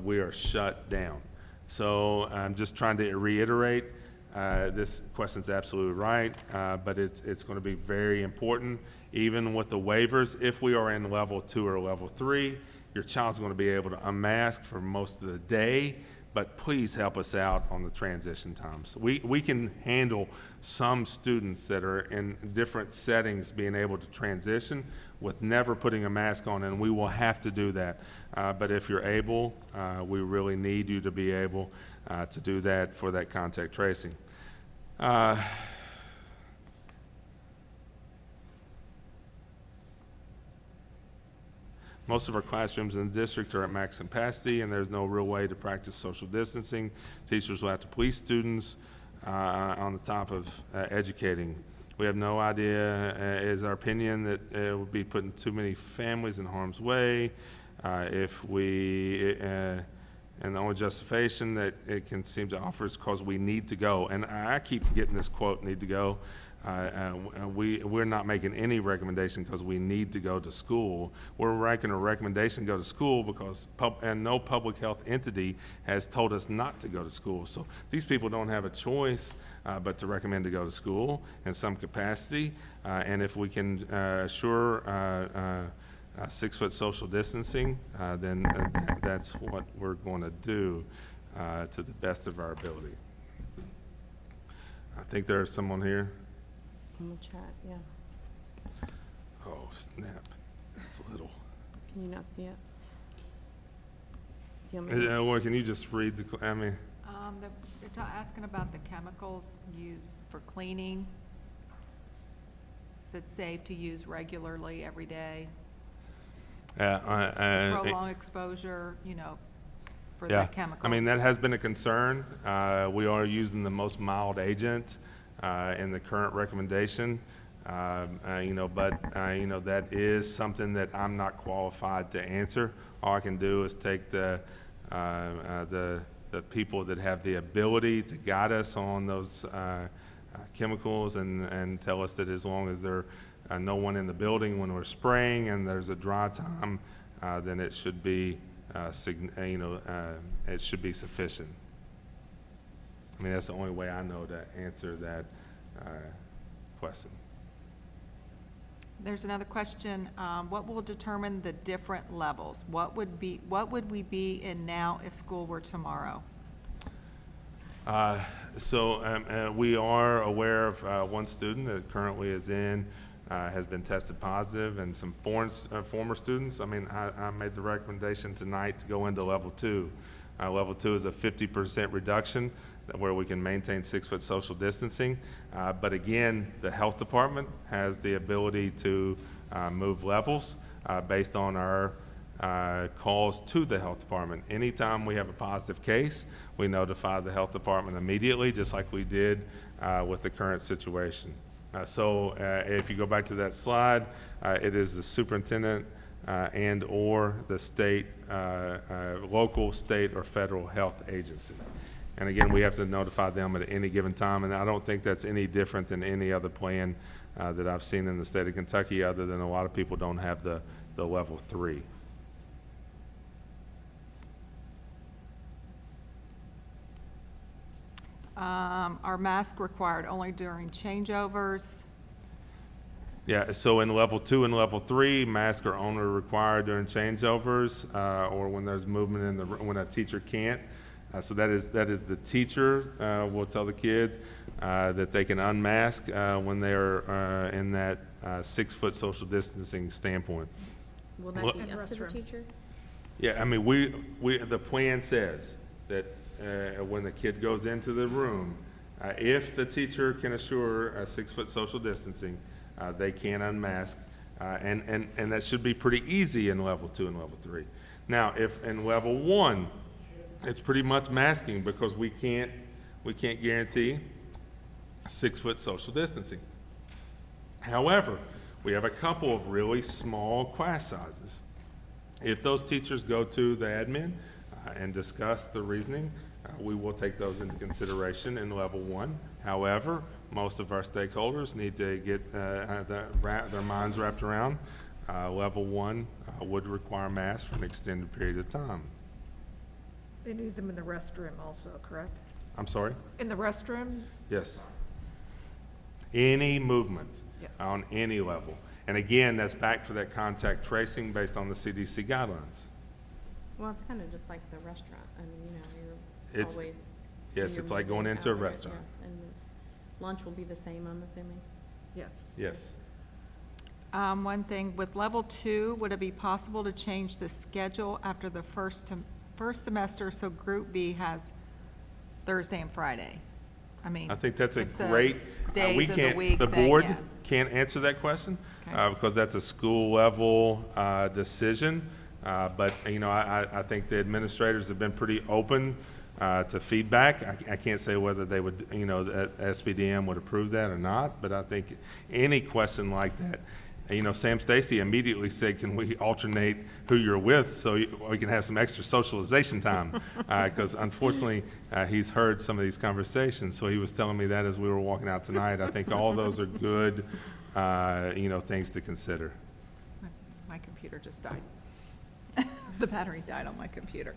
We are shut down. So I'm just trying to reiterate, this question's absolutely right, but it's going to be very important. Even with the waivers, if we are in level 2 or level 3, your child's going to be able to unmask for most of the day, but please help us out on the transition times. We can handle some students that are in different settings being able to transition with never putting a mask on, and we will have to do that. But if you're able, we really need you to be able to do that for that contact tracing. Most of our classrooms in the district are at max capacity, and there's no real way to practice social distancing. Teachers will have to police students on the top of educating. We have no idea, is our opinion, that it would be putting too many families in harm's way. If we, and the only justification that it can seem to offer is because we need to go. And I keep getting this quote, need to go. We're not making any recommendation because we need to go to school. We're making a recommendation to go to school because no public health entity has told us not to go to school. So these people don't have a choice but to recommend to go to school in some capacity. And if we can assure 6-foot social distancing, then that's what we're going to do to the best of our ability. I think there's someone here. In the chat, yeah. Oh, snap. That's little. Can you not see it? Do you want me to- Or can you just read the, They're asking about the chemicals used for cleaning. Is it safe to use regularly every day? Prolonged exposure, for the chemicals. I mean, that has been a concern. We are using the most mild agent in the current recommendation, but that is something that I'm not qualified to answer. All I can do is take the people that have the ability to guide us on those chemicals and tell us that as long as there no one in the building when we're spraying and there's a dry time, then it should be it should be sufficient. I mean, that's the only way I know to answer that question. There's another question. What will determine the different levels? What would we be in now if school were tomorrow? We are aware of one student that currently is in, has been tested positive, and some former students. I mean, I made the recommendation tonight to go into level 2. Level 2 is a 50% reduction where we can maintain 6-foot social distancing. But again, the health department has the ability to move levels based on our calls to the health department. Anytime we have a positive case, we notify the health department immediately, just like we did with the current situation. If you go back to that slide, it is the superintendent and or the state, local, state, or federal health agency. And again, we have to notify them at any given time, and I don't think that's any different than any other plan that I've seen in the state of Kentucky, other than a lot of people don't have the level 3. Are masks required only during changeovers? Yeah, so in level 2 and level 3, masks are only required during changeovers or when there's movement in the when a teacher can't. So that is the teacher will tell the kids that they can unmask when they're in that 6-foot social distancing standpoint. Will that Well- be up to the teacher? Yeah, I mean, the plan says that when the kid goes into the room, if the teacher can assure a 6-foot social distancing, they can unmask, and that should be pretty easy in level 2 and level 3. Now, if in level 1, it's pretty much masking because we can't guarantee 6-foot social distancing. However, we have a couple of really small class sizes. If those teachers go to the admin and discuss the reasoning, we will take those into consideration in level 1. However, most of our stakeholders need to get their minds wrapped around. Level 1 would require masks for an extended period of time. They need them in the restroom also, correct? I'm sorry? In the restroom? Yes. Any movement Yeah. on any level. And again, that's back for that contact tracing based on the CDC guidelines. Well, it's kind of just like the restaurant. I mean, you know, you're It's- always. Yes, you're it's like going moving into a out there, restaurant. yeah. And lunch will be the same, I'm assuming? Yes. Yes. One thing, with level 2, would it be possible to change the schedule after the first semester so Group B has Thursday and Friday? I mean, I think that's a it's the great, days we of the can't, week the thing, board yeah. can't answer that question Okay. because that's a school level decision. But, you know, I think the administrators have been pretty open to feedback. I can't say whether they would, you know, that SPDM would approve that or not, but I think any question like that, you know, Sam Stacy immediately said, can we alternate who you're with so we can have some extra socialization time? Because unfortunately, he's heard some of these conversations. So he was telling me that as we were walking out tonight. I think all those are good, you know, things to consider. My computer just died. The battery died on my computer.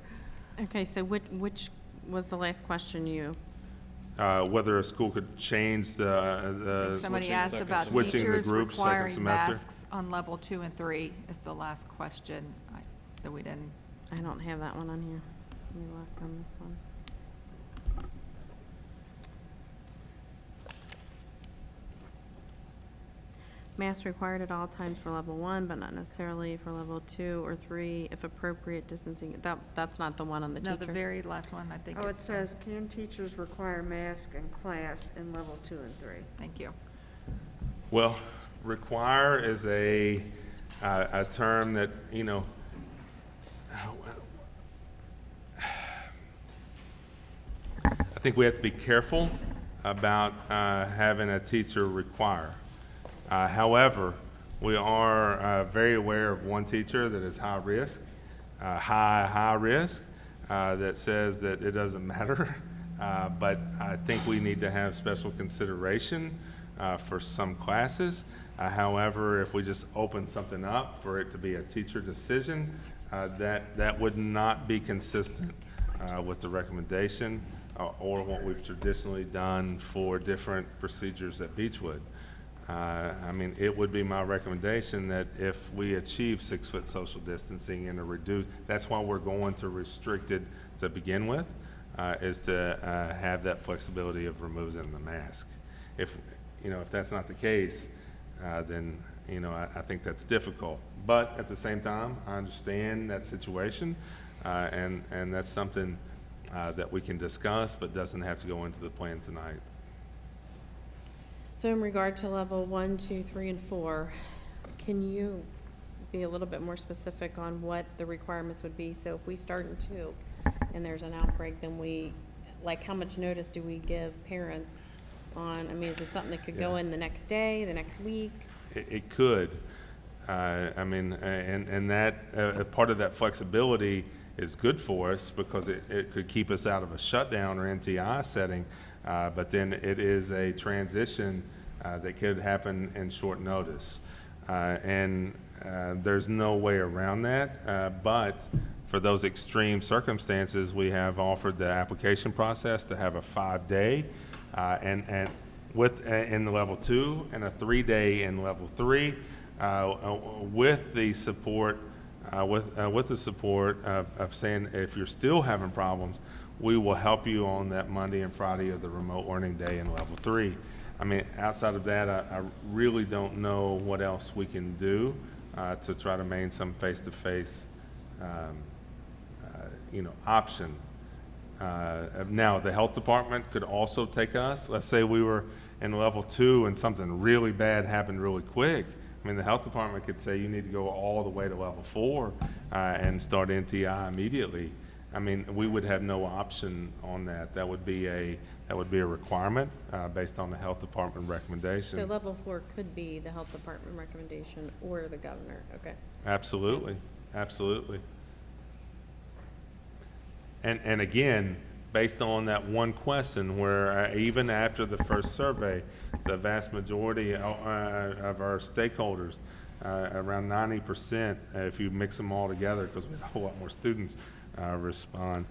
Okay, so which was the last question you, Whether a school could change the Somebody Switching asked second about semester. Switching the teachers groups second requiring semester. masks on level 2 and 3 is the last question that we didn't. I don't have that one on here. Let me look on this one. Masks required at all times for level 1, but not necessarily for level 2 or 3, if appropriate distancing. That's not the one on the No, teacher. the very last one, I think Oh, it it's. says, can teachers require masks in class in level 2 and 3? Thank you. Well, require is a term that, you know, I think we have to be careful about having a teacher require. However, we are very aware of one teacher that is high risk, high risk, that says that it doesn't matter. But I think we need to have special consideration for some classes. However, if we just open something up for it to be a teacher decision, that would not be consistent with the recommendation or what we've traditionally done for different procedures at Beechwood. I mean, it would be my recommendation that if we achieve 6-foot social distancing and a reduce, that's why we're going to restrict it to begin with, is to have that flexibility of removing the mask. If that's not the case, then I think that's difficult. But at the same time, I understand that situation, and that's something that we can discuss, but doesn't have to go into the plan tonight. So in regard to level 1, 2, 3, and 4, can you be a little bit more specific on what the requirements would be? So if we start in 2 and there's an outbreak, then how much notice do we give parents on? I mean, is it something that could go in the next day, the next week? It could. I mean, and that part of that flexibility is good for us because it could keep us out of a shutdown or NTI setting, but then it is a transition that could happen in short notice. And there's no way around that, but for those extreme circumstances, we have offered the application process to have a 5-day and in the level 2 and a 3-day in level 3 with the support of saying if you're still having problems, we will help you on that Monday and Friday of the remote learning day in level 3. I mean, outside of that, I really don't know what else we can do to try to maintain some face-to-face option. Now, the health department could also take us. Let's say we were in level 2 and something really bad happened really quick. I mean, the health department could say you need to go all the way to level 4 and start NTI immediately. I mean, we would have no option on that. That would be a requirement based on the health department recommendation. So level 4 could be the health department recommendation or the governor, okay? Absolutely, absolutely. And again, based on that one question where even after the first survey, the vast majority of our stakeholders, around 90%, if you mix them all together, because we had a whole lot more students respond,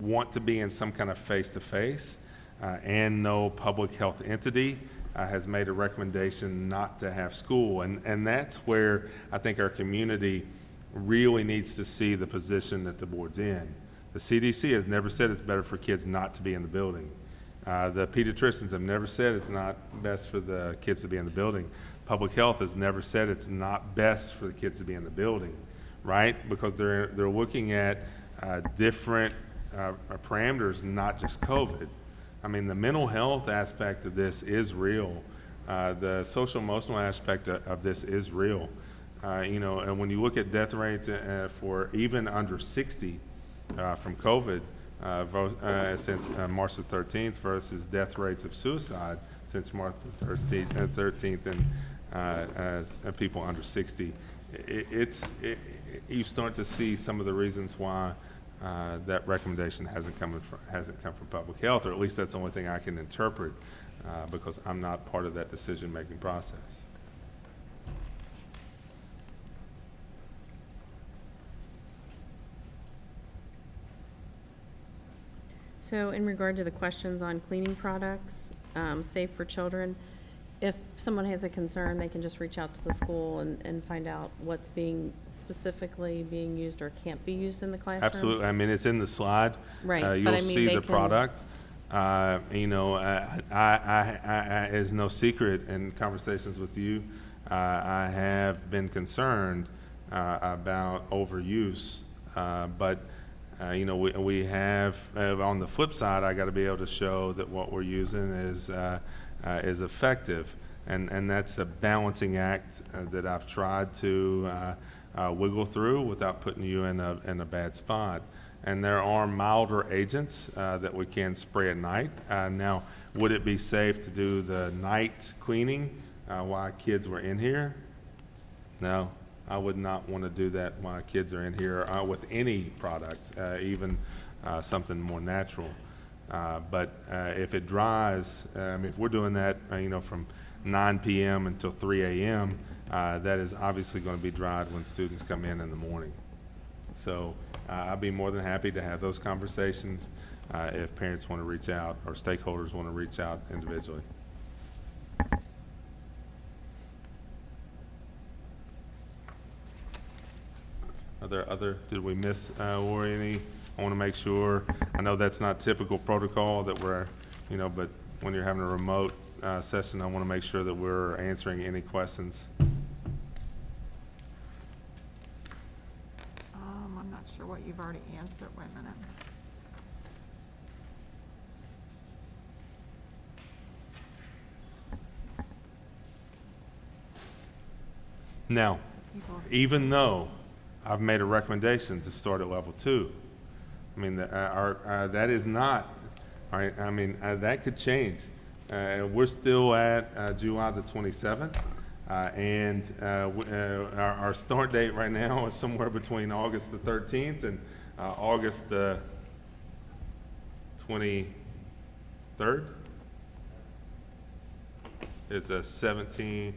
want to be in some kind of face-to-face, and no public health entity has made a recommendation not to have school. And that's where I think our community really needs to see the position that the board's in. The CDC has never said it's better for kids not to be in the building. The pediatricians have never said it's not best for the kids to be in the building. Public health has never said it's not best for the kids to be in the building, right? Because they're looking at different parameters, not just COVID. I mean, the mental health aspect of this is real. The social emotional aspect of this is real. And when you look at death rates for even under 60 from COVID since March the 13th versus death rates of suicide since March the 13th and as people under 60, you start to see some of the reasons why that recommendation hasn't come from public health, or at least that's the only thing I can interpret because I'm not part of that decision-making process. So in regard to the questions on cleaning products, safe for children, if someone has a concern, they can just reach out to the school and find out what's specifically being used or can't be used in the classroom? Absolutely. I mean, it's in the slide. Right. You'll see the product. It's no secret in conversations with you, I have been concerned about overuse, but we have, on the flip side, I got to be able to show that what we're using is effective, and that's a balancing act that I've tried to wiggle through without putting you in a bad spot. And there are milder agents that we can spray at night. Now, would it be safe to do the night cleaning while kids were in here? No. I would not want to do that while kids are in here with any product, even something more natural. But if it dries, if we're doing that, from 9 p.m. until 3 a.m., that is obviously going to be dried when students come in the morning. So I'd be more than happy to have those conversations if parents want to reach out or stakeholders want to reach out individually. Are there other, did we miss, or any? I want to make sure, I know that's not typical protocol that we're, but when you're having a remote session, I want to make sure that we're answering any questions. I'm not sure what you've already answered. Wait a minute. Now, even though I've made a recommendation to start at level 2, I mean, that is not, that could change. We're still at July the 27th, and our start date right now is somewhere between August the 13th and August the 23rd. It's a 17.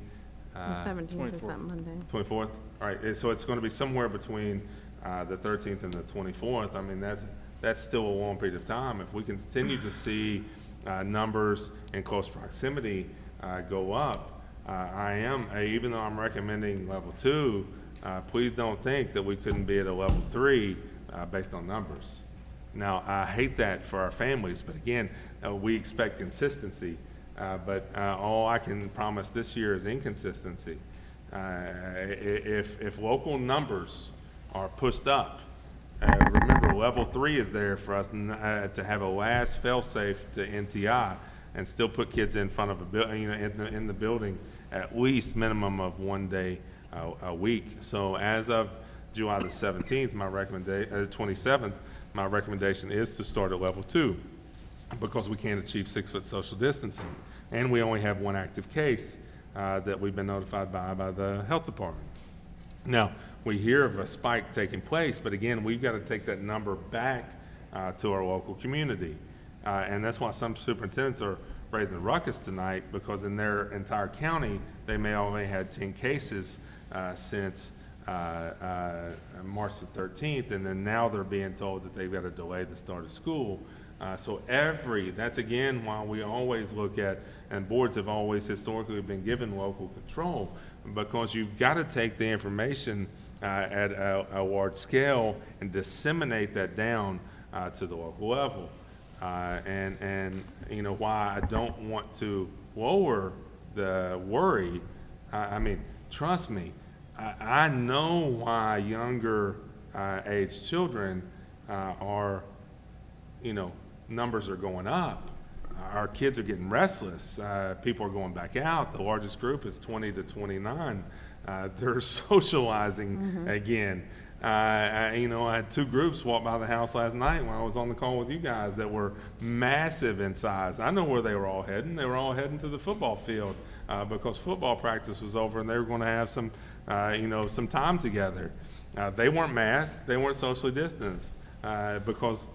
17th is that Monday. 24th? All right, so it's going to be somewhere between the 13th and the 24th. I mean, that's still a long period of time. If we continue to see numbers in close proximity go up, even though I'm recommending level 2, please don't think that we couldn't be at a level 3 based on numbers. Now, I hate that for our families, but again, we expect consistency. But all I can promise this year is inconsistency. If local numbers are pushed up, remember level 3 is there for us to have a last fail-safe to NTI and still put kids in front of a building, in the building at least minimum of 1 day a week. So as of July the 17th, 27th, my recommendation is to start at level 2. Because we can't achieve 6-foot social distancing. And we only have 1 active case that we've been notified by the health department. Now, we hear of a spike taking place, but again, we've got to take that number back to our local community. And that's why some superintendents are raising a ruckus tonight, because in their entire county, they may only had 10 cases since March the 13th, and then now they're being told that they've got to delay the start of school. So that's again why we always look at, and boards have always historically been given local control, because you've got to take the information at a large scale and disseminate that down to the local level. And why I don't want to lower the worry, I mean, trust me, I know why younger age children are, numbers are going up. Our kids are getting restless. People are going back out. The largest group is 20 to 29. They're socializing again. I had 2 groups walk by the house last night when I was on the call with you guys that were massive in size. I know where they were all heading. They were all heading to the football field because football practice was over and they were going to have some, some time together. They weren't masked. They weren't socially distanced because,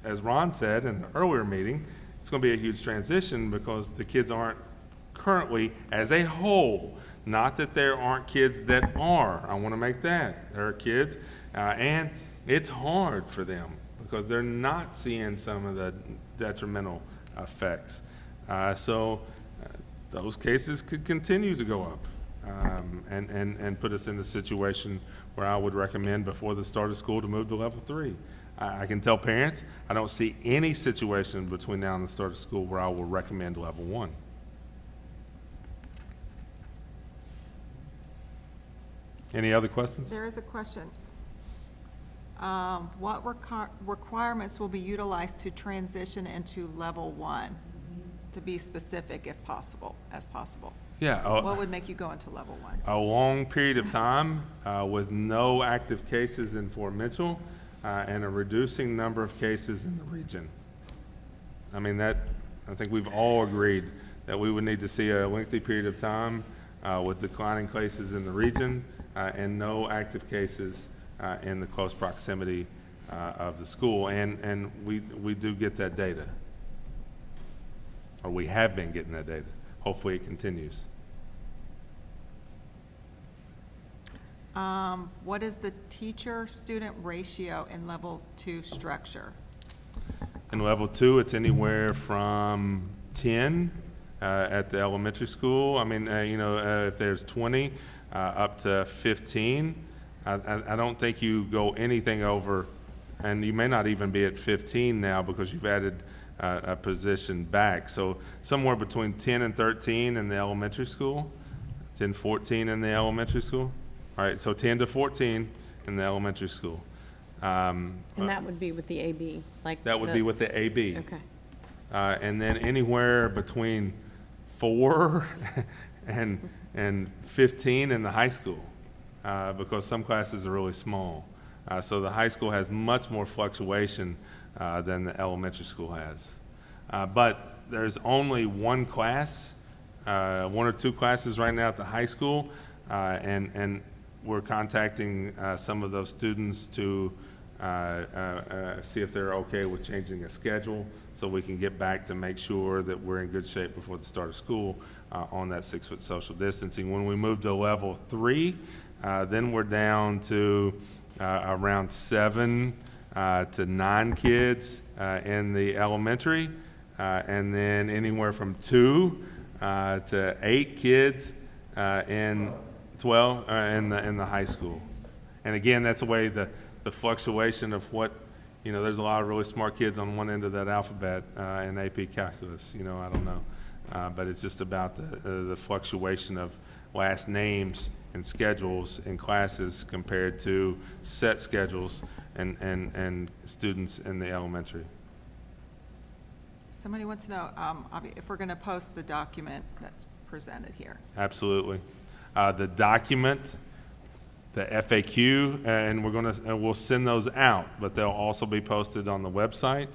as Ron said in the earlier meeting, it's going to be a huge transition because the kids aren't currently, as a whole, not that there aren't kids that are. I want to make that. There are kids, and it's hard for them because they're not seeing some of the detrimental effects. So those cases could continue to go up and put us in the situation where I would recommend before the start of school to move to level 3. I can tell parents I don't see any situation between now and the start of school where I will recommend level 1. Any other questions? There is a question. What requirements will be utilized to transition into level 1? To be specific, if possible, as possible. Yeah. What would make you go into level 1? A long period of time with no active cases in Fort Mitchell and a reducing number of cases in the region. I mean, I think we've all agreed that we would need to see a lengthy period of time with declining cases in the region and no active cases in the close proximity of the school. And we do get that data, or we have been getting that data. Hopefully it continues. What is the teacher-student ratio in level 2 structure? In level 2, it's anywhere from 10 at the elementary school. I mean, if there's 20, up to 15. I don't think you go anything over, and you may not even be at 15 now because you've added a position back. So somewhere between 10 and 13 in the elementary school, 10, 14 in the elementary school. All right, so 10 to 14 in the elementary school. And that would be with the AB, like? That would be with the AB. Okay. And then anywhere between 4 and 15 in the high school, because some classes are really small. So the high school has much more fluctuation than the elementary school has. But there's only one class, 1 or 2 classes right now at the high school, and we're contacting some of those students to see if they're okay with changing a schedule so we can get back to make sure that we're in good shape before the start of school on that 6-foot social distancing. When we move to level 3, then we're down to around 7 to 9 kids in the elementary, and then anywhere from 2 to 8 kids in 12 in the high school. And again, that's the way the fluctuation of what, there's a lot of really smart kids on one end of that alphabet in AP Calculus, I don't know. But it's just about the fluctuation of last names and schedules in classes compared to set schedules and students in the elementary. Somebody wants to know if we're going to post the document that's presented here. Absolutely. The document, the FAQ, and we'll send those out, but they'll also be posted on the website,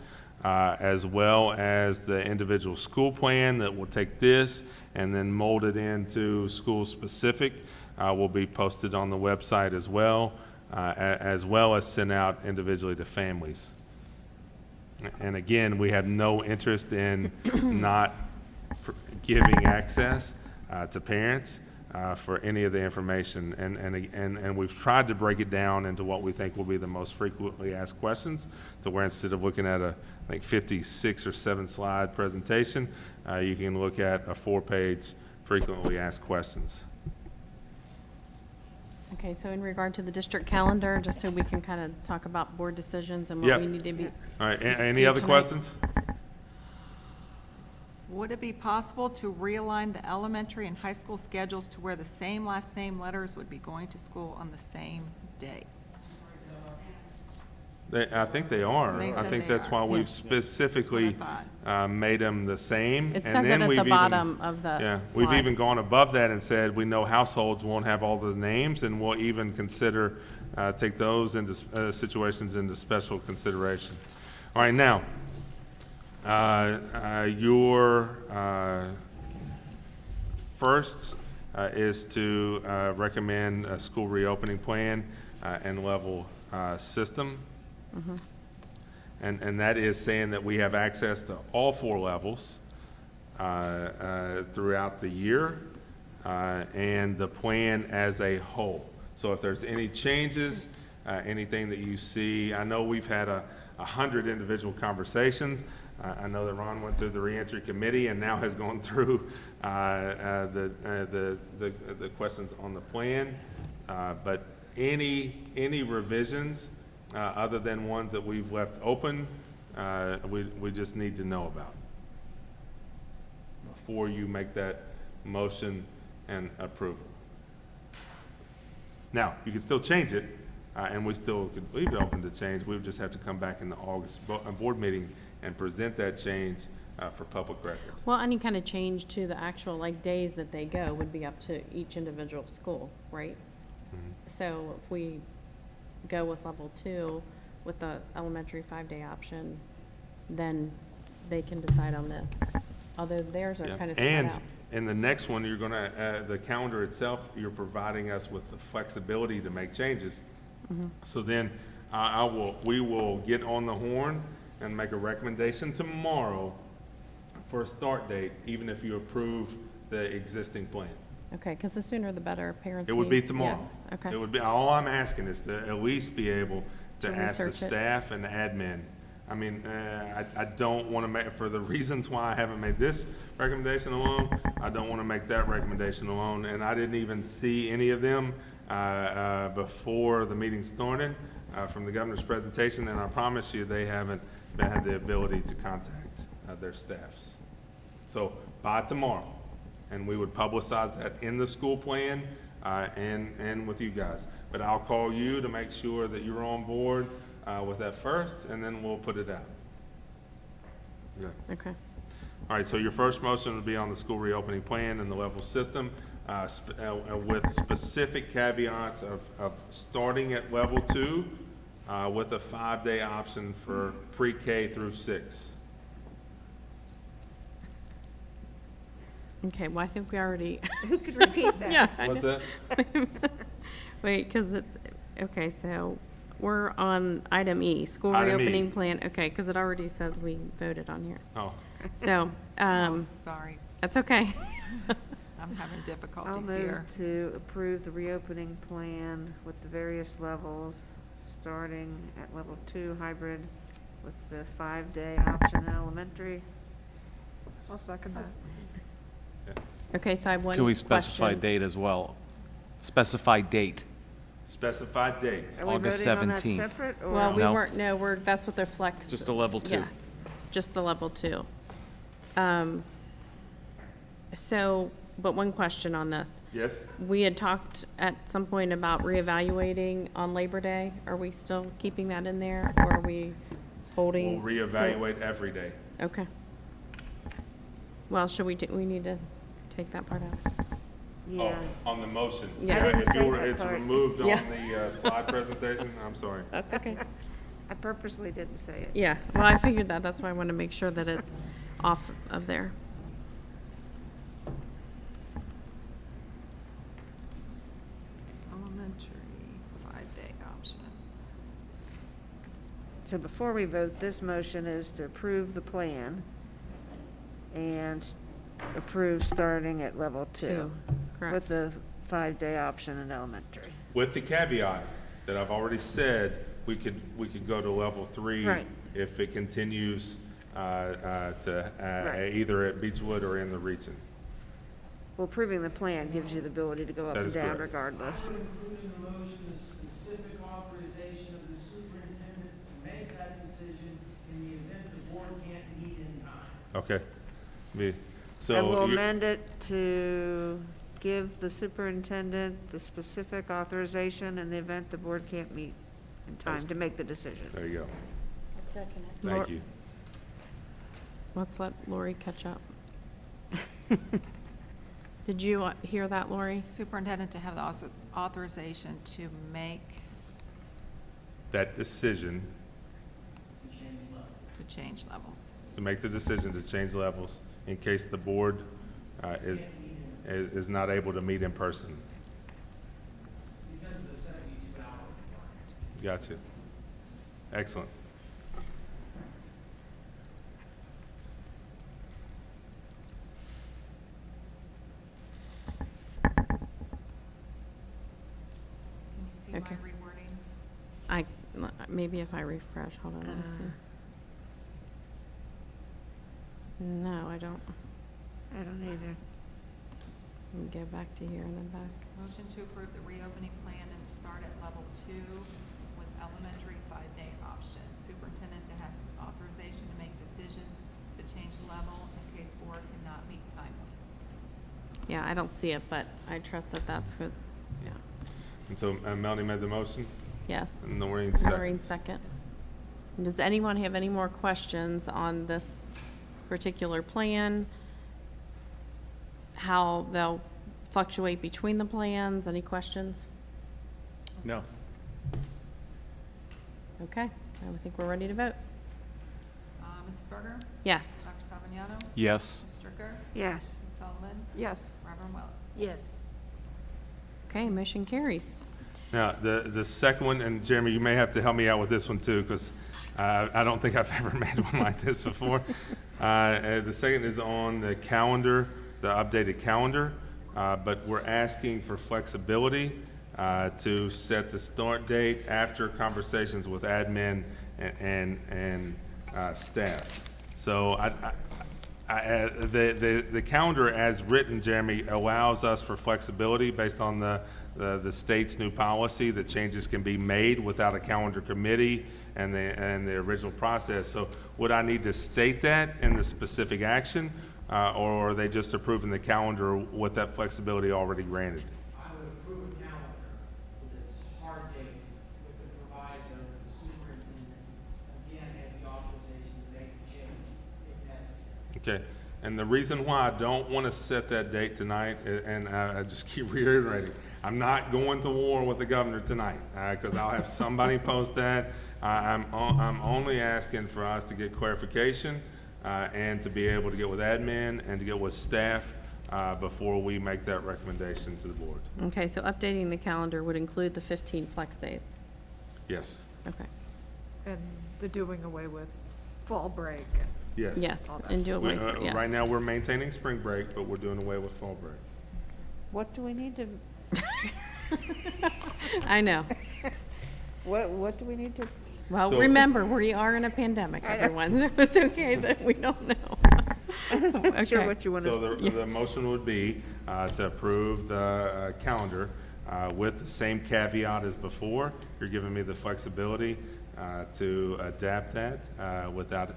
as well as the individual school plan that will take this and then mold it into school specific, will be posted on the website as well as sent out individually to families. And again, we have no interest in not giving access to parents for any of the information. And we've tried to break it down into what we think will be the most frequently asked questions, to where instead of looking at a, I think, 56 or 7 slide presentation, you can look at a 4-page frequently asked questions. Okay, so in regard to the district calendar, just so we can kind of talk about board decisions and what Yep. we need to be. All right, any Do other tonight. questions? Would it be possible to realign the elementary and high school schedules to where the same last name letters would be going to school on the same days? I think they are. They I said think they that's are. why we've Yeah. specifically made them the same. It and says it then at we've the even- bottom of the Yeah, we've slide. even gone above that and said, we know households won't have all the names, and we'll even consider, take those into situations into special consideration. All right, now, your first is to recommend a school reopening plan and level system. And that is saying that we have access to all 4 levels throughout the year, and the plan as a whole. So if there's any changes, anything that you see, I know we've had 100 individual conversations. I know that Ron went through the reentry committee and now has gone through the questions on the plan. But any revisions, other than ones that we've left open, we just need to know about before you make that motion and approval. Now, you can still change it, and we still could leave it open to change. We would just have to come back in the August board meeting and present that change for public record. Well, any kind of change to the actual, like, days that they go would be up to each individual school, right? So if we go with level 2 with the elementary 5-day option, then they can decide on the, although theirs are Yeah. kind of spread And out. in the next one, you're gonna, the calendar itself, you're providing us with the flexibility to make changes. So then, we will get on the horn and make a recommendation tomorrow for a start date, even if you approve the existing plan. Okay, because the sooner the better, parents It would be need- tomorrow. yes, okay. It would be, all I'm asking is to at least be able to To ask the research it. staff and the admin. I mean, I don't want to make, for the reasons why I haven't made this recommendation alone, I don't want to make that recommendation alone. And I didn't even see any of them before the meeting started from the governor's presentation, and I promise you, they haven't had the ability to contact their staffs. So by tomorrow, and we would publicize that in the school plan and with you guys. But I'll call you to make sure that you're on board with that first, and then we'll put it out. Good. Okay. All right, so your first motion would be on the school reopening plan and the level system with specific caveats of starting at level 2 with a 5-day option for pre-K through 6. Okay, well, I think we already, Who could repeat that? yeah. What's that? Wait, because it's, okay, so we're on item E, school Item E. reopening plan. Okay, because it already says we voted on here. Oh, So, Sorry, that's okay. I'm having I'll difficulties move here. to approve the reopening plan with the various levels, starting at level 2 hybrid with the 5-day option in elementary. I'll second that. Okay, so I have one Can we specify question. date as well? Specify date. specified date. Are we August voting on that 17th. separate, or? Well, we No. weren't, no, that's what they're flex. Just a level 2. Yeah, just the level 2. So, but one question on this. Yes? We had talked at some point about reevaluating on Labor Day. Are we still keeping that in there, or are we holding? We'll reevaluate every day. Okay. Well, should we, we need to take that part out? Yeah, Oh, on the motion. Yeah. I didn't If say you were, that it's part. removed on Yeah. the slide presentation, I'm sorry. That's okay. I purposely didn't say it. Yeah, well, I figured that. That's why I want to make sure that it's off of there. Elementary, 5-day option. So before we vote, this motion is to approve the plan and approve starting at level 2. Two, correct. With the 5-day option in elementary. With the caveat that I've already said, we could go to level 3 Right. if it continues to Right. either at Beechwood or in the region. Well, approving the plan gives you the ability to go up That and is down correct. regardless. I would include in the motion the specific authorization of the superintendent to make that decision in the event the board can't meet in time. Okay. And So we'll you- amend it to give the superintendent the specific authorization in the event the board can't meet in time to make the decision. there you go. I'll second it. Lor- Thank you. Let's let Lori catch up. Did you hear that, Lori? Superintendent to have the authorization to make, That decision, to change levels. to make the decision to change levels in case the board is not able to meet in person. Because of the 72-hour requirement. Got you. Excellent. Can you see my Okay. rewording? Maybe if I refresh, hold on, let me see. No, I don't. I don't either. Let me go back to here and then back. Motion to approve the reopening plan and to start at level 2 with elementary 5-day option. Superintendent to have authorization to make decision to change level in case board cannot meet timely. Yeah, I don't see it, but I trust that that's good. Yeah. And so Melanie made the motion, Yes. and Noreen seconded. Noreen second. Does anyone have any more questions on this particular plan? How they'll fluctuate between the plans? Any questions? No. Okay, I think we're ready to vote. Mrs. Berger? Yes. Dr. Savaniano? Yes. Ms. Stricker? Yes. Ms. Sullivan? Yes. Reverend Wells? Yes. Okay, motion carries. Now, the second one, and Jeremy, you may have to help me out with this one too, because I don't think I've ever made one like this before. The second is on the calendar, the updated calendar. but we're asking for flexibility to set the start date after conversations with admin and staff. So the calendar as written, Jeremy, allows us for flexibility based on the state's new policy that changes can be made without a calendar committee and the original process. So would I need to state that in the specific action, or are they just approving the calendar with that flexibility already granted? I would approve a calendar with this hard date with the proviso that the superintendent, again, has the authorization to make the change if necessary. Okay, and the reason why I don't want to set that date tonight, and I just keep reiterating, I'm not going to war with the governor tonight, because I'll have somebody post that. I'm only asking for us to get clarification, and to be able to get with admin and to get with staff, before we make that recommendation to the board. Okay, so updating the calendar would include the 15 flex days. Yes, Okay. And the doing away with fall break. yes. Yes, All that. and do it with, yes. Right now, we're maintaining spring break, but we're doing away with fall break. What do we need to, I know. what do we need to, Well, So- remember, we are in a pandemic, everyone. It's okay that we don't know. I'm not sure Okay. what you want So to, the motion would be to approve the calendar with the same caveat as before. You're giving me the flexibility to adapt that without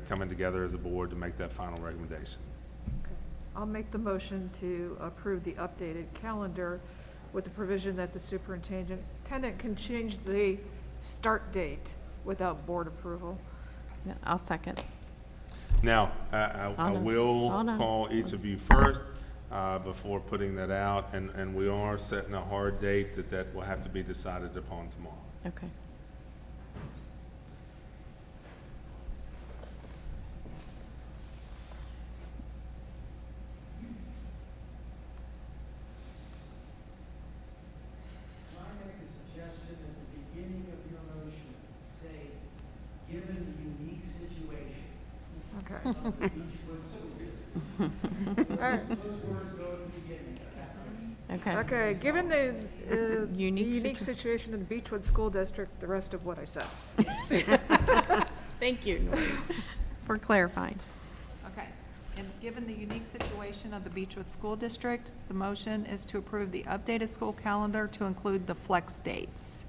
coming together as a board to make that final recommendation. I'll make the motion to approve the updated calendar with the provision that the superintendent can change the start date without board approval. Yeah, I'll second. Now, I Hold on. will Hold on. call each of you first before putting that out, and we are setting a hard date that will have to be decided upon tomorrow. Okay. Can I make a suggestion at the beginning of your motion, say, given the unique situation Okay. of the Beechwood School District? Those words go at the beginning of that motion. Okay. Okay, given the Unique unique situation in the Beechwood School District, the rest of what I said. Thank you, Noreen, for clarifying. Okay, and given the unique situation of the Beechwood School District, the motion is to approve the updated school calendar to include the flex dates.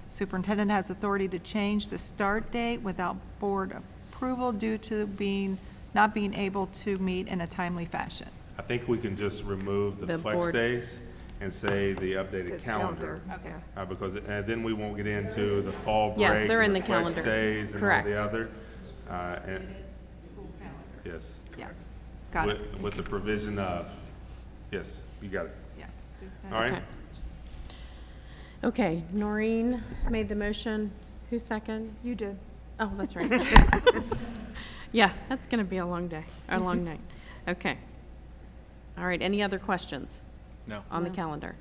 Superintendent has authority to change the start date without board approval due to not being able to meet in a timely fashion. I think we can just remove the The flex board- and say the updated It's calendar. Okay. Because then we won't get into the fall break. Yes, they're in the flex calendar. days and all Correct. the other. And, School calendar. yes. Yes, got it, With the provision of, yes, you got it. yes. All right? Okay. Okay, Noreen made the motion. Who second? You did. Oh, that's right. Yeah, that's going to be a long day, a long night. Okay. All right, any other questions No. on the calendar?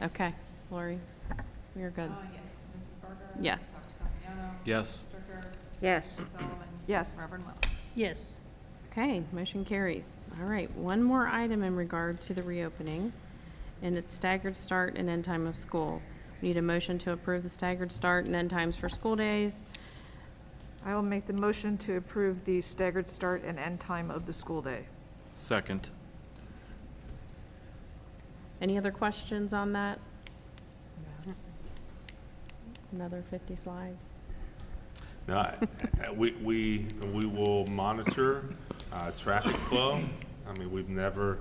Okay, Lori, you're good. Yes, Mrs. Berger? Yes. Dr. Fabiano? Yes. Stricker? yes. Mrs. Sullivan? Yes. Reverend Wells? Yes. Okay, motion carries. All right, one more item in regard to the reopening, and it's staggered start and end time of school. We need a motion to approve the staggered start and end times for school days. I will make the motion to approve the staggered start and end time of the school day. Second. Any other questions on that? Another 50 slides? Now, we will monitor traffic flow. I mean, we've never,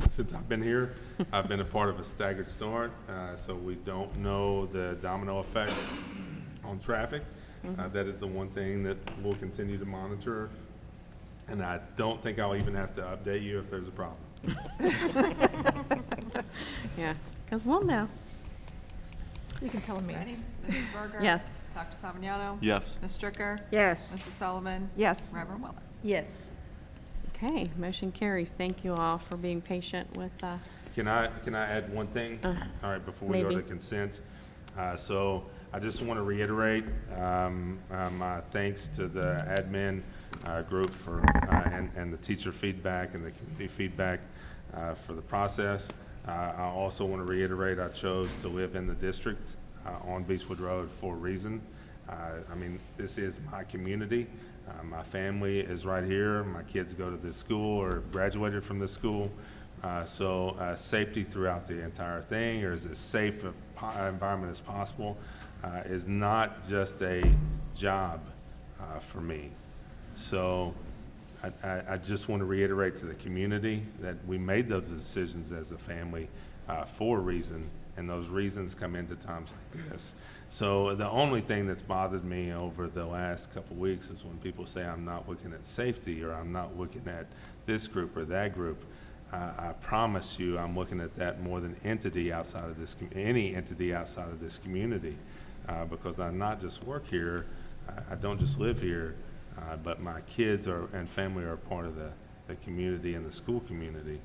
since I've been here, I've been a part of a staggered start, so we don't know the domino effect on traffic. That is the one thing that we'll continue to monitor, and I don't think I'll even have to update you if there's a problem. Yeah, because we'll know. You can tell me. Ready? Mrs. Berger? Yes. Dr. Saviano? Yes. Ms. Stricker? Yes. Mrs. Sullivan? Yes. Reverend Wells? Yes. Okay, motion carries. Thank you all for being patient with, Can I add one thing? All right, before we go to maybe. consent. So I just want to reiterate my thanks to the admin group and the teacher feedback and the community feedback for the process. I also want to reiterate, I chose to live in the district on Beechwood Road for a reason. I mean, this is my community. My family is right here. My kids go to this school or have graduated from this school. So safety throughout the entire thing, or as safe an environment as possible, is not just a job for me. So I just want to reiterate to the community that we made those decisions as a family for a reason, and those reasons come into times like this. So the only thing that's bothered me over the last couple weeks is when people say I'm not looking at safety, or I'm not looking at this group or that group. I promise you I'm looking at that more than entity outside of this, any entity outside of this community, because I not just work here, I don't just live here, but my kids and family are a part of the community and the school community.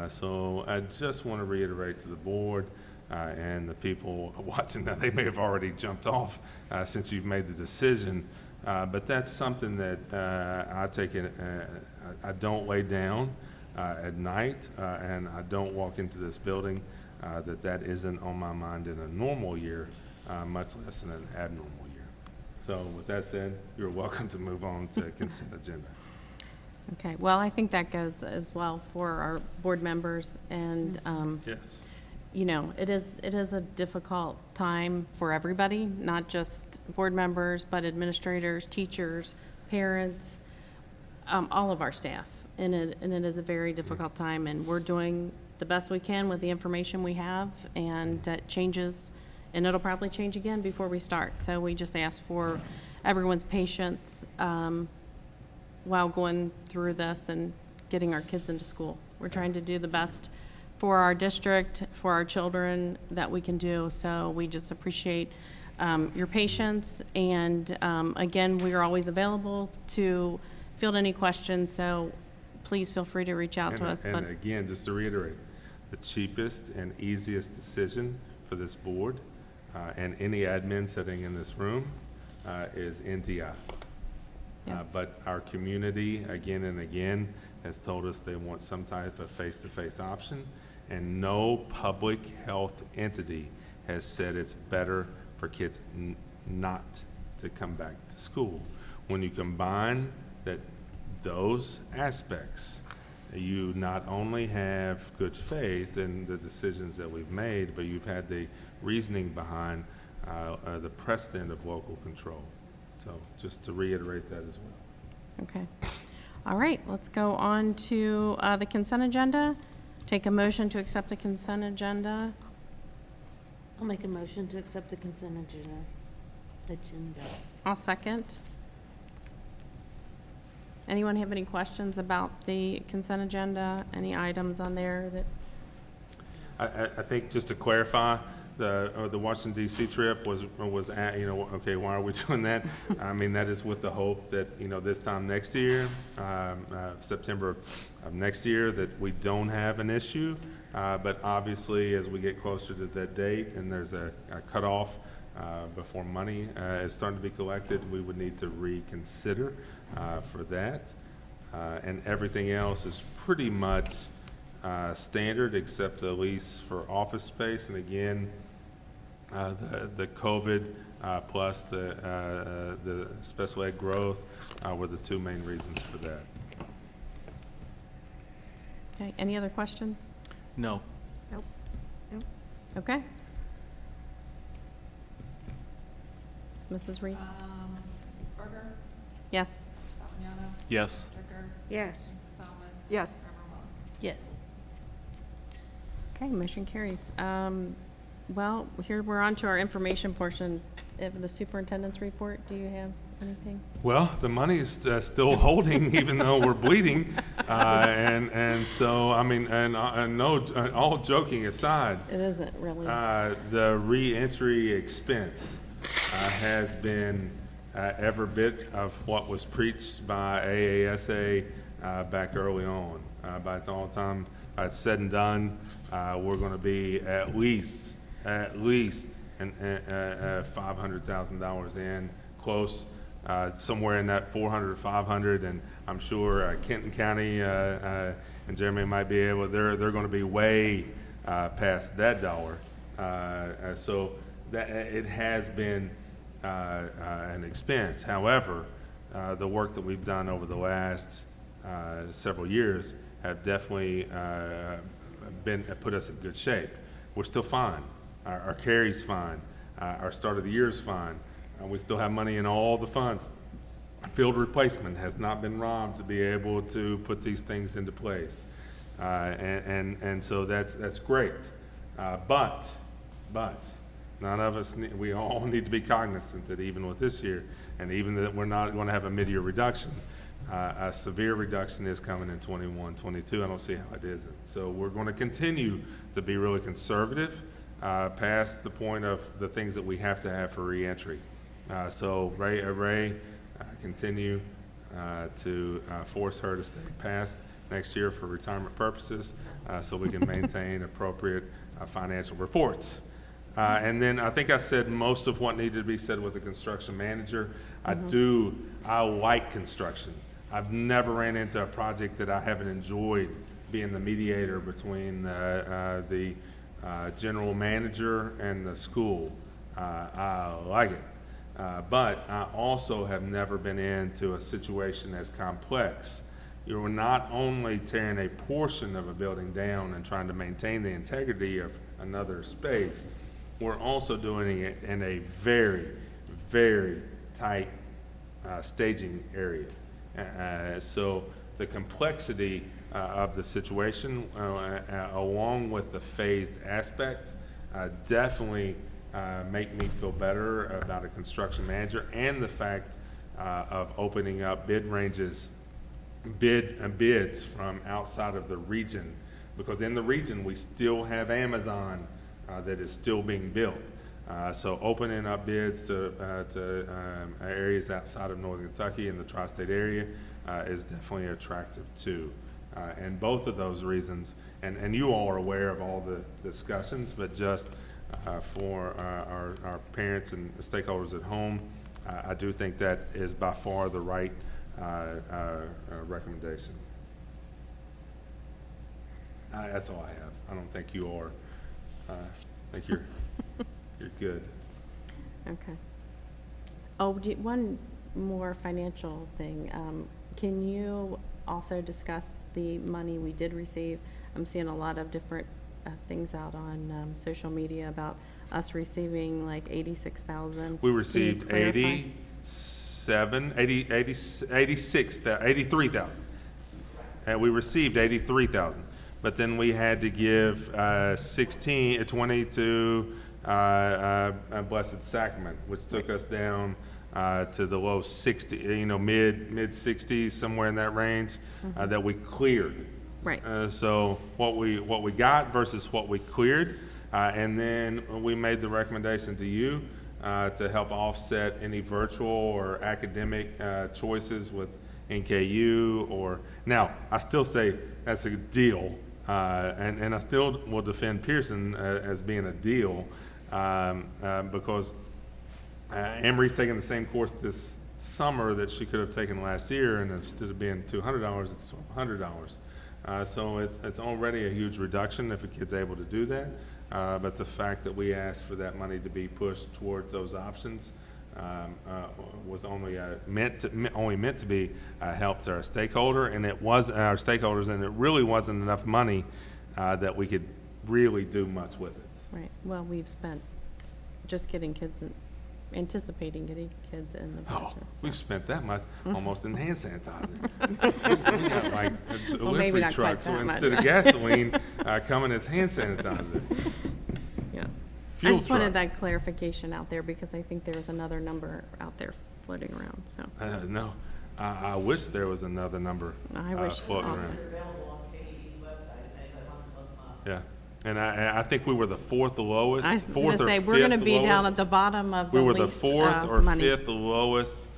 So I just want to reiterate to the board and the people watching that they may have already jumped off since you've made the decision, but that's something that I take it, I don't lay down at night, and I don't walk into this building that isn't on my mind in a normal year, much less in an abnormal year. So with that said, you're welcome to move on to consent agenda. Okay, well, I think that goes as well for our board members, and, Yes. you know, it is a difficult time for everybody, not just board members, but administrators, teachers, parents, all of our staff. And it is a very difficult time, and we're doing the best we can with the information we have, and that changes, and it'll probably change again before we start. So we just ask for everyone's patience while going through this and getting our kids into school. We're trying to do the best for our district, for our children that we can do. So we just appreciate your patience. And again, we are always available to field any questions. So please feel free to reach out to us. And again, just to reiterate, the cheapest and easiest decision for this board and any admin sitting in this room is NTI. Yes. But our community, again and again, has told us they want some type of face-to-face option, and no public health entity has said it's better for kids not to come back to school. When you combine those aspects, you not only have good faith in the decisions that we've made, but you've had the reasoning behind the precedent of local control. So just to reiterate that as well. Okay. All right, let's go on to the consent agenda. Take a motion to accept the consent agenda. I'll make a motion to accept the consent agenda. I'll second. Anyone have any questions about the consent agenda? Any items on there that? I think just to clarify, the Washington D.C. trip was at, okay, why are we doing that? I mean, that is with the hope that, this time next year, September of next year, that we don't have an issue. But obviously, as we get closer to that date and there's a cutoff before money is starting to be collected, we would need to reconsider for that. And everything else is pretty much standard except the lease for office space. And again, the COVID plus the special ed growth were the two main reasons for that. Okay, any other questions? No. Nope. Okay. Mrs. Reed? Mrs. Berger, Yes. Mr. Salviniano, Yes. Stricker, Yes. Mrs. Selman, Yes. Member Moore. Yes. Okay, motion carries. Well, here we're on to our information portion of the superintendent's report. Do you have anything? Well, the money is still holding, even though we're bleeding, and so I mean, and no, all joking aside, It isn't really. the reentry expense has been every bit of what was preached by AASA back early on. By the time it's said and done, we're going to be at least $500,000 in, close somewhere in that 400 or 500, and I'm sure Kenton County and Jeremy might be able, they're going to be way past that dollar. So that it has been an expense. However, the work that we've done over the last several years have definitely put us in good shape. We're still fine. Our carry's fine. Our start of the year is fine. We still have money in all the funds. Field replacement has not been robbed to be able to put these things into place. And so that's great. But none of us, we all need to be cognizant that even with this year, and even that we're not going to have a mid-year reduction, a severe reduction is coming in 21, 22. I don't see how it isn't. So we're going to continue to be really conservative past the point of the things that we have to have for reentry. So Ray continue to force her to stay past next year for retirement purposes so we can maintain appropriate financial reports. And then I think I said most of what needed to be said with the construction manager. I like construction. I've never ran into a project that I haven't enjoyed being the mediator between the general manager and the school. I like it. But I also have never been into a situation as complex. You're not only tearing a portion of a building down and trying to maintain the integrity of another space, we're also doing it in a very, very tight staging area. So the complexity of the situation, along with the phased aspect, definitely make me feel better about a construction manager, and the fact of opening up bids from outside of the region, because in the region we still have Amazon that is still being built. So opening up bids to areas outside of Northern Kentucky and the tri-state area is definitely attractive too. And both of those reasons, and you all are aware of all the discussions, but just for our parents and the stakeholders at home, I do think that is by far the right recommendation. That's all I have. I don't think you are. I think you're good. Okay. Oh, one more financial thing. Can you also discuss the money we did receive? I'm seeing a lot of different things out on social media about us receiving like 86,000. We received 83,000. And we received 83,000. But then we had to give 20 to Blessed Sacrament, which took us down to the low 60, mid 60s, somewhere in that range, that we cleared. Right. So what we got versus what we cleared, and then we made the recommendation to you to help offset any virtual or academic choices with NKU. Or now, I still say that's a deal, and I still will defend Pearson as being a deal because Emory's taking the same course this summer that she could have taken last year, and instead of being $200, it's $100. So it's already a huge reduction if a kid's able to do that. But the fact that we asked for that money to be pushed towards those options was only meant to be a help to our stakeholder, and it was our stakeholders, and it really wasn't enough money that we could really do much with it. Right. Well, we've spent just getting kids anticipating getting kids in the Oh, classroom. we've spent that much almost in hand sanitizer. We got like a Well, maybe delivery not truck, quite so that much. instead of gasoline, coming as hand sanitizer. Yes. Fuel I just wanted truck. that clarification out there because I think there was another number out there floating around, so. No, I wish there was another number I wish floating also. around. Available on KDE's website if anybody wants to look them up. Yeah, and I think we were the fourth lowest, I was fourth gonna or say, fifth we're gonna be down at lowest. the bottom of We the were the least fourth or money. fifth lowest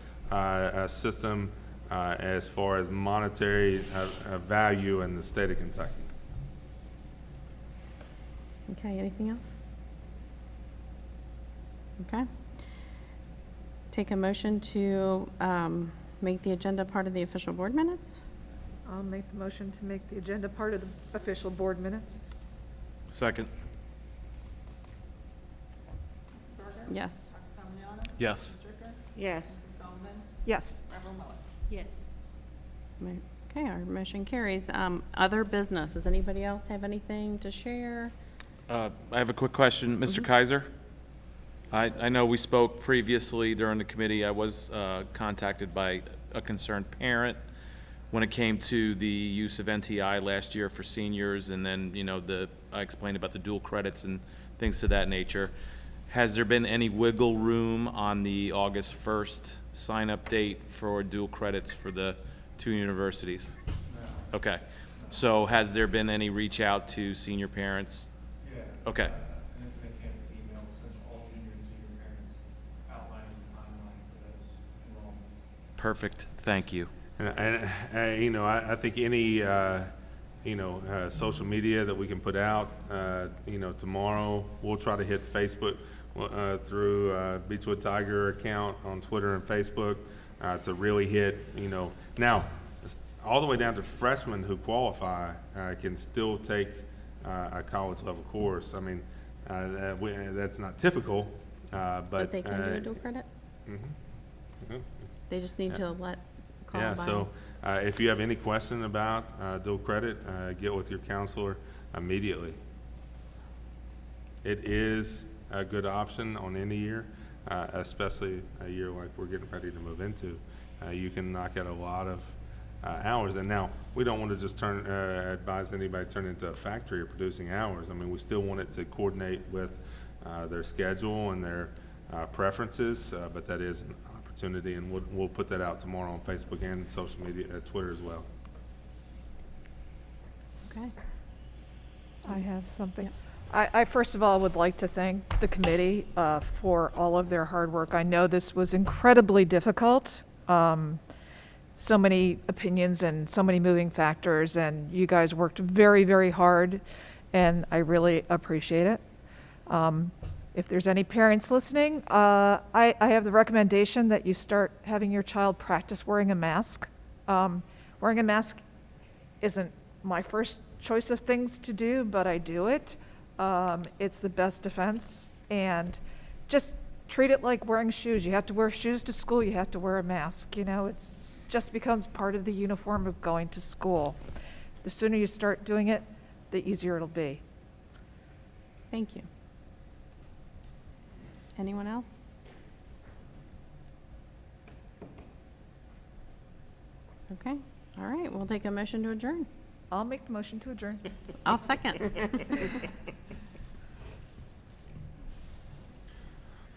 system as far as monetary value in the state of Kentucky. Okay, anything else? Okay. take a motion to make the agenda part of the official board minutes? I'll make the motion to make the agenda part of the official board minutes. Second. Yes. Yes. Yes. Yes. Yes. Okay, our motion carries. Other business, does anybody else have anything to share? I have a quick question. Mr. Kaiser? I know we spoke previously during the committee. I was contacted by a concerned parent when it came to the use of NTI last year for seniors, and then, you know, I explained about the dual credits and things to that nature. Has there been any wiggle room on the August 1st sign-up date for dual credits for the two universities? No. Okay. So has there been any reach out to senior parents? Yeah. Okay. And if they can't see email, send all junior and senior parents outlining the timeline for those enrollments. Perfect. Thank you. And you know, I think any, you know, social media that we can put out, you know, tomorrow, we'll try to hit Facebook through Beechwood Tiger account on Twitter and Facebook to really hit, you know. Now, all the way down to freshmen who qualify can still take a college level course. I mean, that's not typical, but They can do a dual credit? mhm. They just need to call Yeah, by. so if you have any question about dual credit, get with your counselor immediately. It is a good option on any year, especially a year like we're getting ready to move into. You can knock out a lot of hours. And now, we don't want to just advise anybody to turn into a factory of producing hours. I mean, we still want it to coordinate with their schedule and their preferences, but that is an opportunity, and we'll put that out tomorrow on Facebook and social media, Twitter as well. Okay. I have something. I first of all would like to thank the committee for all of their hard work. I know this was incredibly difficult. So many opinions and so many moving factors, and you guys worked very, very hard, and I really appreciate it. If there's any parents listening, I have the recommendation that you start having your child practice wearing a mask. Wearing a mask isn't my first choice of things to do, but I do it. It's the best defense, and just treat it like wearing shoes. You have to wear shoes to school, you have to wear a mask. You know, it's just becomes part of the uniform of going to school. The sooner you start doing it, the easier it'll be. Thank you. Anyone else? Okay, all right, we'll take a motion to adjourn. I'll make the motion to adjourn. I'll second.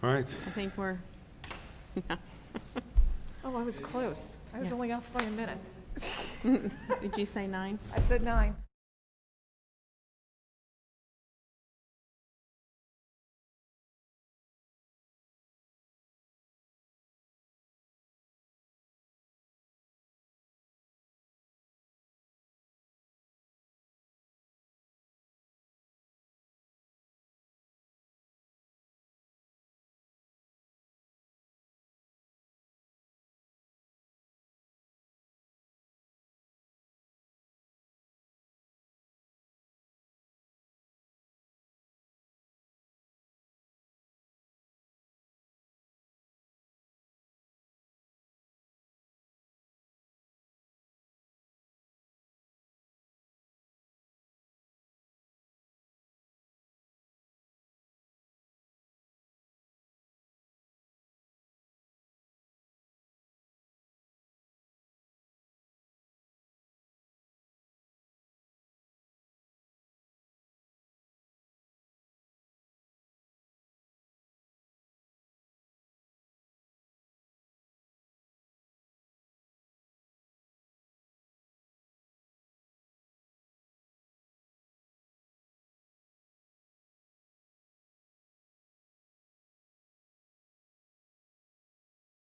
All right. I think we're, Oh, I was close. I was only off by a minute. did you say 9? I said 9.